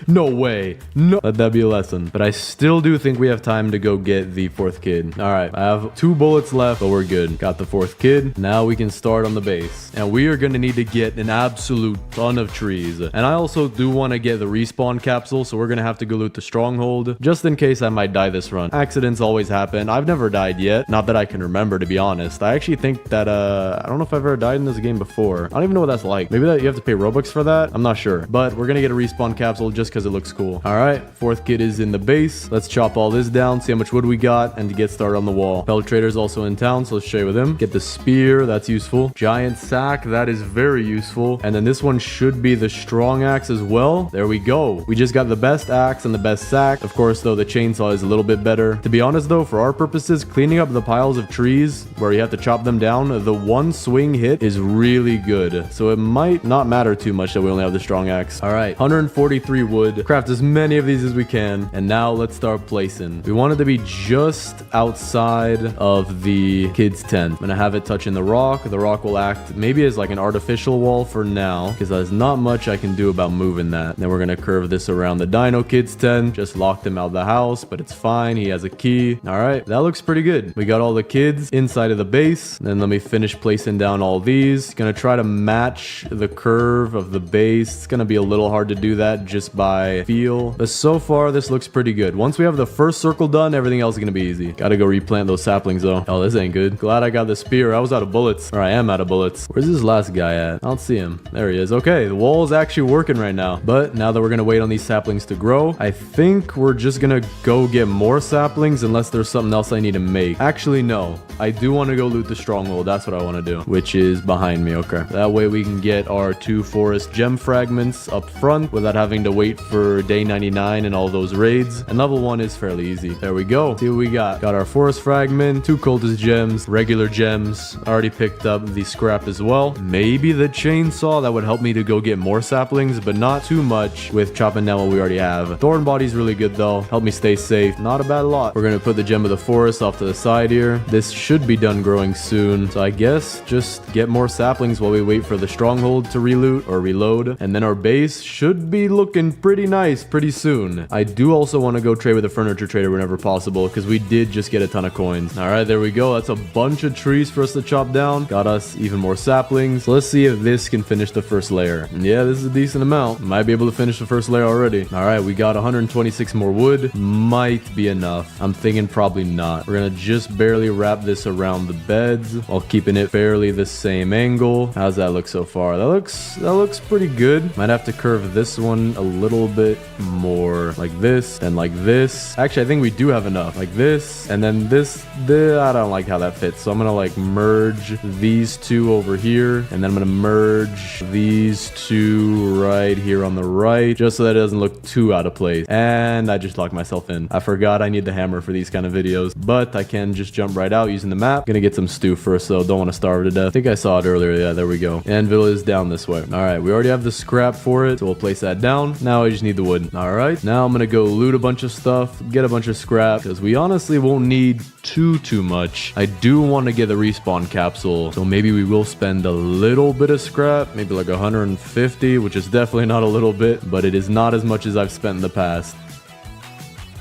No way. No. Let that be a lesson. But I still do think we have time to go get the fourth kid. All right. I have 2 bullets left, but we're good. Got the fourth kid. Now we can start on the base. And we are going to need to get an absolute ton of trees. And I also do want to get the respawn capsule, so we're going to have to go loot the stronghold, just in case I might die this run. Accidents always happen. I've never died yet. Not that I can remember, to be honest. I actually think that, I don't know if I've ever died in this game before. I don't even know what that's like. Maybe that you have to pay Robux for that? I'm not sure. But we're going to get a respawn capsule just because it looks cool. All right, fourth kid is in the base. Let's chop all this down, see how much wood we got, and to get started on the wall. Pellet Trader's also in town, so let's trade with him. Get the spear, that's useful. Giant sack, that is very useful. And then this one should be the strong axe as well. There we go. We just got the best axe and the best sack. Of course, though, the chainsaw is a little bit better. To be honest, though, for our purposes, cleaning up the piles of trees where you have to chop them down, the one swing hit is really good. So it might not matter too much that we only have the strong axe. All right, 143 wood. Craft as many of these as we can, and now let's start placing. We want it to be just outside of the kid's tent. I'm gonna have it touching the rock. The rock will act maybe as like an artificial wall for now, because there's not much I can do about moving that. Then we're gonna curve this around the dino kid's tent. Just locked him out of the house, but it's fine. He has a key. All right, that looks pretty good. We got all the kids inside of the base. Then let me finish placing down all these. Gonna try to match the curve of the base. It's gonna be a little hard to do that just by feel, but so far this looks pretty good. Once we have the first circle done, everything else is gonna be easy. Gotta go replant those saplings though. Oh, this ain't good. Glad I got the spear. I was out of bullets, or I am out of bullets. Where's this last guy at? I don't see him. There he is. Okay, the wall is actually working right now. But now that we're gonna wait on these saplings to grow, I think we're just gonna go get more saplings unless there's something else I need to make. Actually, no. I do want to go loot the stronghold. That's what I want to do, which is behind me. Okay, that way we can get our 2 forest gem fragments up front without having to wait for day 99 and all those raids. And level 1 is fairly easy. There we go. See what we got. Got our forest fragment, 2 cultist gems, regular gems. I already picked up the scrap as well. Maybe the chainsaw, that would help me to go get more saplings, but not too much with chopping down what we already have. Thorn body's really good though. Help me stay safe. Not a bad lot. We're gonna put the gem of the forest off to the side here. This should be done growing soon. So I guess just get more saplings while we wait for the stronghold to reloot or reload. And then our base should be looking pretty nice pretty soon. I do also want to go trade with a furniture trader whenever possible, because we did just get a ton of coins. All right, there we go. That's a bunch of trees for us to chop down. Got us even more saplings. So let's see if this can finish the first layer. And yeah, this is a decent amount. Might be able to finish the first layer already. All right, we got 126 more wood. Might be enough. I'm thinking probably not. We're gonna just barely wrap this around the beds while keeping it fairly the same angle. How's that look so far? That looks pretty good. Might have to curve this one a little bit more, like this and like this. Actually, I think we do have enough. Like this and then this. I don't like how that fits, so I'm gonna like merge these 2 over here, and then I'm gonna merge these 2 right here on the right, just so that it doesn't look too out of place. And I just locked myself in. I forgot I need the hammer for these kind of videos, but I can just jump right out using the map. Gonna get some stew first, so don't want to starve to death. I think I saw it earlier. Yeah, there we go. Anvil is down this way. All right, we already have the scrap for it, so we'll place that down. Now I just need the wood. All right, now I'm gonna go loot a bunch of stuff, get a bunch of scrap, because we honestly won't need too much. I do want to get the respawn capsule, so maybe we will spend a little bit of scrap, maybe like 150, which is definitely not a little bit, but it is not as much as I've spent in the past.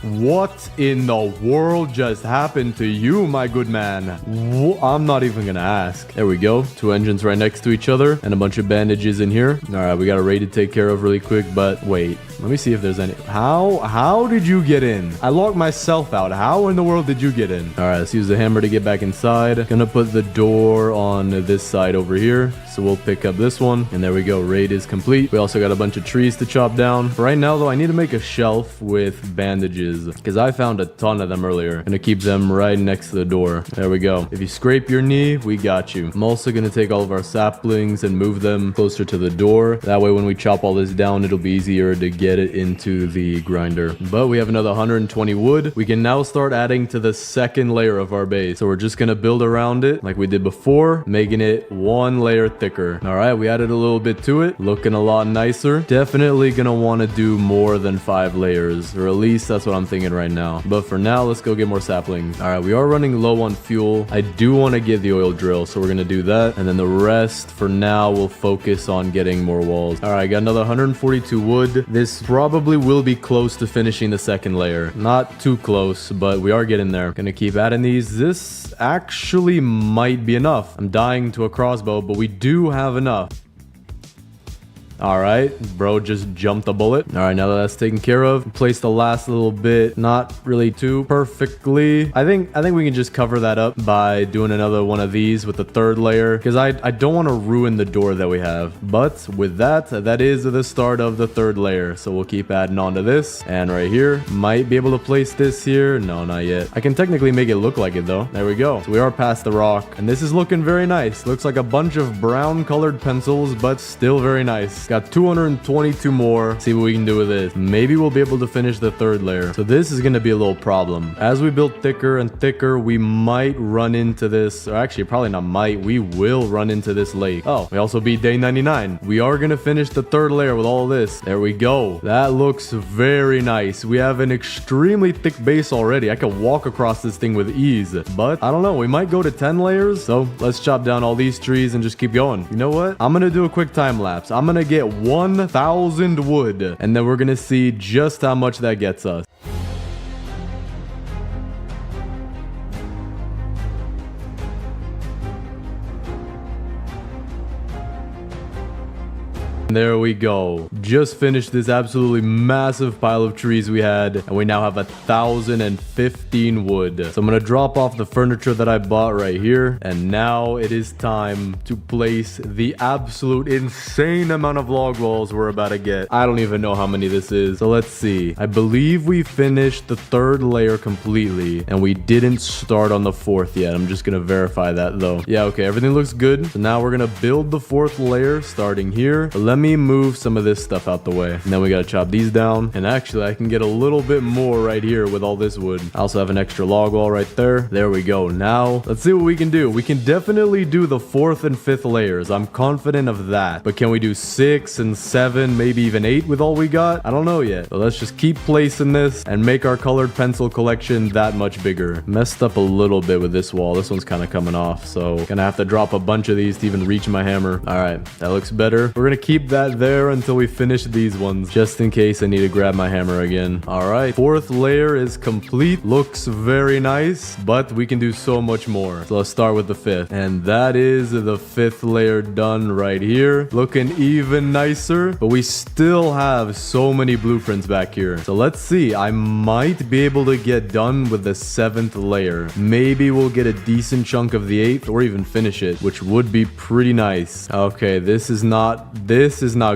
What in the world just happened to you, my good man? I'm not even gonna ask. There we go. 2 engines right next to each other and a bunch of bandages in here. All right, we got a raid to take care of really quick, but wait. Let me see if there's any. How did you get in? I locked myself out. How in the world did you get in? All right, let's use the hammer to get back inside. Gonna put the door on this side over here. So we'll pick up this one. And there we go. Raid is complete. We also got a bunch of trees to chop down. For right now, though, I need to make a shelf with bandages. is, because I found a ton of them earlier. Gonna keep them right next to the door. There we go. If you scrape your knee, we got you. I'm also gonna take all of our saplings and move them closer to the door. That way when we chop all this down, it'll be easier to get it into the grinder. But we have another 120 wood. We can now start adding to the second layer of our base. So we're just gonna build around it like we did before, making it one layer thicker. All right, we added a little bit to it, looking a lot nicer. Definitely gonna want to do more than 5 layers, or at least that's what I'm thinking right now. But for now, let's go get more saplings. All right, we are running low on fuel. I do want to get the oil drill, so we're gonna do that, and then the rest for now we'll focus on getting more walls. All right, got another 142 wood. This probably will be close to finishing the second layer. Not too close, but we are getting there. Gonna keep adding these. This actually might be enough. I'm dying to a crossbow, but we do have enough. All right, bro just jumped a bullet. All right, now that that's taken care of, place the last little bit, not really too perfectly. I think we can just cover that up by doing another one of these with the third layer, because I don't want to ruin the door that we have. But with that, that is the start of the third layer. So we'll keep adding on to this, and right here, might be able to place this here. No, not yet. I can technically make it look like it though. There we go. So we are past the rock, and this is looking very nice. Looks like a bunch of brown colored pencils, but still very nice. Got 222 more. See what we can do with this. Maybe we'll be able to finish the third layer. So this is going to be a little problem. As we build thicker and thicker, we might run into this, or actually probably not might, we will run into this lake. Oh, we also beat day 99. We are going to finish the third layer with all of this. There we go. That looks very nice. We have an extremely thick base already. I can walk across this thing with ease, but I don't know. We might go to 10 layers. So let's chop down all these trees and just keep going. You know what? I'm going to do a quick time lapse. I'm going to get 1,000 wood, and then we're gonna see just how much that gets us. There we go. Just finished this absolutely massive pile of trees we had, and we now have 1,015 wood. So I'm gonna drop off the furniture that I bought right here, and now it is time to place the absolute insane amount of log walls we're about to get. I don't even know how many this is. So let's see. I believe we finished the third layer completely, and we didn't start on the fourth yet. I'm just gonna verify that though. Yeah, okay, everything looks good. So now we're gonna build the fourth layer starting here. But let me move some of this stuff out the way, and then we gotta chop these down. And actually I can get a little bit more right here with all this wood. I also have an extra log wall right there. There we go. Now let's see what we can do. We can definitely do the fourth and fifth layers. I'm confident of that, but can we do 6 and 7, maybe even 8 with all we got? I don't know yet. So let's just keep placing this and make our colored pencil collection that much bigger. Messed up a little bit with this wall. This one's kind of coming off, so gonna have to drop a bunch of these to even reach my hammer. All right, that looks better. We're gonna keep that there until we finish these ones, just in case I need to grab my hammer again. All right, fourth layer is complete. Looks very nice, but we can do so much more. So let's start with the fifth, and that is the fifth layer done right here. Looking even nicer, but we still have so many blueprints back here. So let's see. I might be able to get done with the 7th layer. Maybe we'll get a decent chunk of the 8th, or even finish it, which would be pretty nice. Okay, this is not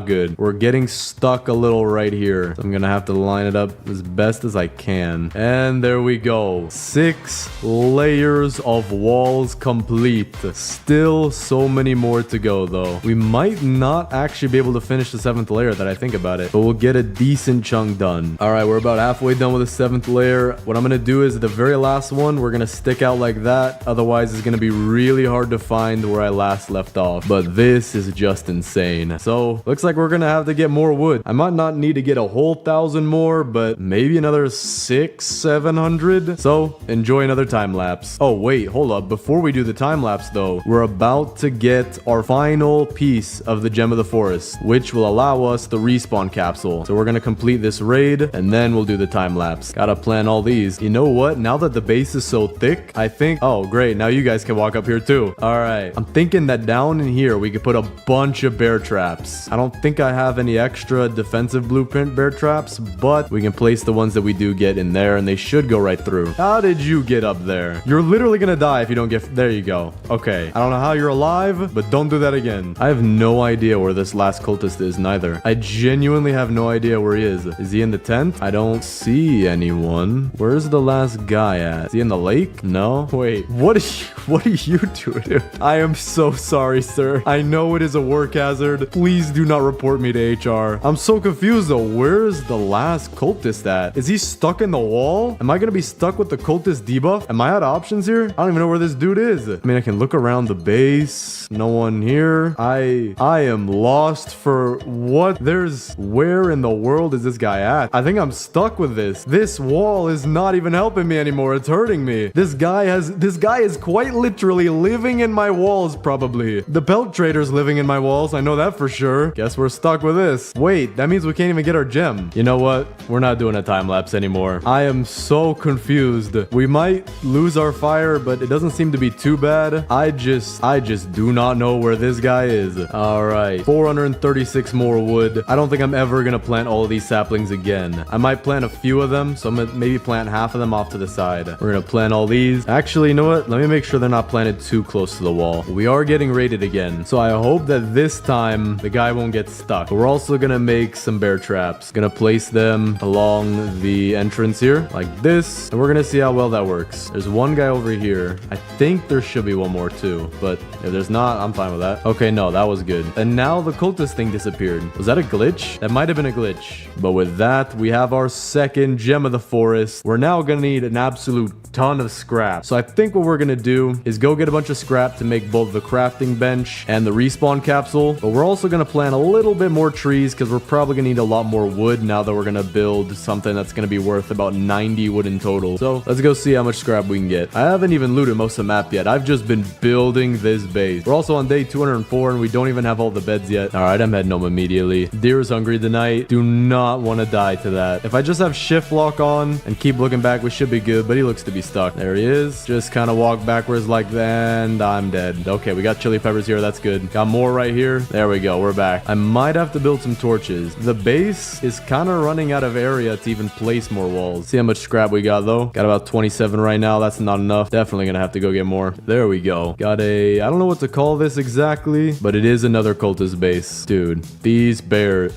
good. We're getting stuck a little right here, so I'm gonna have to line it up as best as I can. And there we go. 6 layers of walls complete. Still so many more to go though. We might not actually be able to finish the 7th layer that I think about it, but we'll get a decent chunk done. All right, we're about halfway done with the 7th layer. What I'm gonna do is the very last one, we're gonna stick out like that. Otherwise it's gonna be really hard to find where I last left off. But this is just insane. So looks like we're gonna have to get more wood. I might not need to get a whole 1,000 more, but maybe another 600-700. So enjoy another time lapse. Oh wait, hold up. Before we do the time lapse though, we're about to get our final piece of the gem of the forest, which will allow us the respawn capsule. So we're gonna complete this raid, and then we'll do the time lapse. Gotta plan all these. You know what? Now that the base is so thick, I think, oh great, now you guys can walk up here too. All right, I'm thinking that down in here we could put a bunch of bear traps. base. I don't think I have any extra defensive blueprint bear traps, but we can place the ones that we do get in there, and they should go right through. How did you get up there? You're literally gonna die if you don't get... There you go. Okay. I don't know how you're alive, but don't do that again. I have no idea where this last cultist is, neither. I genuinely have no idea where he is. Is he in the tent? I don't see anyone. Where's the last guy at? Is he in the lake? No? Wait. What are you doing? I am so sorry, sir. I know it is a work hazard. Please do not report me to HR. I'm so confused, though. Where's the last cultist at? Is he stuck in the wall? Am I gonna be stuck with the cultist debuff? Am I out of options here? I don't even know where this dude is. I mean, I can look around the base. No one here. I am lost for what? Where in the world is this guy at? I think I'm stuck with this. This wall is not even helping me anymore. It's hurting me. This guy is quite literally living in my walls, probably. The pelt trader's living in my walls. I know that for sure. Guess we're stuck with this. Wait, that means we can't even get our gem. You know what? We're not doing a time lapse anymore. I am so confused. We might lose our fire, but it doesn't seem to be too bad. I just do not know where this guy is. All right, 436 more wood. I don't think I'm ever gonna plant all of these saplings again. I might plant a few of them, so I'm gonna maybe plant half of them off to the side. We're gonna plant all these. Actually, you know what? Let me make sure they're not planted too close to the wall. We are getting raided again, so I hope that this time the guy won't get stuck. But we're also gonna make some bear traps. Gonna place them along the entrance here, like this, and we're gonna see how well that works. There's one guy over here. I think there should be one more too, but if there's not, I'm fine with that. Okay, no, that was good. And now the cultist thing disappeared. Was that a glitch? That might have been a glitch. But with that, we have our second gem of the forest. We're now gonna need an absolute ton of scrap. So I think what we're gonna do is go get a bunch of scrap to make both the crafting bench and the respawn capsule. But we're also gonna plant a little bit more trees because we're probably gonna need a lot more wood now that we're gonna build something that's gonna be worth about 90 wood in total. So let's go see how much scrap we can get. I haven't even looted most of the map yet. I've just been building this base. We're also on day 204 and we don't even have all the beds yet. All right, I'm heading home immediately. Deer is hungry tonight. Do not want to die to that. If I just have shift lock on and keep looking back, we should be good, but he looks to be stuck. There he is. Just kind of walk backwards like that, and I'm dead. Okay, we got chili peppers here. That's good. Got more right here. There we go. We're back. I might have to build some torches. The base is kind of running out of area to even place more walls. See how much scrap we got, though. Got about 27 right now. That's not enough. Definitely gonna have to go get more. There we go. Got a... I don't know what to call this exactly, but it is another cultist base. Dude, these bears...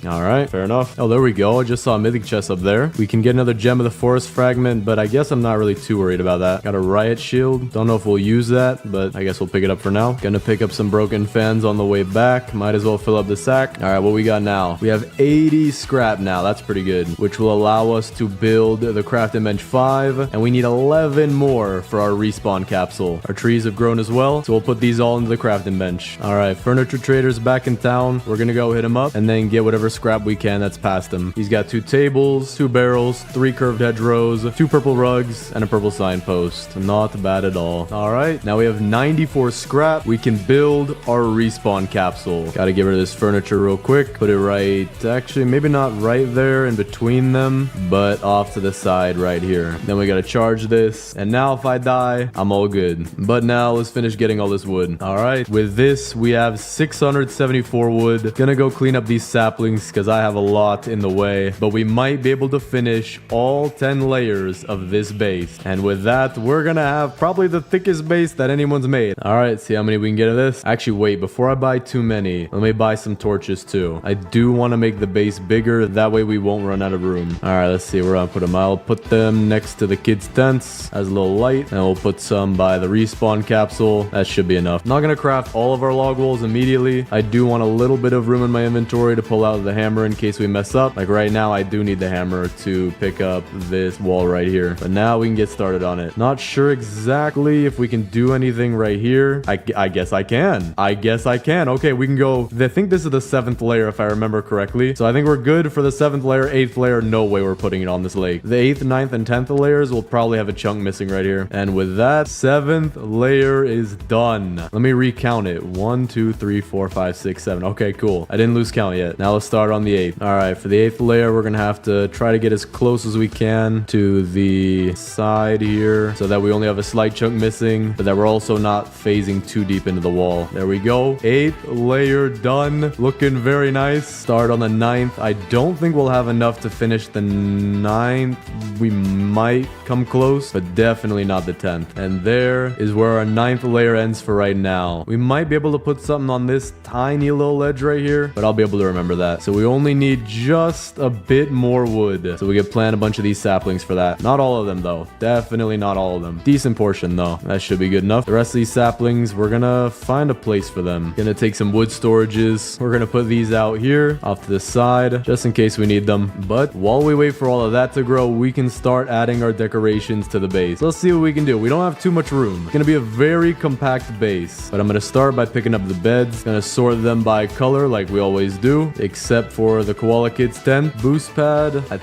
All right, fair enough. Oh, there we go. I just saw a mythic chest up there. We can get another gem of the forest fragment, but I guess I'm not really too worried about that. Got a riot shield. Don't know if we'll use that, but I guess we'll pick it up for now. Gonna pick up some broken fans on the way back. Might as well fill up the sack. All right, what we got now? We have 80 scrap now. That's pretty good, which will allow us to build the crafting bench 5, and we need 11 more for our respawn capsule. Our trees have grown as well, so we'll put these all into the crafting bench. All right, furniture trader's back in town. We're gonna go hit him up and then get whatever scrap we can that's past him. He's got 2 tables, 2 barrels, 3 curved hedgerows, 2 purple rugs, and a purple signpost. Not bad at all. All right, now we have 94 scrap. We can build our respawn capsule. Got to get rid of this furniture real quick. Put it right, actually maybe not right there in between them, but off to the side right here. Then we got to charge this, and now if I die, I'm all good. But now let's finish getting all this wood. All right, with this we have 674 wood. Gonna go clean up these saplings because I have a lot in the way, but we might be able to finish all 10 layers of this base. And with that, we're gonna have probably the thickest base that anyone's made. All right, see how many we can get of this. Actually, wait, before I buy too many, let me buy some torches too. I do want to make the base bigger. That way we won't run out of room. All right, let's see where I'll put them. I'll put them next to the kids' tents as a little light, and we'll put some by the respawn capsule. That should be enough. Not gonna craft all of our log walls immediately. I do want a little bit of room in my inventory to pull out the hammer in case we mess up. Like right now, I do need the hammer to pick up this wall right here. But now we can get started on it. Not sure exactly if we can do anything right here. I guess I can. I guess I can. Okay, we can go. I think this is the 7th layer if I remember correctly. So I think we're good for the 7th layer. 8th layer, no way we're putting it on this lake. The 8th, 9th, and 10th layers will probably have a chunk missing right here. And with that, 7th layer is done. Let me recount it. 1, 2, 3, 4, 5, 6, 7. Okay, cool. I didn't lose count yet. Now let's start start on the 8th. All right, for the 8th layer, we're gonna have to try to get as close as we can to the side here so that we only have a slight chunk missing, but that we're also not phasing too deep into the wall. There we go. 8th layer done. Looking very nice. Start on the 9th. I don't think we'll have enough to finish the 9th. We might come close, but definitely not the 10th. And there is where our 9th layer ends for right now. We might be able to put something on this tiny little ledge right here, but I'll be able to remember that. So we only need just a bit more wood. So we can plant a bunch of these saplings for that. Not all of them though. Definitely not all of them. Decent portion though. That should be good enough. The rest of these saplings, we're gonna find a place for them. Gonna take some wood storages. We're gonna put these out here off to the side just in case we need them. But while we wait for all of that to grow, we can start adding our decorations to the base. Let's see what we can do. We don't have too much room. It's gonna be a very compact base, but I'm gonna start by picking up the beds. Gonna sort them by color like we always do, except for the Koala Kid's tent. Boost pad, I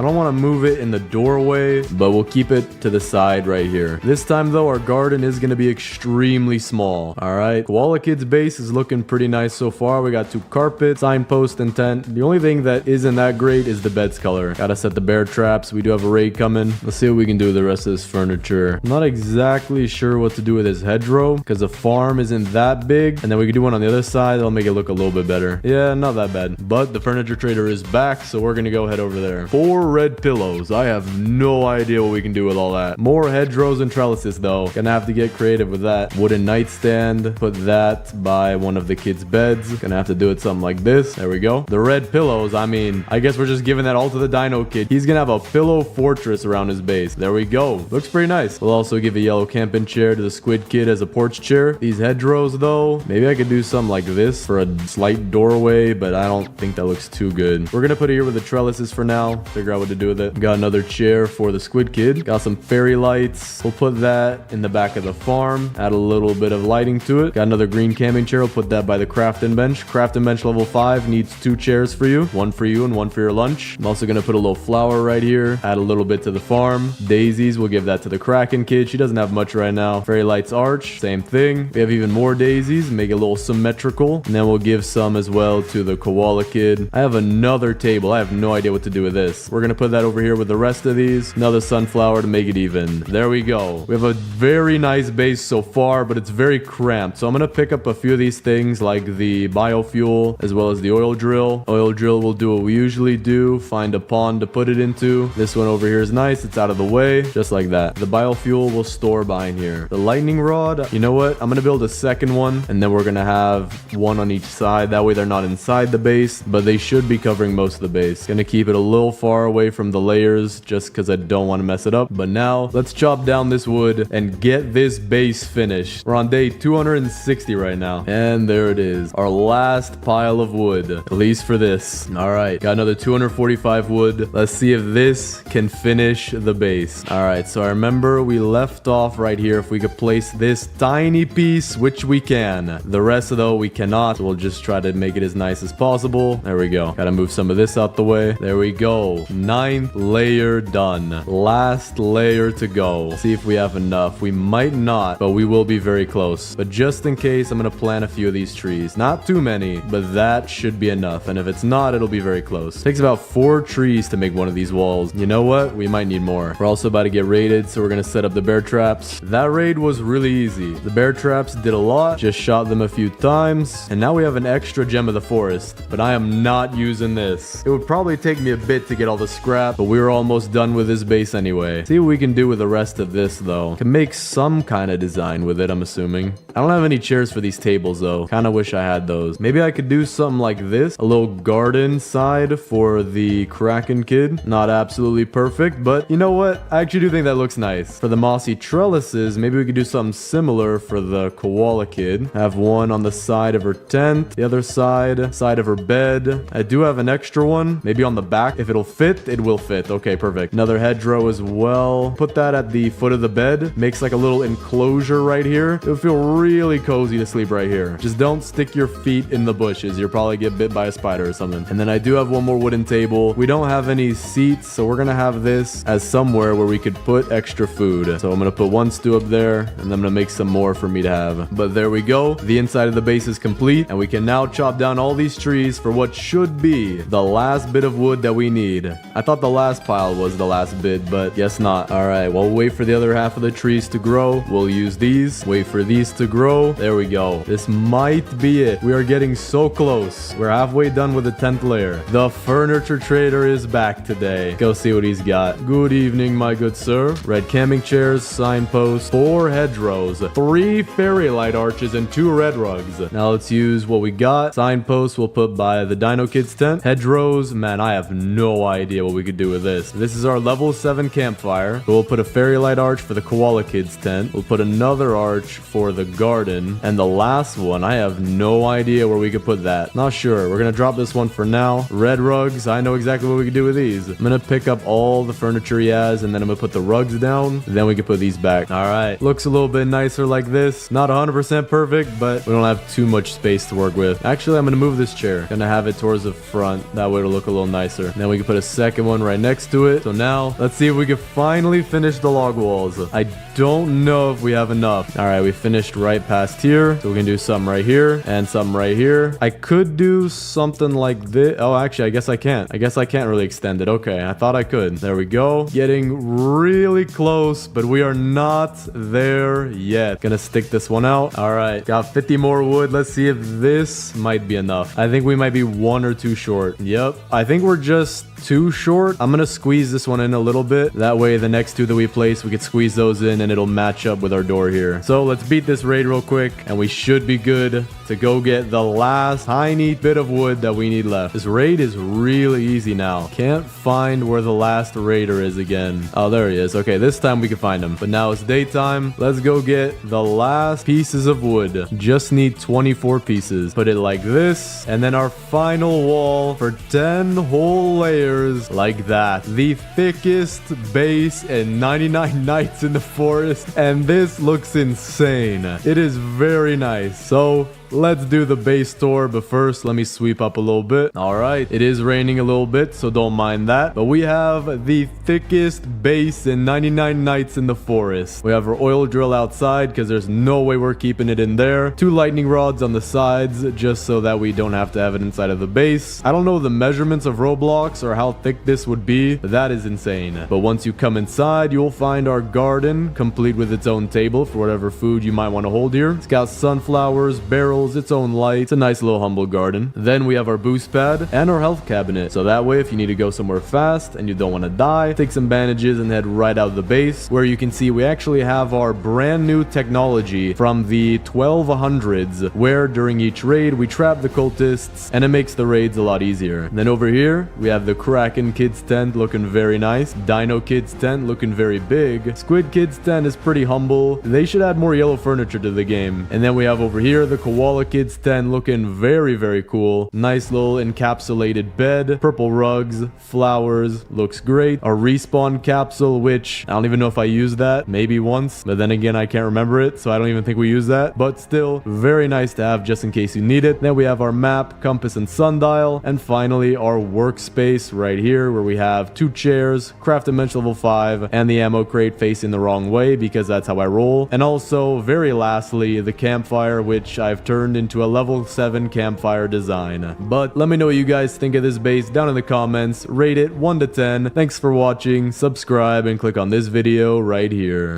don't want to move it in the doorway, but we'll keep it to the side right here. This time though, our garden is gonna be extremely small. All right, Koala Kid's base is looking pretty nice so far. We got 2 carpets, signpost, and tent. The only thing that isn't that great is the bed's color. Gotta set the bear traps. We do have a raid coming. Let's see what we can do with the rest of this furniture. I'm not exactly sure what to do with this hedgerow because the farm isn't that big, and then we can do one on the other side. That'll make it look a little bit better. Yeah, not that bad. But the furniture trader is back, so we're gonna go head over there. 4 red pillows. I have no idea what we can do with all that. More hedgerows and trellises though. Gonna have to get creative with that. Wooden nightstand. Put that by one of the kids' beds. Gonna have to do it something like this. There we go. The red pillows, I mean, I guess we're just giving that all to the Dino Kid. He's gonna have a pillow fortress around his base. There we go. Looks pretty nice. We'll also give a yellow camping chair to the Squid Kid as a porch chair. These hedgerows though, maybe I could do something like this for a slight doorway, but I don't think that looks too good. We're gonna put it here with the trellises for now. Figure out what to do with it. Got another chair for the Squid Kid. Got some fairy lights. We'll put that in the back of the farm. Add a little bit of lighting to it. Got another green camping chair. We'll put that by the crafting bench. Crafting bench level 5 needs 2 chairs for you. One for you and one for your lunch. I'm also gonna put a little flower right here. Add a little bit to the farm. Daisies, we'll give that to the Kraken Kid. She doesn't have much right now. Fairy lights arch, same thing. We have even more daisies. Make it a little symmetrical. And then we'll give some as well to the Koala Kid. I have another table. I have no idea what to do with this. We're gonna put that over here with the rest of these. Another sunflower to make it even. There we go. We have a very nice base so far, but it's very cramped. So I'm gonna pick up a few of these things like the biofuel as well as the oil drill. Oil drill will do what we usually do. Find a pond to put it into. This one over here is nice. It's out of the way. Just like that. The biofuel will store behind here. The lightning rod, you know what? I'm gonna build a second one and then we're gonna have one on each side. That way they're not inside the base, but they should be covering most of the base. Gonna keep it a little far away from the layers just because I don't want to mess it up. But now let's chop down this wood and get this base finished. We're on day 260 right now. And there it is. Our last pile of wood, at least for this. All right, got another 245 wood. Let's see if this can finish the base. All right, so I remember we left off right here. If we could place this tiny piece, which we can. The rest though, we cannot. So we'll just try to make it as nice as possible. There we go. Gotta move some of this out the way. There we go. 9th layer done. Last layer to go. See if we have enough. We might not, but we will be very close. But just in case, I'm gonna plant a few of these trees. Not too many, but that should be enough. And if it's not, it'll be very close. Takes about 4 trees to make one of these walls. You know what? We might need more. We're also about to get raided, so we're gonna set up the bear traps. That raid was really easy. The bear traps did a lot. Just shot them a few times. And now we have an extra gem of the forest. But I am not using this. It would probably take me a bit to get all the scrap, but we were almost done with this base anyway. See what we can do with the rest of this though. Can make some kind of design with it, I'm assuming. I don't have any chairs for these tables though. Kind of wish I had those. Maybe I could do something like this. A little garden side for the Kraken Kid. Not absolutely perfect, but you know what? I actually do think that looks nice. For the mossy trellises, maybe we could do something similar for the Koala Kid. Have one on the side of her tent, the other side of her bed. I do have an extra one, maybe on the back. If it'll fit, it will fit. Okay, perfect. Another hedgerow as well. Put that at the foot of the bed. Makes like a little enclosure right here. It would feel really cozy to sleep right here. Just don't stick your feet in the bushes. You'll probably get bit by a spider or something. And then I do have one more wooden table. We don't have any seats, so we're gonna have this as somewhere where we could put extra food. So I'm gonna put one stew up there, and then I'm gonna make some more for me to have. But there we go. The inside of the base is complete, and we can now chop down all these trees for what should be the last bit of wood that we need. I thought the last pile was the last bit, but guess not. All right, well, wait for the other half of the trees to grow. We'll use these. Wait for these to grow. There we go. This might be it. We are getting so close. We're halfway done with the 10th layer. The furniture trader is back today. Go see what he's got. Good evening, my good sir. Red camping chairs, signposts, 4 hedgerows, 3 fairy light arches, and 2 red rugs. Now let's use what we got. Signposts we'll put by the Dino Kids tent. Hedgerows, man, I have no idea what we could do with this. This is our level 7 campfire. So we'll put a fairy light arch for the Koala Kids tent. We'll put another arch for the garden. And the last one, I have no idea where we could put that. Not sure. We're gonna drop this one for now. Red rugs, I know exactly what we could do with these. I'm gonna pick up all the furniture he has, and then I'm gonna put the rugs down. Then we can put these back. All right, looks a little bit nicer like this. Not 100% perfect, but we don't have too much space to work with. Actually, I'm gonna move this chair. Gonna have it towards the front. That way it'll look a little nicer. Then we can put a second one right next to it. So now, let's see if we can finally finish the log walls. I don't know if we have enough. All right, we finished right past here. So we can do something right here and something right here. I could do something like this. Oh, actually, I guess I can't. I guess I can't really extend it. Okay, I thought I could. There we go. Getting really close, but we are not there yet. Gonna stick this one out. All right, got 50 more wood. Let's see if this might be enough. I think we might be 1 or 2 short. Yep, I think we're just 2 short. I'm gonna squeeze this one in a little bit. That way the next 2 that we place, we could squeeze those in and it'll match up with our door here. So let's beat this raid real quick and we should be good to go get the last tiny bit of wood that we need left. This raid is really easy now. Can't find where the last raider is again. Oh, there he is. Okay, this time we can find him. But now it's daytime. Let's go get the last pieces of wood. Just need 24 pieces. Put it like this. And then our final wall for 10 whole layers like that. The thickest base in 99 nights in the forest. And this looks insane. It is very nice. So let's do the base tour, but first let me sweep up a little bit. All right, it is raining a little bit, so don't mind that. But we have the thickest base in 99 nights in the forest. We have our oil drill outside because there's no way we're keeping it in there. 2 lightning rods on the sides just so that we don't have to have it inside of the base. I don't know the measurements of Roblox or how thick this would be, but that is insane. But once you come inside, you'll find our garden complete with its own table for whatever food you might want to hold here. It's got sunflowers, barrels, its own light. It's a nice little humble garden. Then we have our boost pad and our health cabinet. So that way, if you need to go somewhere fast and you don't want to die, take some bandages and head right out of the base, where you can see we actually have our brand new technology from the 1200s, where during each raid, we trap the cultists and it makes the raids a lot easier. Then over here, we have the Kraken Kids tent looking very nice. Dino Kids tent looking very big. Squid Kids tent is pretty humble. They should add more yellow furniture to the game. And then we have over here the Koala Kids tent looking very, very cool. Nice little encapsulated bed, purple rugs, flowers, looks great. A respawn capsule, which I don't even know if I used that, maybe once, but then again I can't remember it, so I don't even think we used that, but still very nice to have just in case you need it. Then we have our map, compass, and sundial, and finally our workspace right here where we have 2 chairs, craft dimension level 5, and the ammo crate facing the wrong way because that's how I roll. And also, very lastly, the campfire, which I've turned into a level 7 campfire design. But let me know what you guys think of this base down in the comments. Rate it 1 to 10. Thanks for watching, subscribe, and click on this video right here.